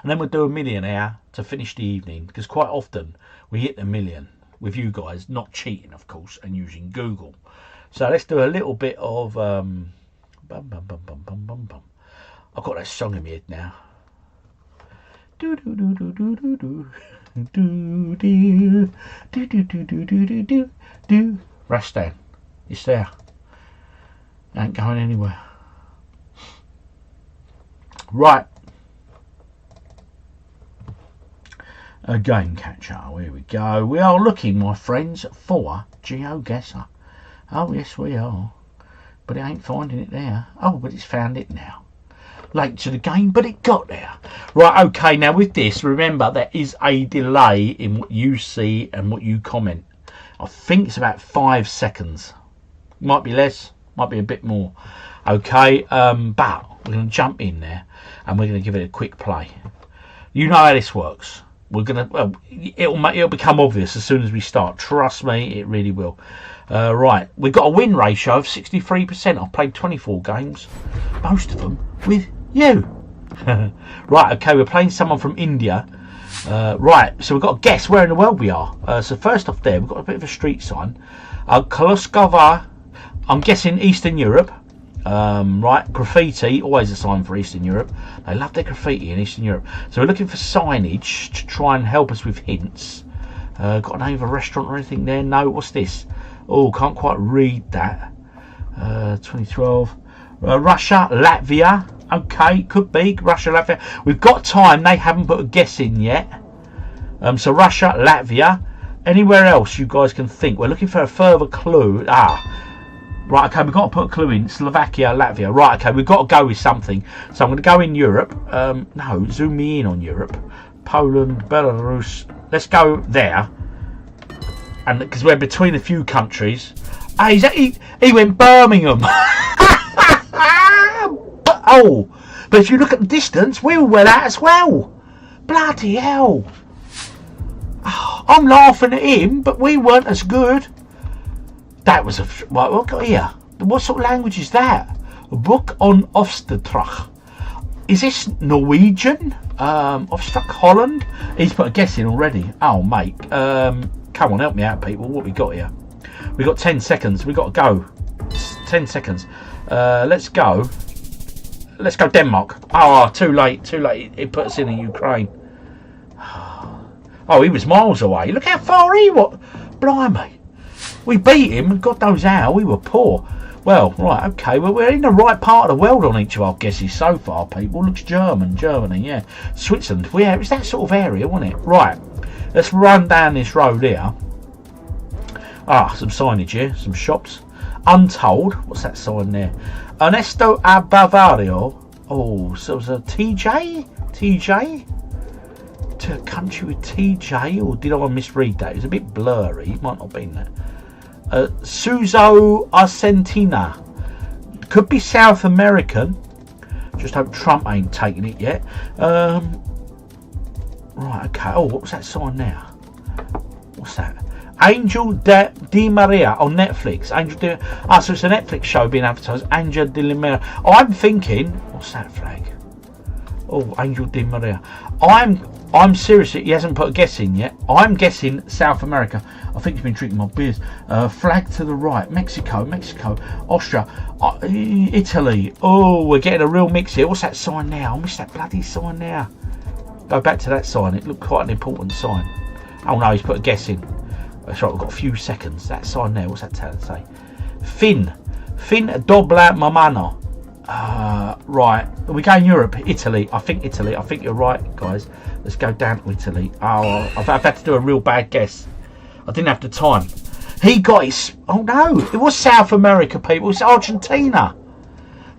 And then we'll do a Millionaire to finish the evening, because quite often we hit the million with you guys, not cheating, of course, and using Google. So let's do a little bit of... I've got that song in my head now. Rastan, it's there. Ain't going anywhere. Right. A game catcher. Here we go. We are looking, my friends, for GeoGuessr. Oh, yes, we are. But it ain't finding it there. Oh, but it's found it now. Late to the game, but it got there. Right, okay, now with this, remember there is a delay in what you see and what you comment. I think it's about 5 seconds. Might be less, might be a bit more. Okay, but we're going to jump in there and we're going to give it a quick play. You know how this works. We're going to, it'll become obvious as soon as we start. Trust me, it really will. Right, we've got a win ratio of 63%. I've played 24 games, most of them with you. Right, okay, we're playing someone from India. Right, so we've got to guess where in the world we are. So first off there, we've got a bit of a street sign. Koloskova, I'm guessing Eastern Europe. Right, graffiti, always a sign for Eastern Europe. They love their graffiti in Eastern Europe. So we're looking for signage to try and help us with hints. Got a name of a restaurant or anything there? No, what's this? Oh, can't quite read that. 2012. Russia, Latvia. Okay, could be Russia, Latvia. We've got time. They haven't put a guess in yet. So Russia, Latvia. Anywhere else you guys can think? We're looking for a further clue. Right, okay, we've got to put a clue in. Slovakia, Latvia. Right, okay, we've got to go with something. So I'm going to go in Europe. No, zoom me in on Europe. Poland, Belarus. Let's go there. And because we're between a few countries. He went Birmingham. But if you look at the distance, we were well out as well. Bloody hell. I'm laughing at him, but we weren't as good. That was right, what have we got here? What sort of language is that? A book on Ofstertrach. Is this Norwegian? Ofstertrach, Holland? He's put a guess in already. Oh, mate. Come on, help me out, people. What we got here? We got 10 seconds. We got to go. 10 seconds. Let's go. Let's go Denmark. Oh, too late. He put us in Ukraine. Oh, he was miles away. Look how far he was. Blimey. We beat him, and God knows how. We were poor. Well, right, okay. Well, we're in the right part of the world on each of our guesses so far, people. Looks Germany, yeah. Switzerland. Yeah, it was that sort of area, wasn't it? Right. Let's run down this road here. Some signage here. Some shops. Untold. What's that sign there? Ernesto a Bavario. Oh, so it was a TJ? To a country with TJ? Or did I misread that? It was a bit blurry. It might not have been that. Suzo Argentina. Could be South American. Just hope Trump ain't taken it yet. Right, okay. Oh, what was that sign now? What's that? Angel Di Maria on Netflix. So it's a Netflix show being advertised. Angel Di Maria. I'm thinking, what's that flag? Oh, Angel Di Maria. I'm serious. He hasn't put a guess in yet. I'm guessing South America. I think he's been drinking my beers. Flag to the right. Mexico. Austria. Italy. Oh, we're getting a real mix here. What's that sign now? I missed that bloody sign now. Go back to that sign. It looked quite an important sign. Oh no, he's put a guess in. That's right, we've got a few seconds. That sign there, what's that telling say? Fin dobla mamano. Right, we go in Europe. Italy. I think you're right, guys. Let's go down to Italy. Oh, I've had to do a real bad guess. I didn't have the time. He got his... Oh no, it was South America, people. It's Argentina.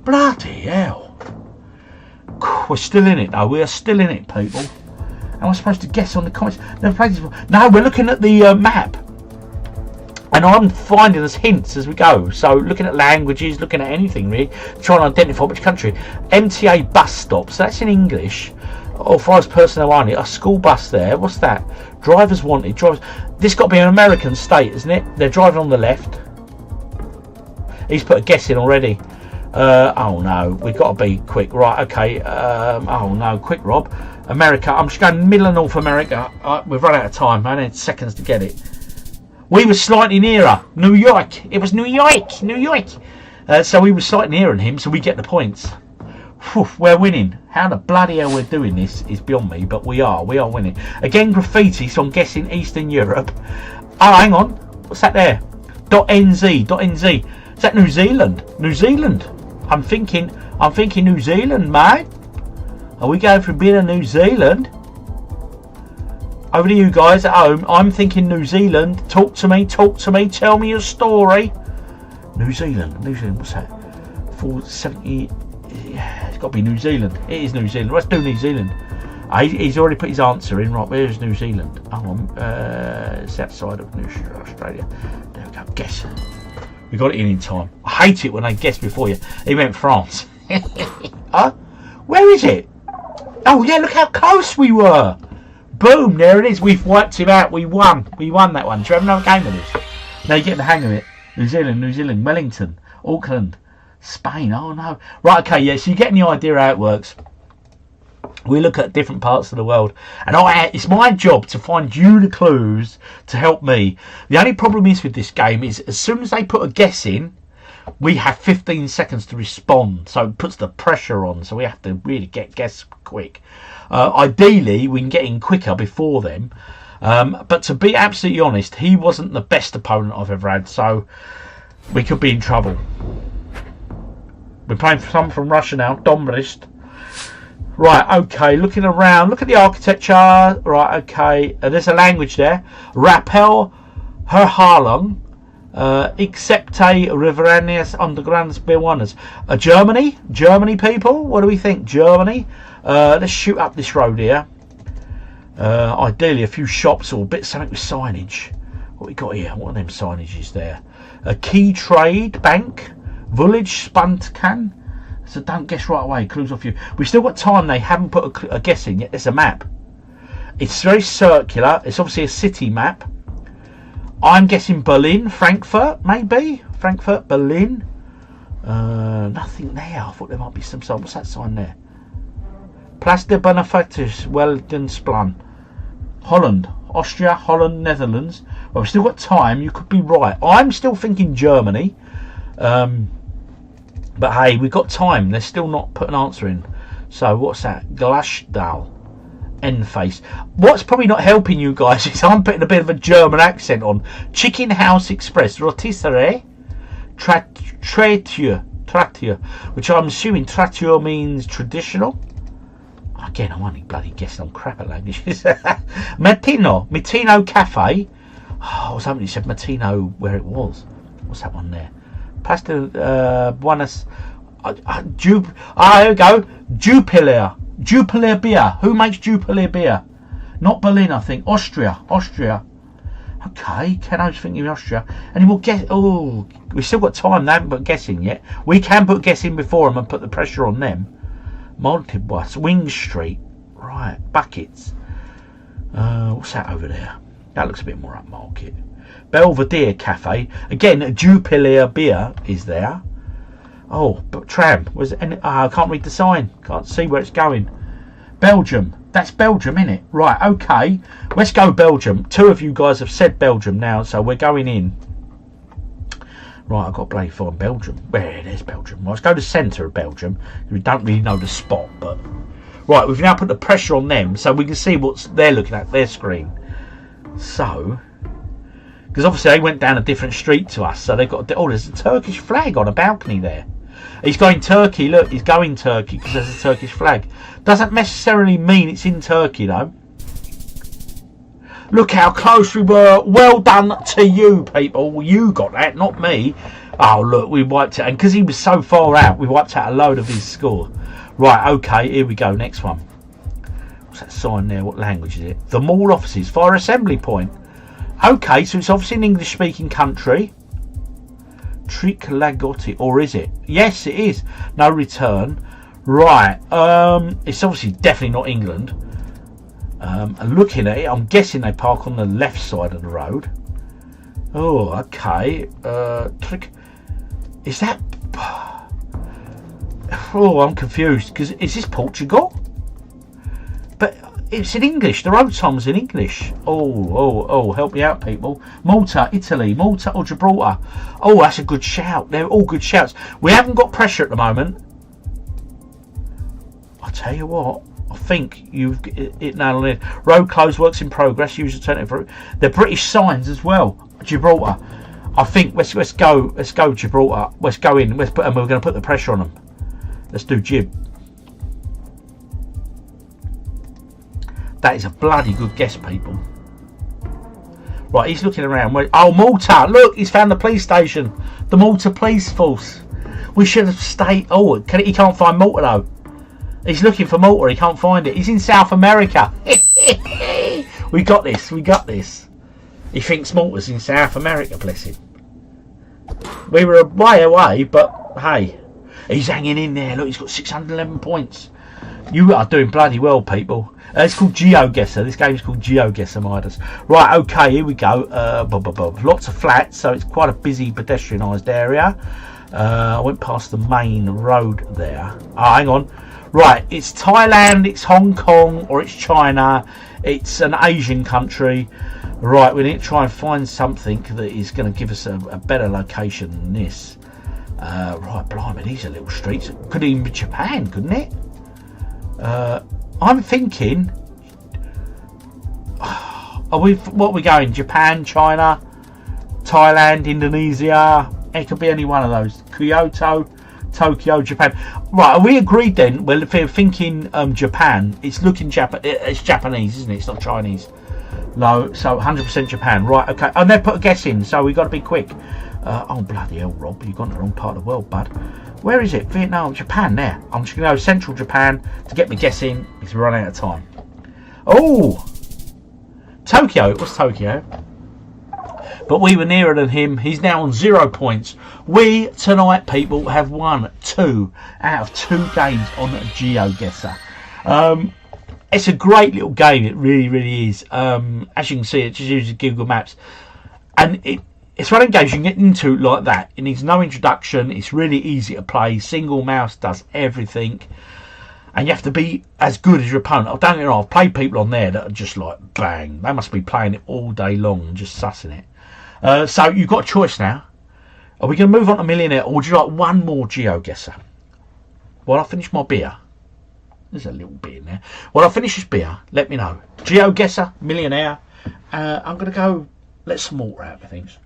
Bloody hell. We're still in it, though. We are still in it, people. Am I supposed to guess on the comments? Never played this before. No, we're looking at the map. And I'm finding us hints as we go. So looking at languages, looking at anything really, trying to identify which country. MTA bus stop, so that's in English. Authorised personnel only. A school bus there. What's that? Drivers wanted. Drivers. This got to be an American state, isn't it? They're driving on the left. He's put a guess in already. Oh no, we've got to be quick. Right, okay. Oh no, quick, Rob. America. I'm just going middle of North America. We've run out of time. I had seconds to get it. We were slightly nearer. New York. It was New York. So we were slightly nearer than him, so we get the points. Whew, we're winning. How the bloody hell we're doing this is beyond me, but we are winning. Again, graffiti, so I'm guessing Eastern Europe. Oh, hang on. What's that there? .nz. Is that New Zealand? New Zealand. I'm thinking New Zealand, mate. Are we going for a bit of New Zealand? Over to you guys at home. I'm thinking New Zealand. Talk to me. Tell me your story. New Zealand. What's that? 470. Yeah, it's got to be New Zealand. It is New Zealand. Let's do New Zealand. He's already put his answer in. Right, where's New Zealand? Oh, it's outside of Australia. There we go. Guess. We got it in time. I hate it when I guess before you. He meant France. Huh? Where is it? Oh yeah, look how close we were. Boom, there it is. We've wiped him out. We won that one. Do you have another game of this? Now you get the hang of it. New Zealand, Wellington, Auckland, Spain. Oh no. Right, okay, yeah, so you're getting the idea how it works. We look at different parts of the world, and it's my job to find you the clues to help me. The only problem is with this game is as soon as they put a guess in, we have 15 seconds to respond, so it puts the pressure on, so we have to really guess quick. Ideally, we can get in quicker before them, but to be absolutely honest, he wasn't the best opponent I've ever had, so we could be in trouble. We're playing for someone from Russia now, Dombrist. Right, okay, looking around, look at the architecture. Right, okay, there's a language there. Rappel Herhalung, Excepte Riveranias Undergrounds Bewanas. Germany people, what do we think? Germany. Let's shoot up this road here. Ideally a few shops or a bit something with signage. What we got here? What are them signages there? A Key Trade Bank, Village Spuntkan. So don't guess right away, clues off you. We've still got time, they haven't put a guess in yet. There's a map. It's very circular. It's obviously a city map. I'm guessing Berlin, Frankfurt, maybe? Frankfurt, Berlin. Nothing there. I thought there might be some sign. What's that sign there? Place de Benefactors, Weldensplan. Holland, Austria, Holland, Netherlands. Well, we've still got time. You could be right. I'm still thinking Germany. But hey, we've got time. They're still not put an answer in. So what's that? Glasdal. N-face. What's probably not helping you guys is I'm putting a bit of a German accent on. Chicken House Express. Rotisserie. Tratteur. Which I'm assuming tratteur means traditional. Again, I'm only bloody guessing on crap at languages. Matino Cafe. Oh, I was hoping you said Matino where it was. What's that one there? Pasta, Buenos... here we go. Jupiler beer. Who makes Jupiler beer? Not Berlin, I think. Austria. Okay, Keno's thinking Austria. And he will guess. Oh, we've still got time. They haven't put guessing yet. We can put guessing before them and put the pressure on them. Multibus, Wing Street. Right, buckets. What's that over there? That looks a bit more upmarket. Belvedere Cafe. Again, Jupiler beer is there. Oh, but tram. Was it any, I can't read the sign. Can't see where it's going. Belgium. That's Belgium, isn't it? Right, okay. Let's go Belgium. 2 of you guys have said Belgium now, so we're going in. Right, I've got to play for Belgium. There's Belgium. Well, let's go to the centre of Belgium. We don't really know the spot, but... Right, we've now put the pressure on them, so we can see what they're looking at, their screen. So... Because obviously they went down a different street to us, so they've got... Oh, there's a Turkish flag on a balcony there. He's going Turkey, look, he's going Turkey because there's a Turkish flag. Doesn't necessarily mean it's in Turkey, though. Look how close we were. Well done to you, people. You got that, not me. Oh, look, we wiped it. And because he was so far out, we wiped out a load of his score. Right, okay, here we go. Next one. What's that sign there? What language is it? The mall offices. Fire assembly point. Okay, so it's obviously an English-speaking country. Trick Lagotti, or is it? Yes, it is. No return. Right. It's obviously definitely not England. And looking at it, I'm guessing they park on the left side of the road. Oh, okay. Trick. Is that? Oh, I'm confused. Because is this Portugal? But it's in English. The road signs in English. Oh, help me out, people. Malta, Italy, Malta or Gibraltar. Oh, that's a good shout. They're all good shouts. We haven't got pressure at the moment. I'll tell you what. I think you've it nailed it. Road closed, works in progress. Use alternative route. They're British signs as well. Gibraltar. I think let's go Gibraltar. Let's go in. Let's put them. We're going to put the pressure on them. Let's do Gib. That is a bloody good guess, people. Right, he's looking around. Oh, Malta! Look, he's found the police station. The Malta Police Force. We should have stayed. Oh, he can't find Malta though. He's looking for Malta. He can't find it. He's in South America. We got this. We got this. He thinks Malta's in South America. Bless him. We were way away, but hey, he's hanging in there. Look, he's got 611 points. You are doing bloody well, people. It's called GeoGuessr. This game's called GeoGuessr, Midas. Right, okay, here we go. Lots of flats, so it's quite a busy pedestrianised area. I went past the main road there. Oh, hang on. Right, it's Thailand, it's Hong Kong, or it's China. It's an Asian country. Right, we need to try and find something that is going to give us a better location than this. Right, blimey, these are little streets. Could even be Japan, couldn't it? I'm thinking, what are we going? Japan, China, Thailand, Indonesia. It could be any one of those. Kyoto, Tokyo, Japan. Right, are we agreed then? Well, if we're thinking Japan, it's looking it's Japanese, isn't it? It's not Chinese. No, so 100% Japan. Right, okay. And they put a guess in, so we've got to be quick. Oh, bloody hell, Rob, you've gone to the wrong part of the world, bud. Where is it? Vietnam, Japan, there. I'm just going to go central Japan to get me guessing because we run out of time. Oh! Tokyo. What's Tokyo? But we were nearer than him. He's now on 0 points. We, tonight, people, have won 2 out of 2 games on GeoGuessr. It's a great little game. It really, really is. As you can see, it just uses Google Maps. And it's one of the games you can get into like that. It needs no introduction. It's really easy to play. Single mouse does everything. And you have to be as good as your opponent. I don't know. I've played people on there that are just like, bang. They must be playing it all day long and just sussing it. So you've got a choice now. Are we going to move on to Millionaire, or would you like one more GeoGuessr? While I finish my beer. There's a little bit in there. While I finish this beer, let me know. GeoGuessr, Millionaire. I'm going to go let some water out of things.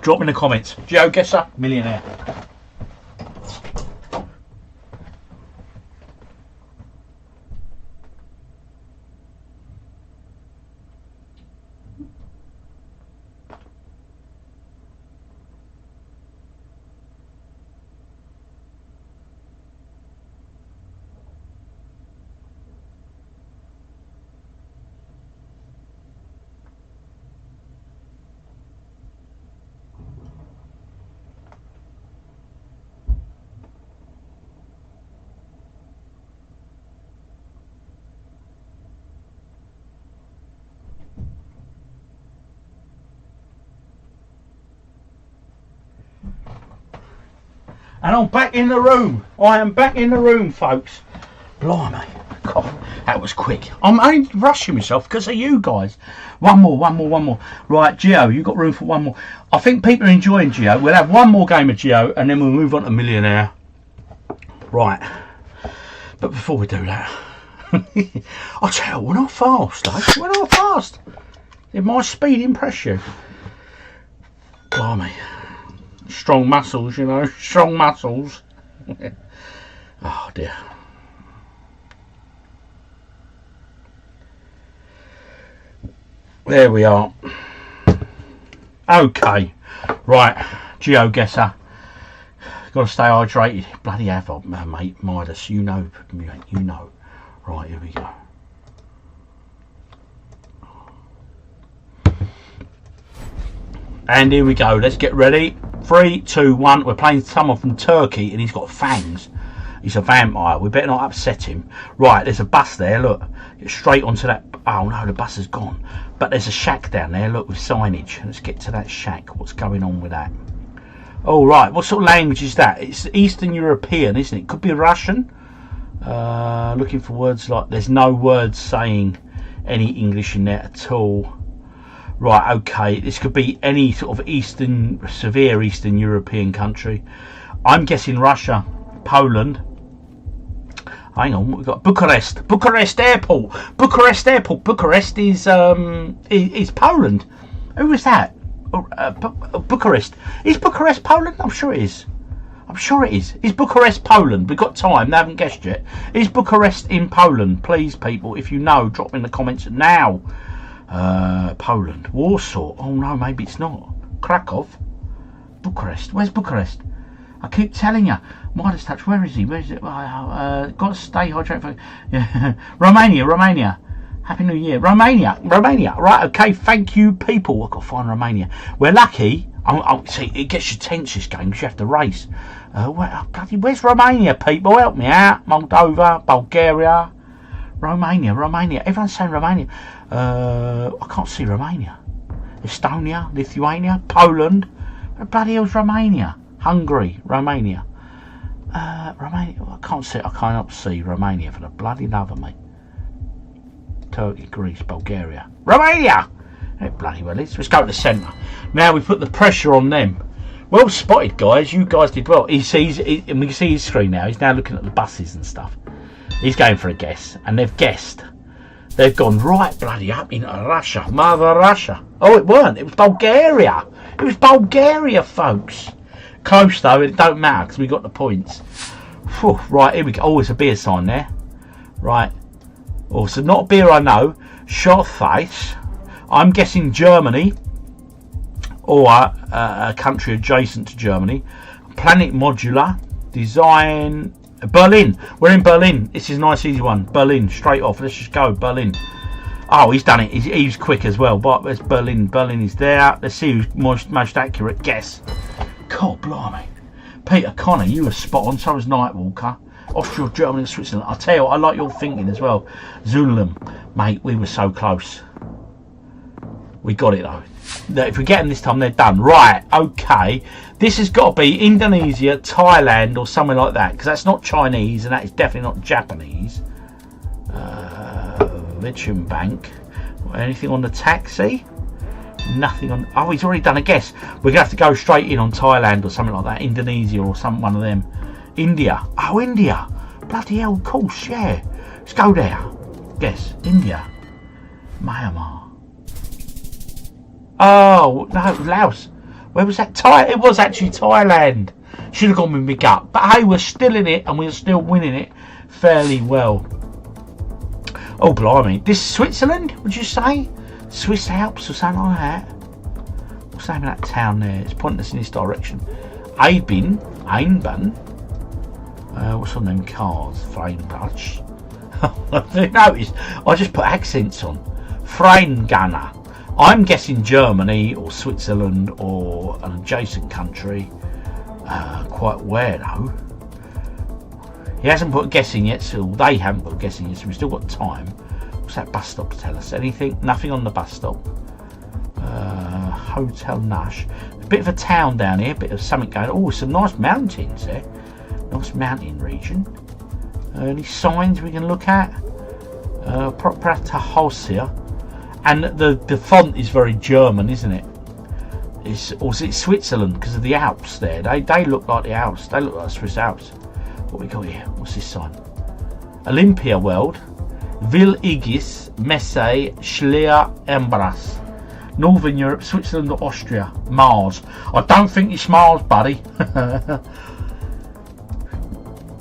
Drop in the comments. GeoGuessr, Millionaire. And I'm back in the room. I am back in the room, folks. Blimey. God, that was quick. I'm only rushing myself because of you guys. One more. Right, Geo, you got room for one more. I think people are enjoying Geo. We'll have one more game of Geo and then we'll move on to Millionaire. Right. But before we do that, I'll tell you, we're not fast, though. We're not fast. Did my speed impress you? Blimey. Strong muscles, you know. Strong muscles. Oh, dear. There we are. Okay. Right. GeoGuessr. Got to stay hydrated. Bloody have I, mate. Midas. You know. You know. Right, here we go. And here we go. Let's get ready. 3, 2, 1. We're playing someone from Turkey and he's got fangs. He's a vampire. We better not upset him. Right, there's a bus there. Look. Get straight onto that. Oh no, the bus has gone. But there's a shack down there. Look, with signage. Let's get to that shack. What's going on with that? Oh, right. What sort of language is that? It's Eastern European, isn't it? Could be Russian. Looking for words like... There's no words saying any English in there at all. Right, okay. This could be any sort of severe Eastern European country. I'm guessing Russia. Poland. Hang on, we've got Bucharest. Bucharest Airport. Bucharest Airport. Bucharest is Poland. Who was that? Bucharest. Is Bucharest Poland? I'm sure it is. I'm sure it is. Is Bucharest Poland? We've got time. They haven't guessed yet. Is Bucharest in Poland? Please, people, if you know, drop in the comments now. Poland. Warsaw. Oh no, maybe it's not. Krakow. Bucharest. Where's Bucharest? I keep telling you. Midas touch. Where is he? Where is it? Got to stay hydrated. Yeah. Romania. Happy New Year. Romania. Right, okay, thank you, people. I've got to find Romania. We're lucky. See, it gets you tense, this game, because you have to race. Where's Romania, people? Help me out. Moldova, Bulgaria. Romania. Everyone's saying Romania. I can't see Romania. Estonia, Lithuania, Poland. Where the bloody hell's Romania? Hungary, Romania. Romania. I cannot see Romania for the bloody love of me. Turkey, Greece, Bulgaria, Romania. It bloody well is. Let's go to the centre. Now we put the pressure on them. Well spotted, guys. You guys did well. And we can see his screen now. He's now looking at the buses and stuff. He's going for a guess, and they've guessed. They've gone right bloody up into Russia, Mother Russia. Oh, it weren't. It was Bulgaria. It was Bulgaria, folks. Close though. It don't matter because we got the points. Whew, right, here we go. Oh, there's a beer sign there. Right. Also, not a beer I know. Shot face. I'm guessing Germany, or a country adjacent to Germany. Planet Modular. Design. Berlin. We're in Berlin. This is a nice easy one. Berlin. Straight off. Let's just go. Berlin. Oh, he's done it. He's quick as well. But there's Berlin. Berlin is there. Let's see who's most accurate guess. God blimey. Peter Connor, you were spot on. So was Nightwalker. Austria, Germany, and Switzerland. I'll tell you what, I like your thinking as well. Zulum. Mate, we were so close. We got it though. If we get them this time, they're done. Right, okay. This has got to be Indonesia, Thailand, or somewhere like that. Because that's not Chinese, and that is definitely not Japanese. Lithium Bank. Anything on the taxi? Nothing on... Oh, he's already done a guess. We're going to have to go straight in on Thailand or something like that. Indonesia or one of them. India. Oh, India. Bloody hell, of course, yeah. Let's go there. Guess. India. Myanmar. Oh, no, Laos. Where was that? It was actually Thailand. Should have gone with my gut. But hey, we're still in it and we're still winning it fairly well. Oh, blimey. This is Switzerland, would you say? Swiss Alps or something like that? What's the name of that town there? It's pointing us in this direction. Einben. What's on them cars? Freinbruch. Notice, I just put accents on. Freingana. I'm guessing Germany or Switzerland or an adjacent country. Quite where though? He hasn't put guessing yet, so they haven't put guessing yet, so we've still got time. What's that bus stop tell us? Anything? Nothing on the bus stop. Hotel Nash. Bit of a town down here, bit of something going. Oh, some nice mountains there. Nice mountain region. Any signs we can look at? Proprata house here. And the font is very German, isn't it? It's Switzerland because of the Alps there. They look like the Alps. They look like Swiss Alps. What we got here? What's this sign? Olympia World. Vil Igis Messe Schleer Embras. Northern Europe, Switzerland or Austria. Mars. I don't think it's Mars, buddy.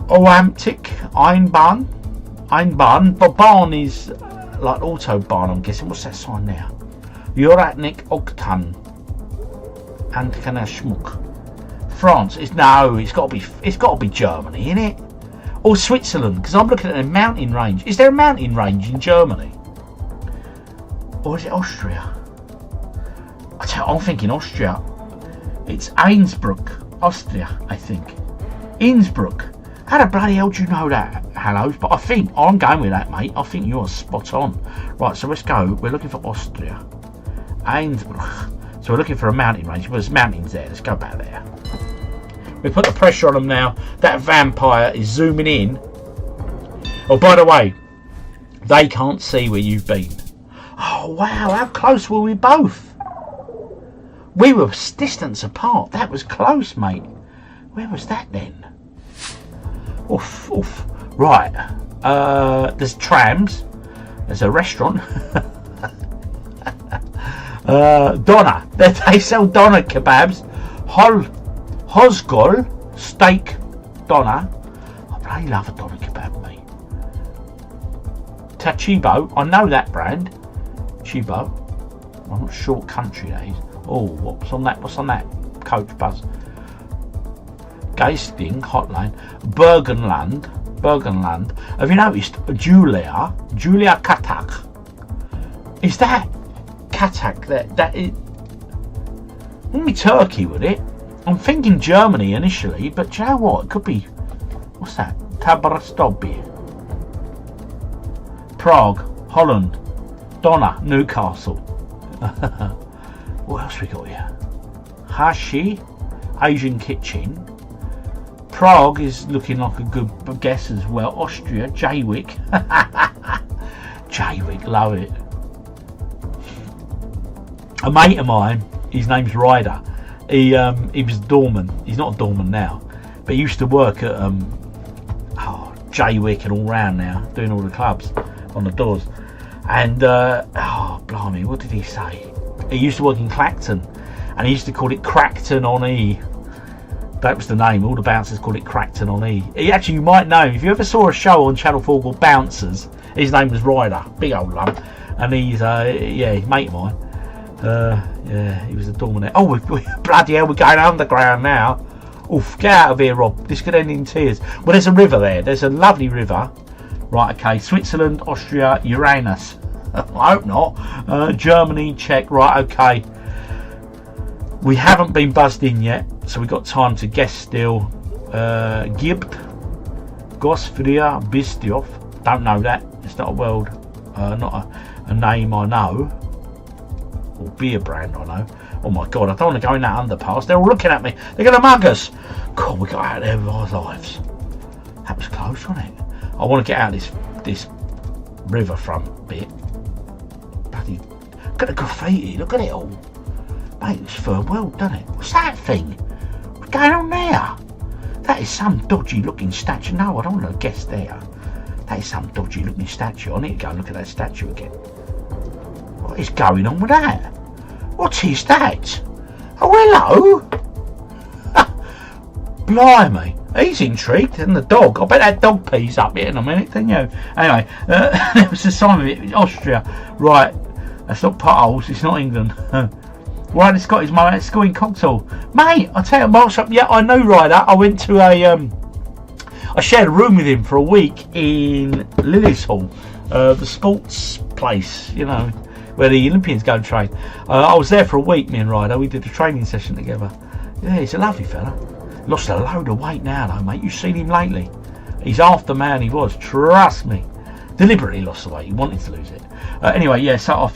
Oamtic Einbahn. Einbahn. But barn is like Autobahn, I'm guessing. What's that sign now? Juratnik Oktan. And Schmuck. France is no, it's got to be Germany, innit? Or Switzerland, because I'm looking at a mountain range. Is there a mountain range in Germany? Or is it Austria? I'm thinking Austria. It's Innsbruck, Austria, I think. Innsbruck. How the bloody hell do you know that, Hallows? But I think I'm going with that, mate. I think you're spot on. Right, so let's go. We're looking for Austria. Innsbruck. So we're looking for a mountain range. Well, there's mountains there. Let's go back there. We put the pressure on them now. That vampire is zooming in. Oh, by the way, they can't see where you've been. Oh, wow. How close were we both? We were distance apart. That was close, mate. Where was that then? Oof, oof. Right. There's trams. There's a restaurant. Doner. They sell doner kebabs. Hosgol steak doner. I bloody love a doner kebab, mate. Tachibo. I know that brand. Chibo. I'm not sure what country that is. Oh, what's on that? What's on that coach bus? Geisting hotline. Bergenland. Have you noticed Julia Katak? Is that Katak? That is. Wouldn't be Turkey, would it? I'm thinking Germany initially, but do you know what? It could be. What's that? Tabarstobi. Prague, Holland, Donna, Newcastle. What else we got here? Hashi, Asian kitchen. Prague is looking like a good guess as well. Austria, Jaywick. Jaywick, love it. A mate of mine, his name's Ryder. He was a doorman. He's not a doorman now, but he used to work at Jaywick and all round now, doing all the clubs on the doors. And oh blimey, what did he say? He used to work in Clacton, and he used to call it Crackton on E. That was the name. All the bouncers called it Crackton on E. He actually, you might know him. If you ever saw a show on Channel 4 called Bouncers, his name was Ryder. Big old lump. And he's, yeah, mate of mine. Yeah, he was a doorman there. Oh, we bloody hell, we're going underground now. Oof, get out of here, Rob. This could end in tears. Well, there's a river there. There's a lovely river. Right, okay. Switzerland, Austria, Uranus. I hope not. Germany, Czech. Right, okay. We haven't been buzzed in yet, so we've got time to guess still. Gibt, Gosfria, Bistiof. Don't know that. It's not a world, not a name I know. Or beer brand I know. Oh my god, I don't want to go in that underpass. They're all looking at me. They're going to mug us. God, we got out there with our lives. That was close, wasn't it? I want to get out of this riverfront bit. Bloody, look at the graffiti. Look at it all. Mate, it's third world, doesn't it? What's that thing? What's going on there? That is some dodgy looking statue. No, I don't want to guess there. That is some dodgy looking statue. I need to go and look at that statue again. What is going on with that? What is that? Oh, hello. Blimey. He's intrigued. And the dog. I bet that dog pees up here in a minute, don't you? Anyway, there was a sign of it. Austria. Right. That's not potholes. It's not England. Right, it's got his mum at school in Cocktail. Mate, I tell you, Mark's up. Yeah, I know Ryder. I went to I shared a room with him for a week in Lilies Hall, the sports place, you know, where the Olympians go and train. I was there for a week, me and Ryder. We did a training session together. Yeah, he's a lovely fella. Lost a load of weight now, though, mate. You've seen him lately. He's half the man he was. Trust me. Deliberately lost the weight. He wanted to lose it. Anyway, yeah. So I've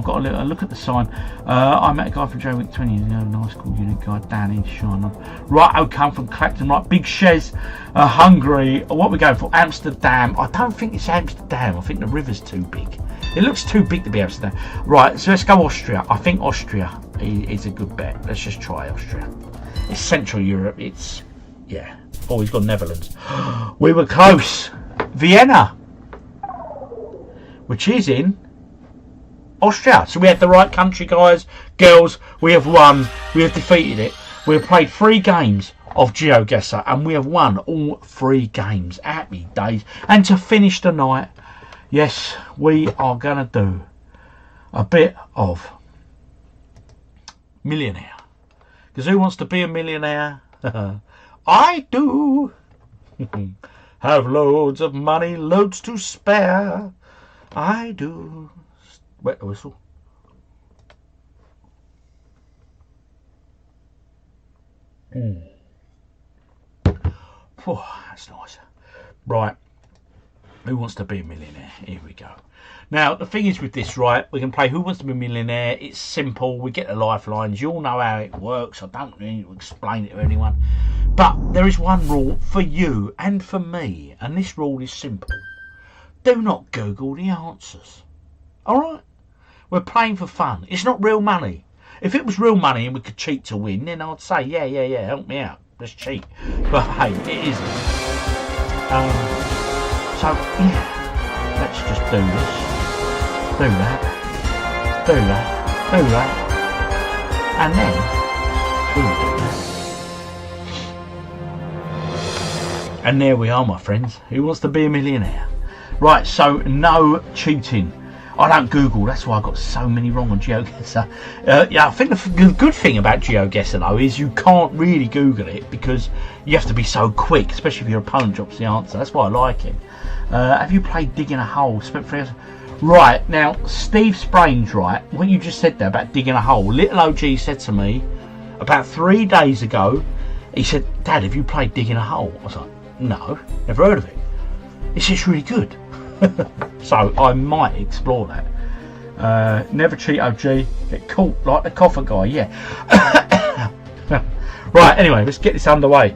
got a look at the sign. I met a guy from J-Week 20 years ago. Nice, cool, unique guy. Danny, shine on. Right, okay, I'm from Clacton. Right, Big Shez, Hungary. What are we going for? Amsterdam. I don't think it's Amsterdam. I think the river's too big. It looks too big to be Amsterdam. Right, so let's go Austria. I think Austria is a good bet. Let's just try Austria. It's Central Europe. It's, yeah. Oh, he's got Netherlands. We were close. Vienna, which is in Austria. So we had the right country, guys, girls. We have won. We have defeated it. We have played 3 games of GeoGuessr and we have won all 3 games. Happy days. And to finish the night, yes, we are going to do a bit of millionaire. Because who wants to be a millionaire? I do. Have loads of money, loads to spare. I do. Wet the whistle. Oh, that's nice. Right. Who wants to be a millionaire? Here we go. Now, the thing is with this, right, we can play Who Wants to Be a Millionaire. It's simple. We get the lifelines. You all know how it works. I don't need to explain it to anyone. But there is one rule for you and for me. And this rule is simple. Do not Google the answers. All right? We're playing for fun. It's not real money. If it was real money and we could cheat to win, then I'd say, yeah, help me out. Let's cheat. But hey, it isn't. So, yeah, let's just do this. Do that. Do that. Do that. And then we'll do that. And there we are, my friends. Who wants to be a millionaire? Right, so no cheating. I don't Google, that's why I got so many wrong on GeoGuessr. Yeah, I think the good thing about GeoGuessr though is you can't really Google it because you have to be so quick, especially if your opponent drops the answer. That's why I like it. Have you played Digging a Hole? Spent 3 hours. Right, now Steve Sprain's right. What you just said there about digging a hole. Little OG said to me about 3 days ago, he said, Dad, have you played Digging a Hole? I was like, no, never heard of it. He said, it's really good. So I might explore that. Never cheat, OG. Get caught like the coffer guy, yeah. Right, anyway, let's get this underway.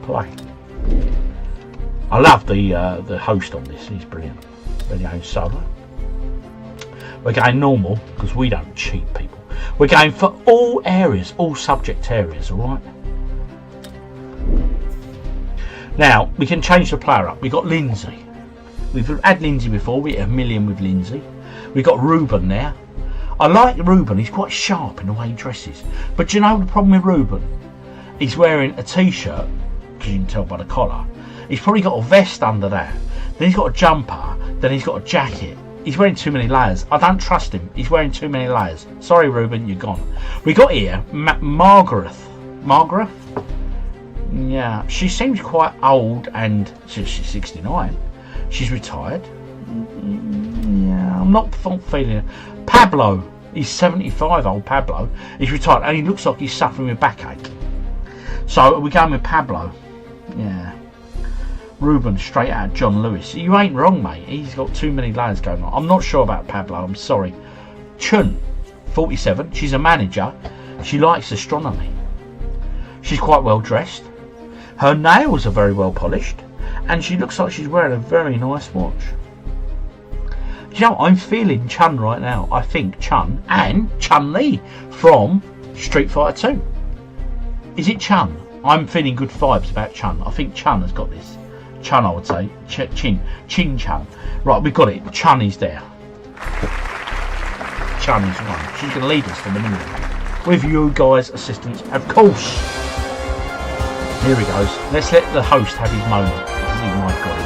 Play. I love the host on this. He's brilliant. Video solo. We're going normal because we don't cheat people. We're going for all areas, all subject areas. All right. Now we can change the player up. We've got Lindsay. We've had Lindsay before. We hit 1 million with Lindsay. We've got Ruben there. I like Ruben. He's quite sharp in the way he dresses. But do you know the problem with Ruben? He's wearing a t-shirt, because you can tell by the collar. He's probably got a vest under that. Then he's got a jumper. Then he's got a jacket. He's wearing too many layers. I don't trust him. He's wearing too many layers. Sorry, Ruben, you're gone. We got here Margaret. Margaret? Yeah, she seems quite old, and she's 69. She's retired. Yeah, I'm not feeling it. Pablo. He's 75, old Pablo. He's retired, and he looks like he's suffering with backache. So we're going with Pablo. Yeah. Ruben, straight out John Lewis. You ain't wrong, mate. He's got too many layers going on. I'm not sure about Pablo. I'm sorry. Chun, 47. She's a manager. She likes astronomy. She's quite well dressed. Her nails are very well polished. And she looks like she's wearing a very nice watch. You know, I'm feeling Chun right now. I think Chun and Chun-Li from Street Fighter 2. Is it Chun? I'm feeling good vibes about Chun. I think Chun has got this. Chun, I would say. Chin Chun. Right, we've got it. Chun is there. Chun is one. She's going to lead us for the minute. With you guys' assistance, of course. Here he goes. Let's let the host have his moment. This is my God.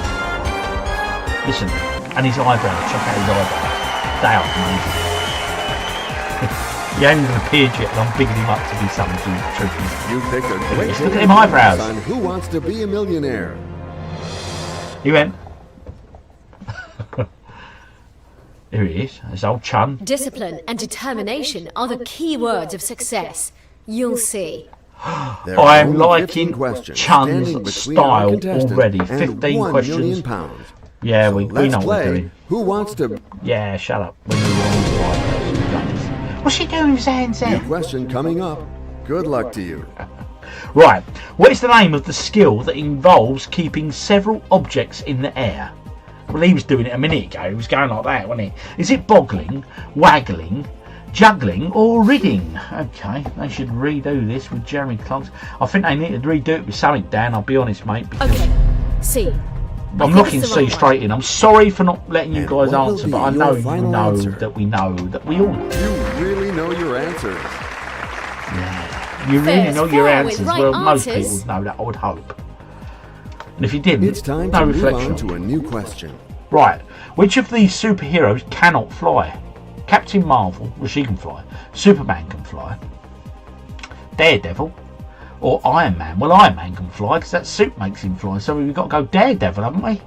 Listen, and his eyebrows. Check out his eyebrows. They are amazing. He ain't even appeared yet, and I'm bigging him up to be something tricky. You picked a great. Look at them eyebrows. On Who Wants to Be a Millionaire? He went. Here he is. There's old Chun. Discipline and determination are the key words of success. You'll see. There are I'm only 15 liking questions Chun's standing between our style contestant already. and 15 £1 questions. million pounds. Yeah, So we know let's what we're play. doing. Who wants to? Yeah, shut up. We know what we're doing. What's she doing with his hands there? New question coming up. Good luck to you. Right, what is the name of the skill that involves keeping several objects in the air? Well, he was doing it a minute ago. He was going like that, wasn't he? Is it boggling, waggling, juggling, or rigging? Okay, they should redo this with Jeremy Clarkson. I think they need to redo it with something, Dan. I'll be honest, mate. Because okay, C. I'm looking C straight in. I'm sorry for not letting you guys answer, but I know you know that we all know. You really know your answers. Yeah, you really know your answers. Well, most people know that, I would hope. And if you didn't, it's time no to reflection. move on to a new question. Right, which of these superheroes cannot fly? Captain Marvel, well, she can fly. Superman can fly. Daredevil, or Iron Man. Well, Iron Man can fly because that suit makes him fly. So we've got to go Daredevil, haven't we?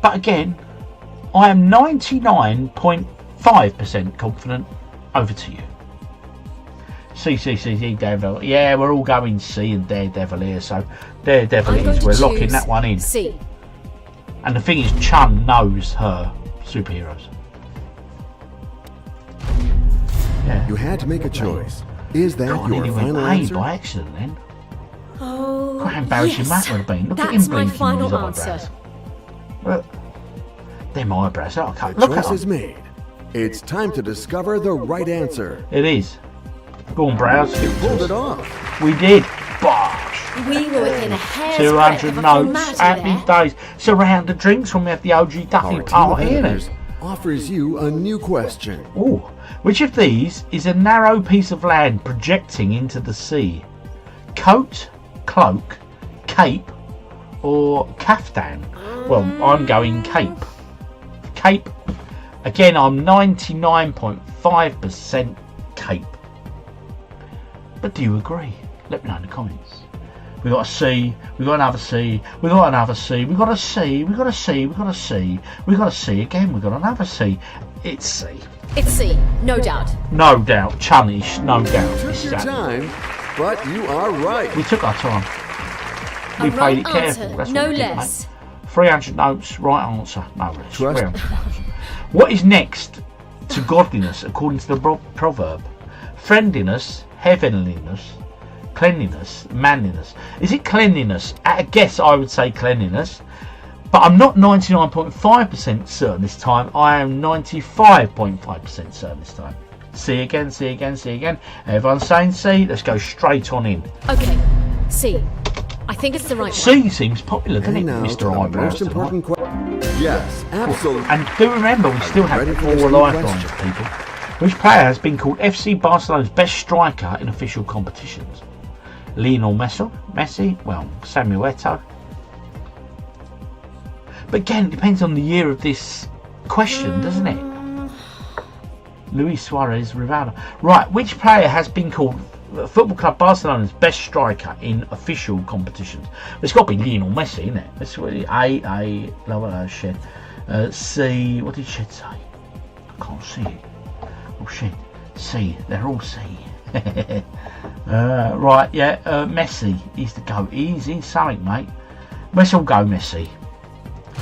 But again, I am 99.5% confident. Over to you. C, Daredevil. Yeah, we're all going C and Daredevil here. So Daredevil is. We're locking that one in. C. And the thing is, Chun knows her superheroes. Yeah. You had to make a choice. Is that God, your final answer? By accident, then. Oh, Quite embarrassing that would have been. Look at him my blinking final his eyebrows. answer. Look, they're my eyebrows. Look The at choice them. is made. It's time to discover the right answer. It is. Go on, brows. You pulled it off. We did. Bosh. We were within a hair's 200 breadth of a notes. formality Happy there. days. Surround the drinks when we have the OGDuffy Our party, team of innit? editors offers you a new question. Ooh. Which of these is a narrow piece of land projecting into the sea? Coat, cloak, cape, or caftan? Well, I'm going cape. Cape. Again, I'm 99.5% cape. But do you agree? Let me know in the comments. We got a C, we got another C, we got another C, we got a C, we got a C, we got a C, we got a C again, we got another C. It's C. It's C, no doubt. No doubt, Chunish, no doubt. Took your time, but you are right. We took our time. We A played right it careful. answer, That's no what we did, less. mate. 300 notes, right answer, no less. Trust- 300 notes. What is next to godliness according to the proverb? Friendliness, heavenliness, cleanliness, manliness. Is it cleanliness? At a guess, I would say cleanliness. But I'm not 99.5% certain this time. I am 95.5% certain this time. C again, C again, C again. Everyone's saying C. Let's go straight on in. Okay, C. I think it's the right one. C seems popular, doesn't it, And now to Mr. the Eyebrows? most important question. Yes, absolutely. And do remember, we still have ready for 4 this new lifelines, question? people. Which player has been called FC Barcelona's best striker in official competitions? Lionel Messi? Well, Samuel Eto'o. But again, it depends on the year of this question, doesn't it? Luis Suarez, Rivaldo. Right, which player has been called Football Club Barcelona's best striker in official competitions? It's got to be Lionel Messi, isn't it? That's what Shed. C, what did Shed say? I can't see it. Oh shit. C, they're all C. Right, yeah, Messi, he's the GOAT. He's something, mate. Let's all go Messi.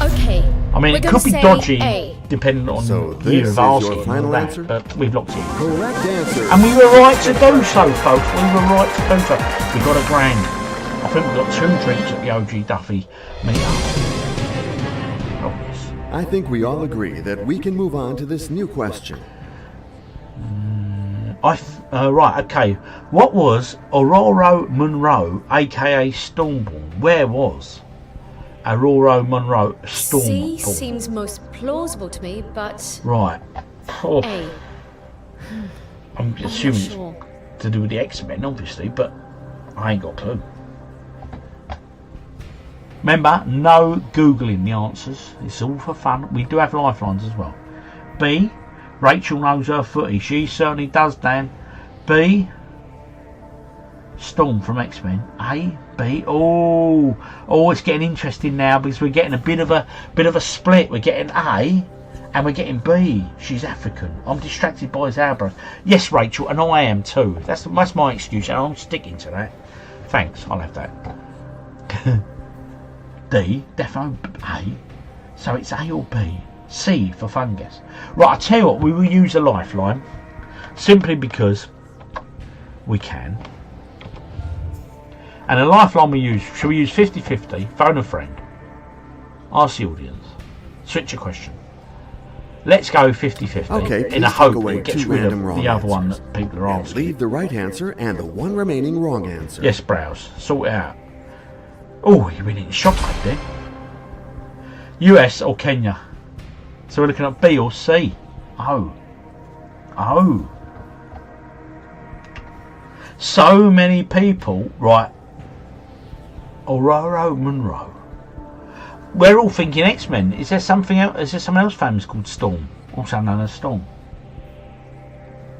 Okay. I mean, we're it gonna could be say dodgy, A. depending on So the year this of is asking your and all final that, answer? but we've locked it. Correct answer. And we were right to do so, folks. We were right to do so. We got a grand. I think we got 2 drinks at the OGDuffy meetup. Oh yes. I think we all agree that we can move on to this new question. Right, okay. What was Aurora Monroe, aka Stormborn? Where was Aurora Monroe C Stormborn? seems most plausible to me, but Right. Oh, A. I'm assuming it's sure. to do with the X-Men, obviously, but I ain't got a clue. Remember, no Googling the answers. It's all for fun. We do have lifelines as well. B. Rachel knows her footy. She certainly does, Dan. B. Storm from X-Men. A. B. Oh, it's getting interesting now because we're getting a bit of a split. We're getting A And we're getting B. She's African. I'm distracted by his eyebrows. Yes, Rachel, and I am too. That's my excuse, and I'm sticking to that. Thanks, I'll have that. D, defo A. So it's A or B. C for fungus. Right, I tell you what, we will use a lifeline. Simply because we can. And a lifeline we use, shall we use 50-50, phone a friend, ask the audience, switch a question. Let's go 50-50 Okay, in a hope that away it gets two rid of random wrong the other one answers. that people are And asking. leave the right answer and the one remaining wrong answer. Yes, browse, sort it out. Oh, you've been in shockwave there. US or Kenya? So we're looking at B or C. Oh. So many people, right? Aurora Monroe. We're all thinking X-Men. Is there something else? Is there someone else famous called Storm, also known as Storm?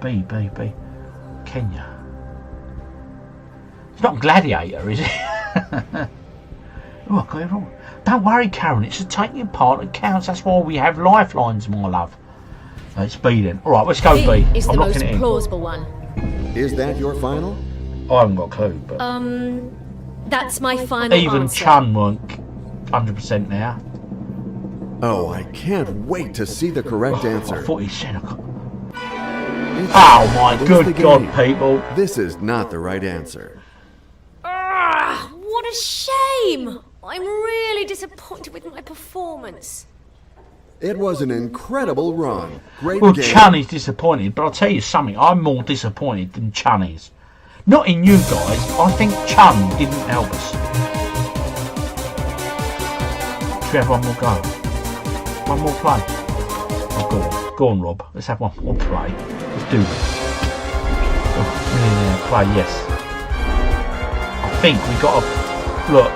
B. Kenya. It's not Gladiator, is it? Oh, I got it wrong. Don't worry, Karen. It's the taking part that counts. That's why we have lifelines, my love. It's B then. All right, let's go B. Is I'm the locking most it in. plausible one. Is that your final? I haven't got a clue, but That's my final even answer. Chun weren't 100% now. Oh, I can't wait to see the correct answer. I thought he said. Oh my good God, people! This is not the right answer. What a shame! I'm really disappointed with my performance. It was an incredible run. Great Well, game. Chun is disappointed, but I'll tell you something. I'm more disappointed than Chun is. Not in you guys. I think Chun didn't help us. Should we have one more go? One more play? Oh, go on, Rob. Let's have one more play. Let's do this. Oh, play, yes. I think we got to look.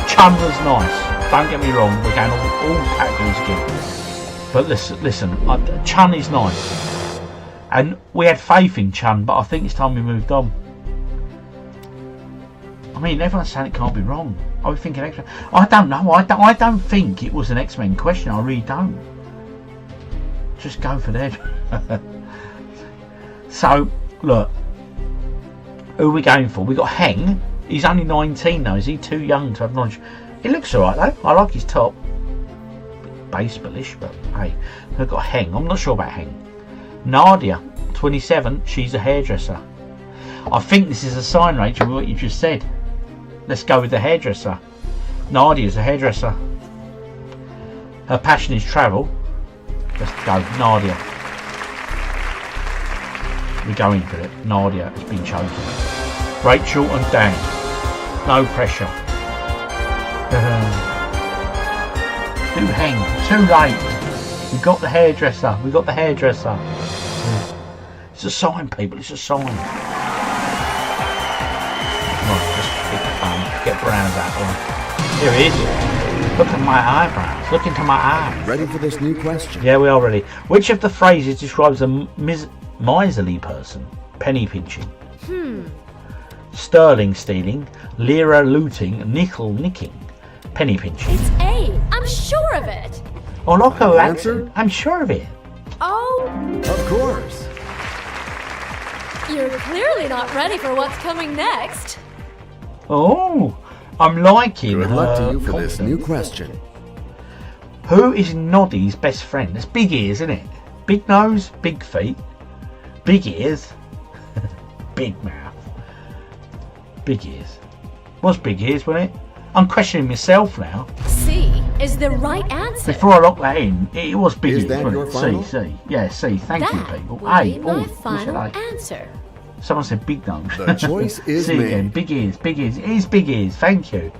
Chun was nice. Don't get me wrong. We're going all categories again. But listen. Chun is nice, and we had faith in Chun. But I think it's time we moved on. I mean, everyone's saying it can't be wrong. I was thinking X-Men. I don't know. I don't think it was an X-Men question. I really don't. Just go for that. So, look. Who are we going for? We got Heng. He's only 19 though. Is he too young to have knowledge? He looks alright though. I like his top. Baseball-ish, but hey. We've got Heng. I'm not sure about Heng. Nadia, 27. She's a hairdresser. I think this is a sign, Rachel, with what you just said. Let's go with the hairdresser. Nadia's a hairdresser. Her passion is travel. Let's go, Nadia. We're going for it. Nadia has been chosen. Rachel and Dan. No pressure. Do Heng. Too late. We got the hairdresser. We got the hairdresser. It's a sign, people. It's a sign. Right, just get Browns out there. Here he is. Look at my eyebrows. Look into my eyes. Ready for this new question? Yeah, we are ready. Which of the phrases describes a miserly person? Penny pinching. Sterling stealing. Lira looting. Nickel nicking. Penny pinching. It's A. I'm sure of it. Oh, look at that. Answer? I'm sure of it. Oh, Of course. you're clearly not ready for what's coming next. Oh, I'm liking Good luck to you for confidence. this new question. Who is Noddy's best friend? That's big ears, isn't it? Big nose, big feet, big ears, big mouth, big ears. Was big ears, wasn't it? I'm questioning myself now. C is the right answer. Before I lock that in, it was big Is ears, that wasn't your it? final? C. Yeah, C. Thank you, That people. will A. be my Oh, you said final A. answer. Someone said big nose. The choice is C made. again. Big ears, big ears. It is big ears. Thank you.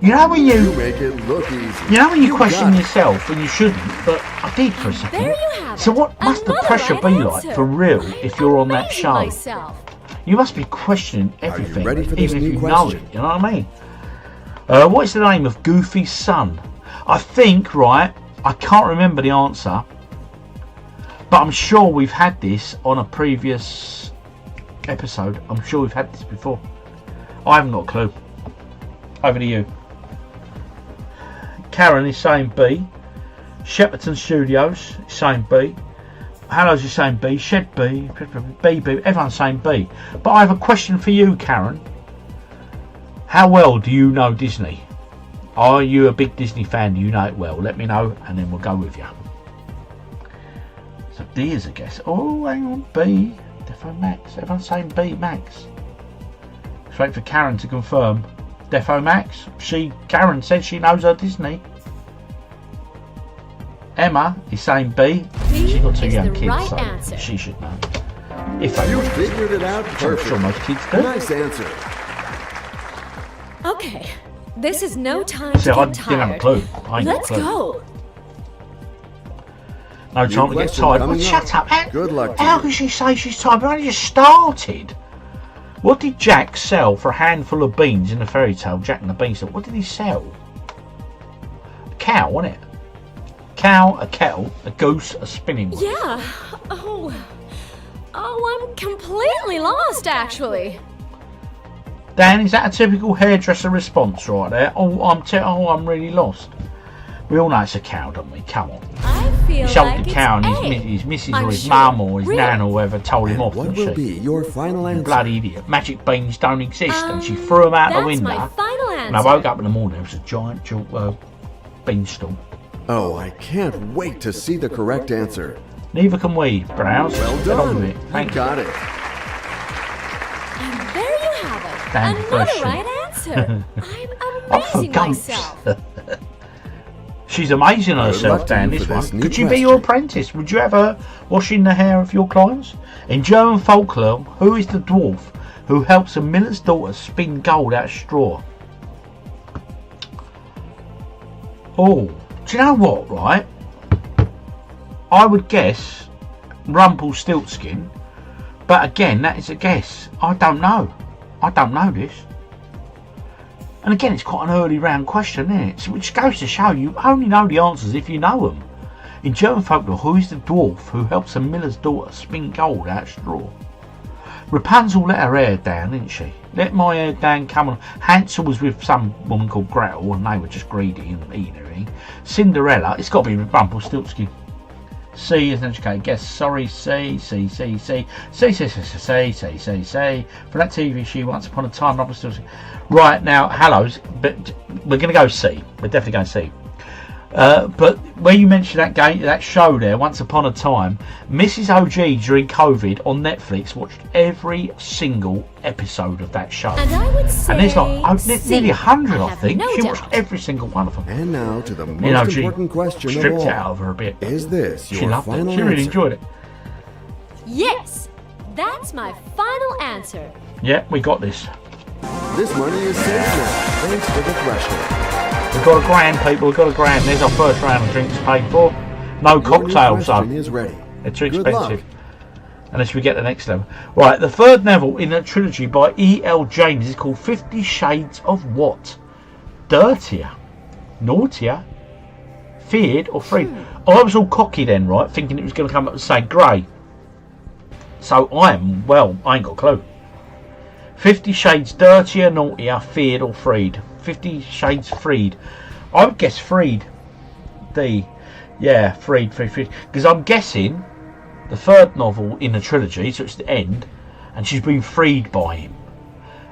You know when You you make it look easy. You know when you question got it. yourself when you shouldn't, but I did for a second. There you have So it. what must the Another pressure right be answer. like for real if you're on that Amazing show? myself. You must be questioning everything, ready for this even if new you know question? it. You know what I mean? What is the name of Goofy's son? I think, right, I can't remember the answer, but I'm sure we've had this on a previous episode. I'm sure we've had this before. I haven't got a clue. Over to you. Karen is saying B. Shepperton Studios, saying B. Hello's is saying B. Shed B. B. Everyone's saying B. But I have a question for you, Karen. How well do you know Disney? Are you a big Disney fan? Do you know it well? Let me know and then we'll go with you. So D is a guess. Oh, hang on. B. Defo Max. Everyone's saying B. Max. Let's wait for Karen to confirm. Defo Max. Karen says she knows her Disney. Emma is saying B. She's got 2 young kids, so she should know. If they You figured it out perfect. I'm sure most kids do. Nice answer. Okay, this is no time to See, I get didn't have a tired. clue. I ain't got a Let's clue. go. No time to get tired. Well, shut up. Good luck to How you. can she say she's tired? We only just started. What did Jack sell for a handful of beans in the fairy tale? Jack and the Beanstalk. What did he sell? A cow, wasn't it? Cow, a kettle, a goose, a spinning wheel. Yeah. Oh, I'm completely lost, actually. Dan, is that a typical hairdresser response right there? I'm really lost. We all know it's a cow, don't we? Come on. I feel He sold like the cow it's and A. his missus I'm or his sure. mum or his Really? nan or whoever told him off. What didn't will she? be your final answer? Bloody idiot. Magic beans don't exist. And she threw them out the That's window. my final And I answer. woke up in the morning, there was a giant beanstalk. Oh, I can't wait to see the correct answer. Neither can we, Browse. Well Get on done. with it. Thank You got it. And there you have it. Thank you for Another a right answer. I'm for amazing goats. myself. She's amazing Good herself, luck to Dan, you this for one. this new Could you be your question. apprentice? Would you ever wash in the hair of your clients? In German folklore, who is the dwarf who helps a miller's daughter spin gold out of straw? Oh, do you know what, right? I would guess Rumpelstiltskin, but again, that is a guess. I don't know. I don't know this. And again, it's quite an early round question, isn't it? So which goes to show you only know the answers if you know them. In German folklore, who is the dwarf who helps a miller's daughter spin gold out of straw? Rapunzel let her hair down, didn't she? Let my hair down, come on. Hansel was with some woman called Gretel, and they were just greedy and eating everything. Cinderella, it's got to be Rumpelstiltskin. C is an educated guess. Sorry, C. For that TV show, Once Upon a Time, Rumpelstiltskin. Right, now, hellos, but we're going to go C. We're definitely going C. But where you mentioned that game, that show there, Once Upon a Time, Mrs. OG during COVID on Netflix watched every single episode of that show. And I would say And there's like nearly 100, I have think. no She doubt. watched every single one of them. And now to the most You know, she important question of stripped all. it out of her a bit. Is this She your loved it. final She really answer? enjoyed it. Yes, that's my final answer. Yeah, we got this. This money is safe now. Thanks for the threshold. We've got a grand, people. We've got a grand. There's our first round of drinks paid for. No Your new cocktails, though. question is ready. They're too Good expensive. luck. Unless we get the next level. Right, the third novel in a trilogy by E.L. James is called 50 Shades of what? Dirtier? Naughtier? Feared or freed? I was all cocky then, right? Thinking it was going to come up and say grey. So I ain't got a clue. 50 Shades Dirtier, Naughtier, Feared or Freed? 50 Shades Freed. I would guess Freed. D. Yeah, Freed. Because I'm guessing the third novel in the trilogy, so it's the end, and she's been freed by him.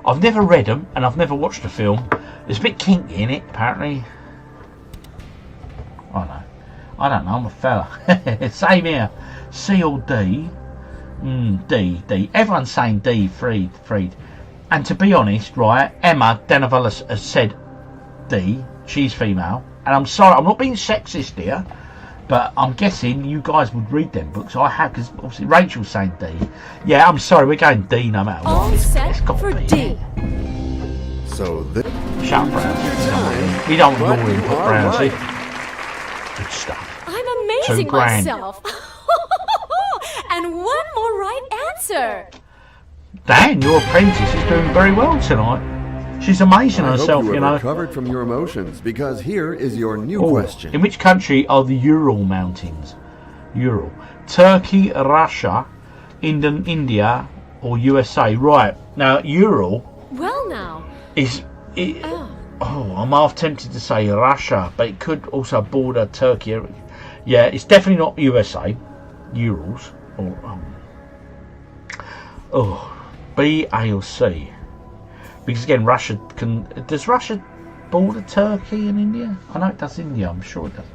I've never read them, and I've never watched the film. There's a bit kinky in it, apparently. I don't know, I'm a fella. Same here. C or D? D. Everyone's saying D, freed. And to be honest, right, Emma Denovalis has said D. She's female. And I'm sorry, I'm not being sexist here, but I'm guessing you guys would read them books. I have, because obviously Rachel's saying D. Yeah, I'm sorry, we're going D no matter what. All set for D. So this... Shut up, Brownsy. We don't want your input, Brownsy. Good stuff. I'm amazing £2,000. myself. And one more right answer. Dan, your apprentice is doing very well tonight. She's amazing I herself, hope you know. recovered from your emotions, because here is your new Oh, question. in which country are the Ural Mountains? Ural. Turkey, Russia, India, or USA? Right. Now, Ural Well now. is... I'm half tempted to say Russia, but it could also border Turkey. Yeah, it's definitely not USA. Urals. Or, B, A or C. Because again, Russia can... Does Russia border Turkey and India? I know it does India, I'm sure it does.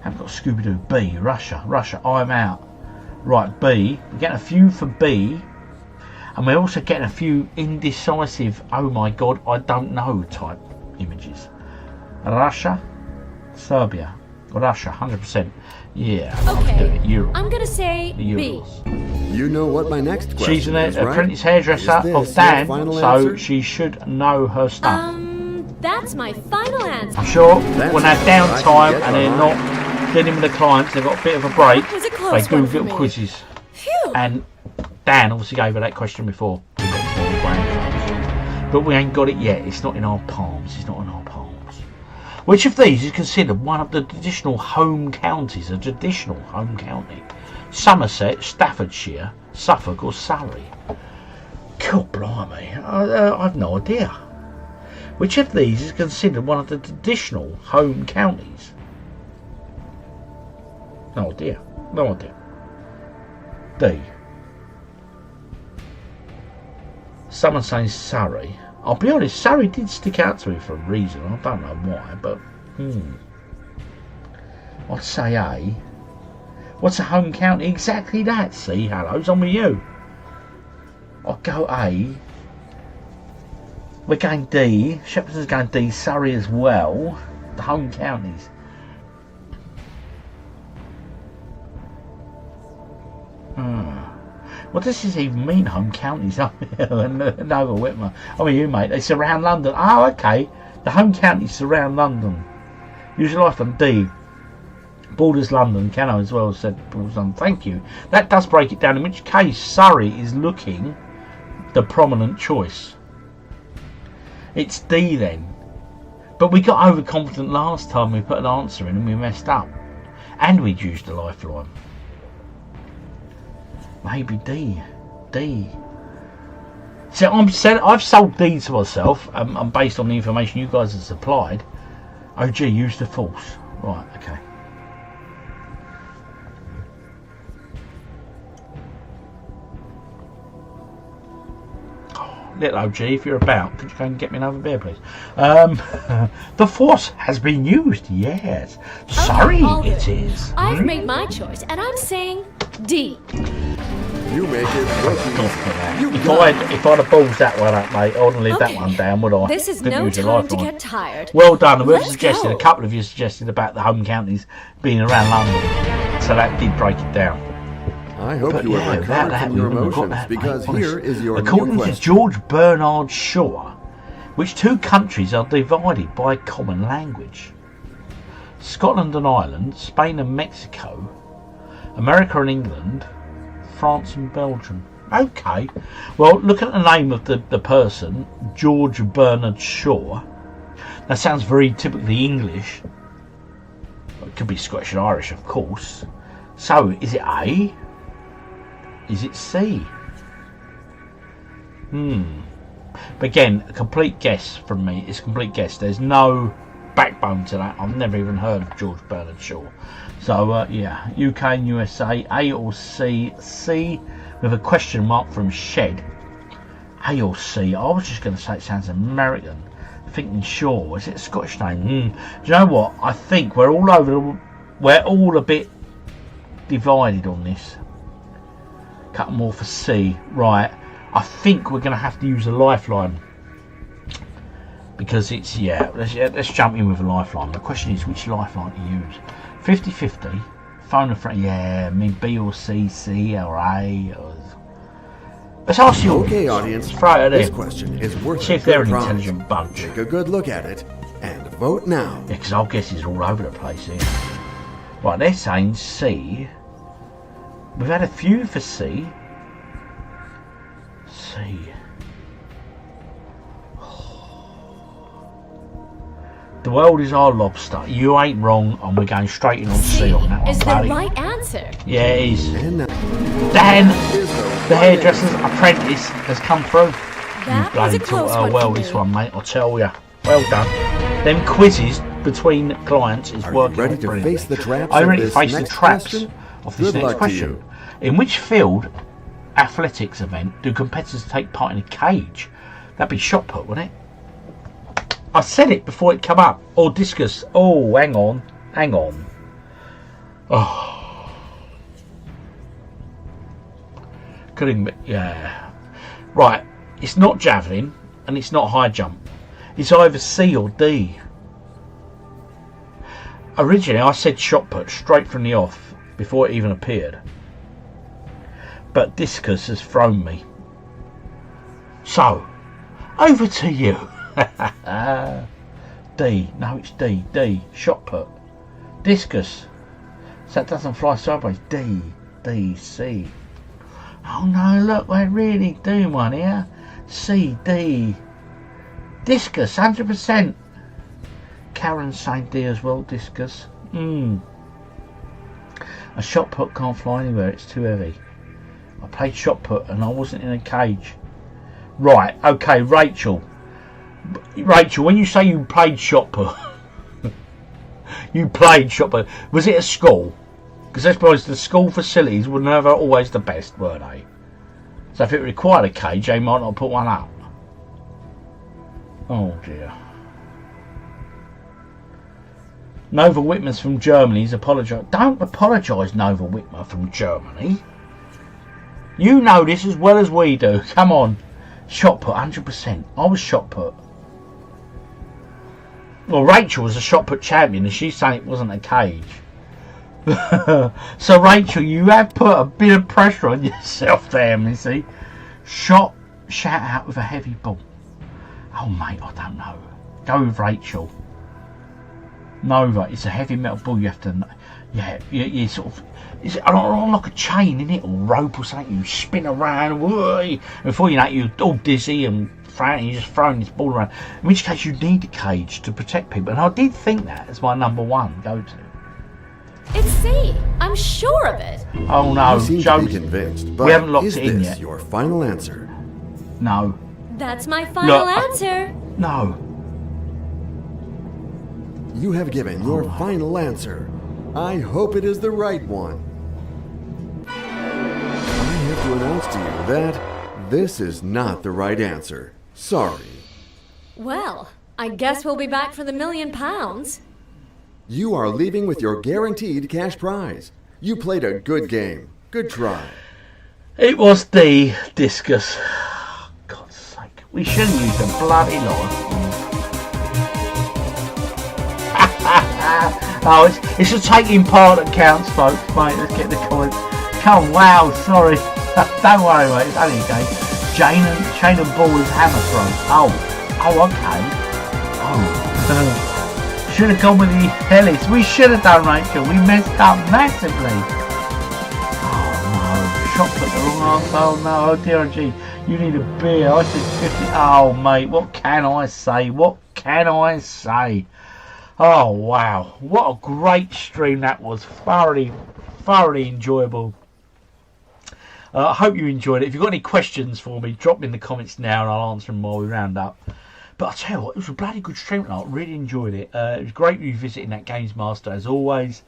I haven't got Scooby-Doo. B, Russia. Russia, I'm out. Right, B. We're getting a few for B. And we're also getting a few indecisive, oh my god, I don't know type images. Russia, Serbia. Russia, 100%. Yeah, Okay, Europe. I'm gonna say B. You know what my next question She's an is, right? apprentice hairdresser Is of this Dan, your final so answer? she should know her stuff. That's my final answer. I'm sure when they're downtime and they're not dealing with the clients, they've got a bit of a break, was a they close do one for little me. quizzes. Phew. And Dan obviously gave her that question before. We've got 40 grand, but we ain't got it yet. It's not in our palms. It's not in our palms. Which of these is considered one of the traditional home counties? A traditional home county? Somerset, Staffordshire, Suffolk, or Surrey? God blimey, I've no idea. Which of these is considered one of the traditional home counties? No idea. No idea. D. Someone saying Surrey. I'll be honest, Surrey did stick out to me for a reason. I don't know why, but I'd say A. What's a home county? Exactly that. See, hello's on with you. I'll go A. We're going D. Shepperton's going D. Surrey as well. The home counties. What does this even mean, home counties? Over Whitmer. Oh, you mate. They surround London. Oh, okay. The home counties surround London. Use your life on D. Borders London. Cano as well said borders London. Thank you. That does break it down. In which case, Surrey is looking the prominent choice. It's D then. But we got overconfident last time we put an answer in and we messed up. And we'd used a lifeline. Maybe D. D. So I've sold D to myself. I'm based on the information you guys have supplied. OG used the false. Right, okay. Little OG, if you're about, could you go and get me another beer, please? The force has been used, yes. Sorry, it is. I've made my choice, and I'm saying D. You make it look easy. If I'd have balls that one up, mate, I wouldn't leave that one down, would I? This is Couldn't no use a time to lifeline. get tired. Well done. And Let's suggested, go. a couple of you suggested about the home counties being around London, so that did break it down. I hope you have recovered from your emotions, because here is your According new to question. George Bernard Shaw, which two countries are divided by a common language? Scotland and Ireland, Spain and Mexico, America and England, France and Belgium. Okay, well, look at the name of the person, George Bernard Shaw. That sounds very typically English. It could be Scottish and Irish, of course. So, is it A? Is it C? But again, a complete guess from me. It's a complete guess. There's no backbone to that. I've never even heard of George Bernard Shaw. So, yeah, UK and USA, A or C? C with a question mark from Shed. A or C? I was just going to say it sounds American. Thinking Shaw. Is it a Scottish name? Do you know what? I think we're all over. We're all a bit divided on this. Couple more for C. Right. I think we're going to have to use a lifeline. Because it's, let's jump in with a lifeline. The question is which lifeline to use. 50-50. Phone a friend. Yeah, I mean B or C, C or A. Or... Let's ask you. Okay, audience. Throw it This in. question is worth See if a they're good an prize. intelligent bunch. Take a good look at it and vote now. Yeah, because our guess is all over the place here. Right, they're saying C. We've had a few for C. C. The world is our lobster. You ain't wrong, and we're going straight in on C on that one. Is the buddy. right answer. Yeah, it is. Dan, the hairdresser's apprentice, has come through. That You was a bloody close taught her one well, for this me. one, mate. I'll tell you. Well done. Them quizzes between clients is working ready to brilliantly. face the traps Are you of ready to this face the next traps question? of this Good next luck to question? you. In which field athletics event do competitors take part in a cage? That'd be shot put, wouldn't it? I said it before it come up. Or discus. Oh, hang on. Oh. Couldn't be, yeah. Right. It's not javelin and it's not high jump. It's either C or D. Originally I said shot put straight from the off before it even appeared. But discus has thrown me. So, over to you. D. No, it's D. D. Shot put. Discus. So that doesn't fly sideways. D. D. C. Oh no, look, we're really doing one here. C. D. Discus, 100%. Karen's saying D as well, discus. A shot put can't fly anywhere, it's too heavy. I played shot put and I wasn't in a cage. Right, okay, Rachel. Rachel, when you say you played shot put, you played shot put, was it a school? Because I suppose the school facilities were never always the best, were they? So if it required a cage, they might not put one up. Oh dear. Nova Whitmer's from Germany. He's apologised. Don't apologise, Nova Whitmer from Germany. You know this as well as we do. Come on. Shot put, 100%. I was shot put. Well, Rachel was a shot put champion and she's saying it wasn't a cage. So, Rachel, you have put a bit of pressure on yourself there, Missy. Shot, shout out with a heavy ball. Oh, mate, I don't know. Go with Rachel. Nova, it's a heavy metal ball you have to... Yeah, you sort of... Is it on like a chain, in it, or rope or something? You spin around, whooey, before you know it, you're all dizzy and you're just throwing this ball around. In which case, you need a cage to protect people. And I did think that as my number one go-to. It's C. I'm sure of it. Oh no, You seem to be convinced, but we haven't locked is it in this yet. your final answer? No. That's my final Look, answer. No. You have given your final answer. I hope it is the right one. I have to announce to you that this is not the right answer. Sorry. Well, I guess we'll be back for the £1 million. You are leaving with your guaranteed cash prize. You played a good game. Good try. It was D, discus. God's sake. We shouldn't use a bloody lot. Oh, it's the taking part that counts, folks, mate. Let's get the comments. Oh, wow, sorry. Don't worry, mate. It's only a game. Chain and ball is hammer throw. Oh, okay. Oh. Should have gone with the Hellis. We should have done, Rachel. We messed up massively. Oh, no. Shot put the wrong answer. Oh, no. Oh, dear, gee. You need a beer. I said 50. Oh, mate. What can I say? What can I say? Oh wow, what a great stream that was. Thoroughly enjoyable. I hope you enjoyed it. If you've got any questions for me, drop them in the comments now and I'll answer them while we round up. But I'll tell you what, it was a bloody good stream tonight. I really enjoyed it. It was great revisiting that GamesMaster as always.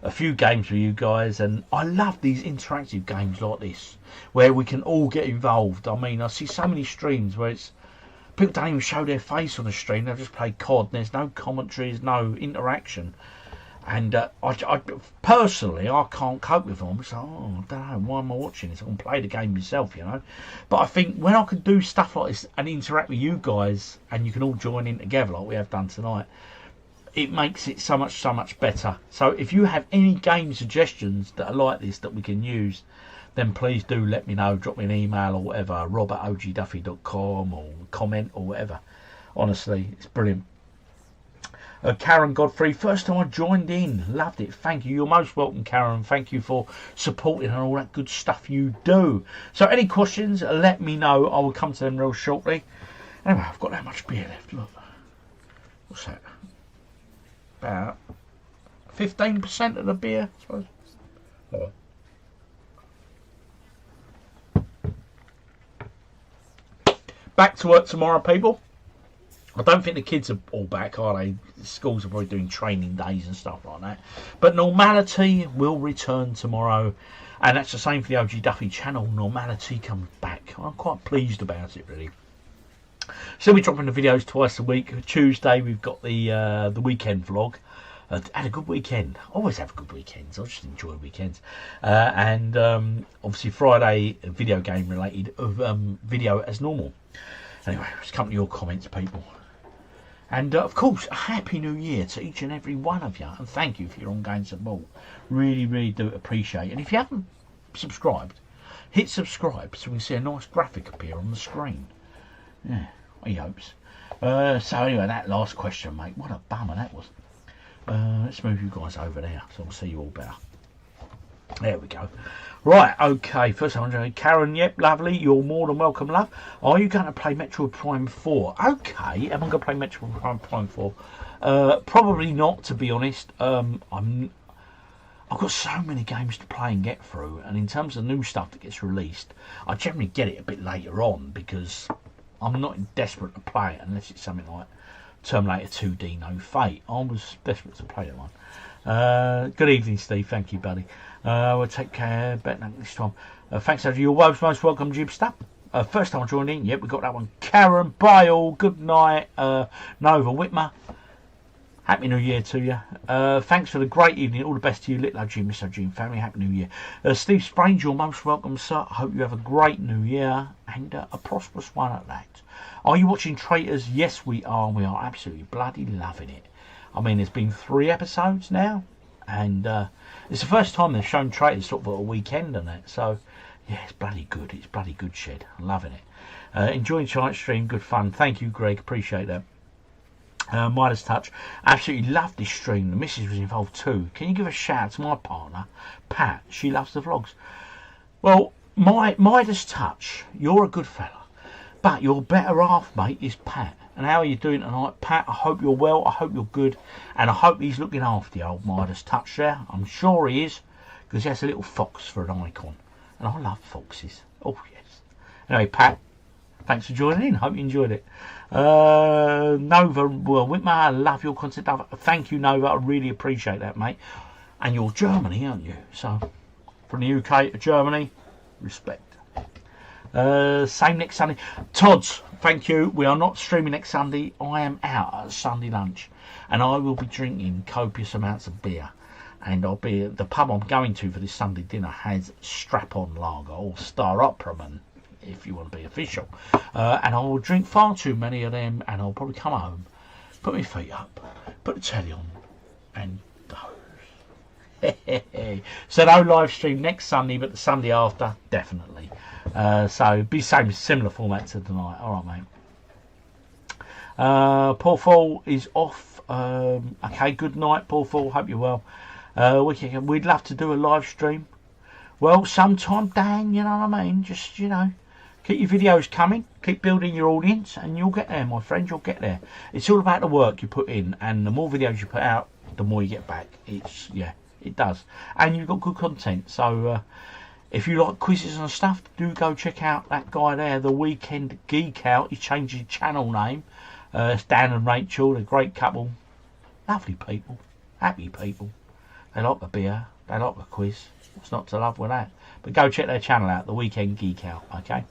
A few games with you guys, and I love these interactive games like this where we can all get involved. I mean, I see so many streams where it's people don't even show their face on the stream. They just play COD. There's no commentaries, no interaction. And I personally, I can't cope with them. So, I don't know, why am I watching this? I can play the game myself, you know. But I think when I can do stuff like this and interact with you guys, and you can all join in together like we have done tonight, it makes it so much better. So if you have any game suggestions that are like this that we can use, then please do let me know. Drop me an email or whatever, rob@ogduffy.com, or comment or whatever. Honestly, it's brilliant. Karen Godfrey, first time I joined in. Loved it. Thank you. You're most welcome, Karen. Thank you for supporting and all that good stuff you do. So any questions, let me know. I will come to them real shortly. Anyway, I've got that much beer left. Look. What's that? About 15% of the beer, I suppose. Oh. Back to work tomorrow, people. I don't think the kids are all back, are they? Schools are probably doing training days and stuff like that. But normality will return tomorrow. And that's the same for the OGDuffy channel. Normality comes back. I'm quite pleased about it, really. So we're dropping the videos twice a week. Tuesday, we've got the weekend vlog. Had a good weekend. Always have good weekends. I just enjoy weekends. And obviously Friday, video game related video as normal. Anyway, let's come to your comments, people. And of course, a happy new year to each and every one of you. And thank you for your ongoing support. Really, really do appreciate it. And if you haven't subscribed, hit subscribe so we can see a nice graphic appear on the screen. Yeah, he hopes. So anyway, that last question, mate. What a bummer that was. Let's move you guys over there so I'll see you all better. There we go. Right, okay. First I'm going to Karen. Yep, lovely. You're more than welcome, love. Are you going to play Metroid Prime 4? Okay. Am I going to play Metroid Prime 4? Probably not, to be honest. I've got so many games to play and get through, and in terms of new stuff that gets released, I generally get it a bit later on because I'm not desperate to play it unless it's something like Terminator 2D No Fate. I was desperate to play that one. Good evening, Steve. Thank you, buddy. We'll take care. Better luck this time. Thanks, Andrew. You're most welcome, Jibster. First time I joined in. Yep, we got that one. Karen, bye all. Good night. Nova Whitmer. Happy New Year to you. Thanks for the great evening. All the best to you, Little OG, Miss OG and family. Happy New Year. Steve Sprains, you're most welcome, sir. I hope you have a great New Year and a prosperous one at that. Are you watching Traitors? Yes, we are. We are absolutely bloody loving it. I mean, there's been 3 episodes now, and it's the first time they've shown Traitors sort of at a weekend and that. So, yeah, it's bloody good. It's bloody good, Shed. I'm loving it. Enjoying tonight's stream. Good fun. Thank you, Greg. Appreciate that. Midas Touch. Absolutely love this stream. The missus was involved too. Can you give a shout out to my partner, Pat? She loves the vlogs. Well, Midas Touch, you're a good fella. But your better half, mate, is Pat. And how are you doing tonight, Pat? I hope you're well. I hope you're good. And I hope he's looking after the old Midas Touch there. I'm sure he is. Because he has a little fox for an icon. And I love foxes. Oh, yes. Anyway, Pat, thanks for joining in. Hope you enjoyed it. Nova, well, Whitmer, I love your content. Thank you, Nova. I really appreciate that, mate. And you're Germany, aren't you? So, from the UK to Germany, respect. Same next Sunday. Todd's, thank you. We are not streaming next Sunday. I am out at Sunday lunch. And I will be drinking copious amounts of beer. And I'll be at the pub I'm going to for this Sunday dinner has Strap-On Lager or Star Operaman, if you want to be official. And I will drink far too many of them, and I'll probably come home, put my feet up, put the telly on, and doze. So no live stream next Sunday, but the Sunday after, definitely. So be similar format to tonight. All right, mate. Paul Fall is off. Okay, good night, Paul Fall. Hope you're well. We'd love to do a live stream. Well, sometime, Dan, you know what I mean? Just, you know, keep your videos coming, keep building your audience, and you'll get there, my friend, you'll get there. It's all about the work you put in, and the more videos you put out, the more you get back. It's, yeah, it does. And you've got good content, so if you like quizzes and stuff, do go check out that guy there, The Weekend Geek Out. He changed his channel name. It's Dan and Rachel, they're a great couple. Lovely people, happy people. They like the beer, they like the quiz. What's not to love with that? But go check their channel out, The Weekend Geek Out, okay?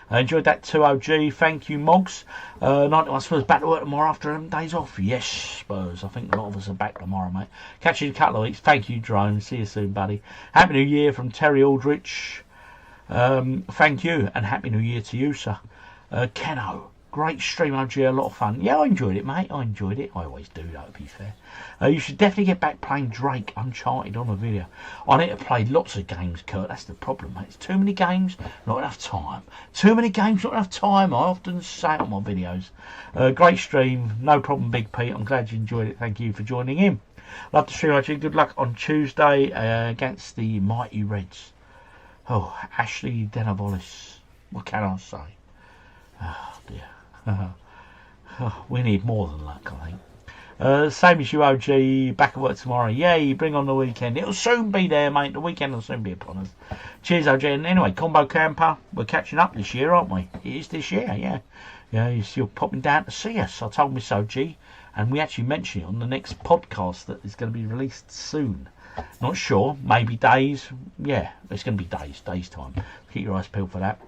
I enjoyed that too, OG. Thank you, Mogs. I suppose back to work tomorrow after 11 days off. Yes, Spurs. I think a lot of us are back tomorrow, mate. Catch you in a couple of weeks. Thank you, Drone. See you soon, buddy. Happy New Year from Terry Aldrich. Thank you, and Happy New Year to you, sir. Keno. Great stream, OG. A lot of fun. Yeah, I enjoyed it, mate. I enjoyed it. I always do, though, to be fair. You should definitely get back playing Drake Uncharted on a video. I need to play lots of games, Kurt. That's the problem, mate. It's too many games, not enough time. Too many games, not enough time. I often say it on my videos. Great stream. No problem, Big Pete. I'm glad you enjoyed it. Thank you for joining in. Love the stream, OG. Good luck on Tuesday against the Mighty Reds. Oh, Ashley Denavolis. What can I say? Oh, dear. We need more than luck, I think. Same as you, OG. Back at work tomorrow. Yay, bring on the weekend. It'll soon be there, mate. The weekend will soon be upon us. Cheers, OG. And anyway, Combo Camper, we're catching up this year, aren't we? It is this year, yeah. Yeah, you're still popping down to see us. I told Miss OG, and we actually mentioned it on the next podcast that is going to be released soon. Not sure, maybe days. Yeah, it's going to be days time. Keep your eyes peeled for that.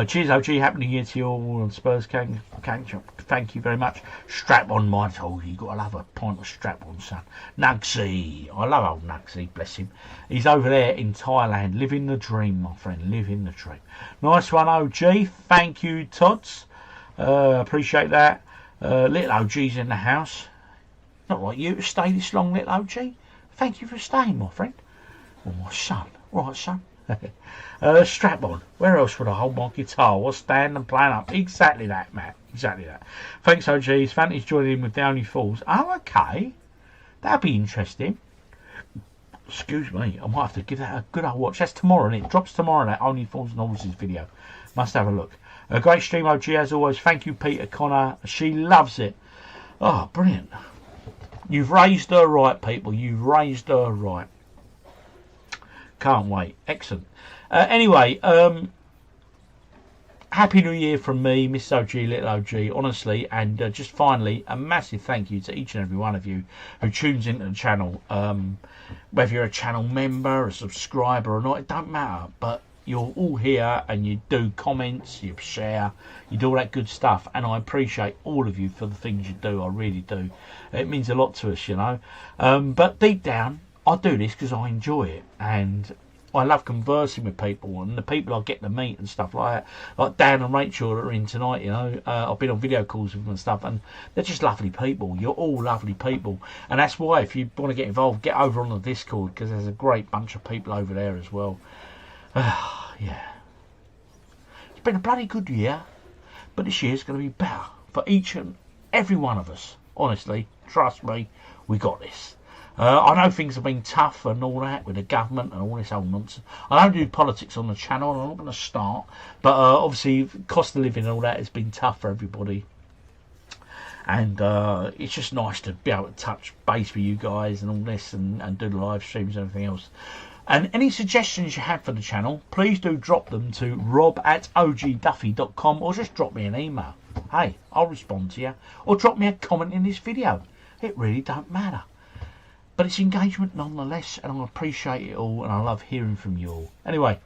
Cheers, OG. Happy New Year to you all on Spurs. Thank you very much. Strap on, my told you. You've got to love a pint of strap on, son. Nugsy. I love old Nugsy, bless him. He's over there in Thailand, living the dream, my friend. Living the dream. Nice one, OG. Thank you, Tots. Appreciate that. Little OG's in the house. Not like you to stay this long, little OG. Thank you for staying, my friend. Oh, my son. Right, son. Strap on. Where else would I hold my guitar? Or stand and play up? Exactly that, Matt. Exactly that. Thanks, OGs. Fantasy's joining in with The Only Fools. Oh, okay. That'd be interesting. Excuse me. I might have to give that a good old watch. That's tomorrow, and it drops tomorrow, that Only Fools and Horses video. Must have a look. A great stream, OG, as always. Thank you, Peter Connor. She loves it. Oh, brilliant. You've raised her right, people. You've raised her right. Can't wait. Excellent. Anyway, Happy New Year from me, Miss OG, Little OG, honestly. And just finally, a massive thank you to each and every one of you who tunes into the channel. Whether you're a channel member, a subscriber or not, it don't matter. But you're all here and you do comments, you share, you do all that good stuff. And I appreciate all of you for the things you do. I really do. It means a lot to us, you know. But deep down, I do this because I enjoy it, and I love conversing with people, and the people I get to meet and stuff like that, like Dan and Rachel that are in tonight, you know. I've been on video calls with them and stuff, and they're just lovely people. You're all lovely people, and that's why if you want to get involved, get over on the Discord, because there's a great bunch of people over there as well. Yeah, it's been a bloody good year, but this year's going to be better for each and every one of us. Honestly, trust me, we got this. I know things have been tough and all that with the government and all this old nonsense. I don't do politics on the channel, and I'm not going to start. But obviously, cost of living and all that has been tough for everybody. And it's just nice to be able to touch base with you guys and all this, and do the live streams and everything else. And any suggestions you have for the channel, please do drop them to rob@ogduffy.com, or just drop me an email. Hey, I'll respond to you. Or drop me a comment in this video. It really don't matter. But it's engagement nonetheless, and I appreciate it all, and I love hearing from you all. Anyway,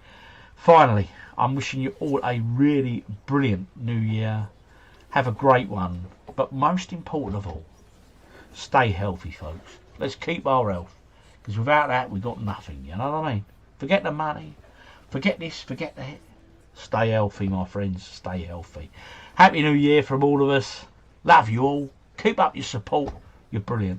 finally, I'm wishing you all a really brilliant new year. Have a great one. But most important of all, stay healthy, folks. Let's keep our health. Because without that, we've got nothing, you know what I mean? Forget the money. Forget this, forget that. Stay healthy, my friends. Stay healthy. Happy New Year from all of us. Love you all. Keep up your support. You're brilliant.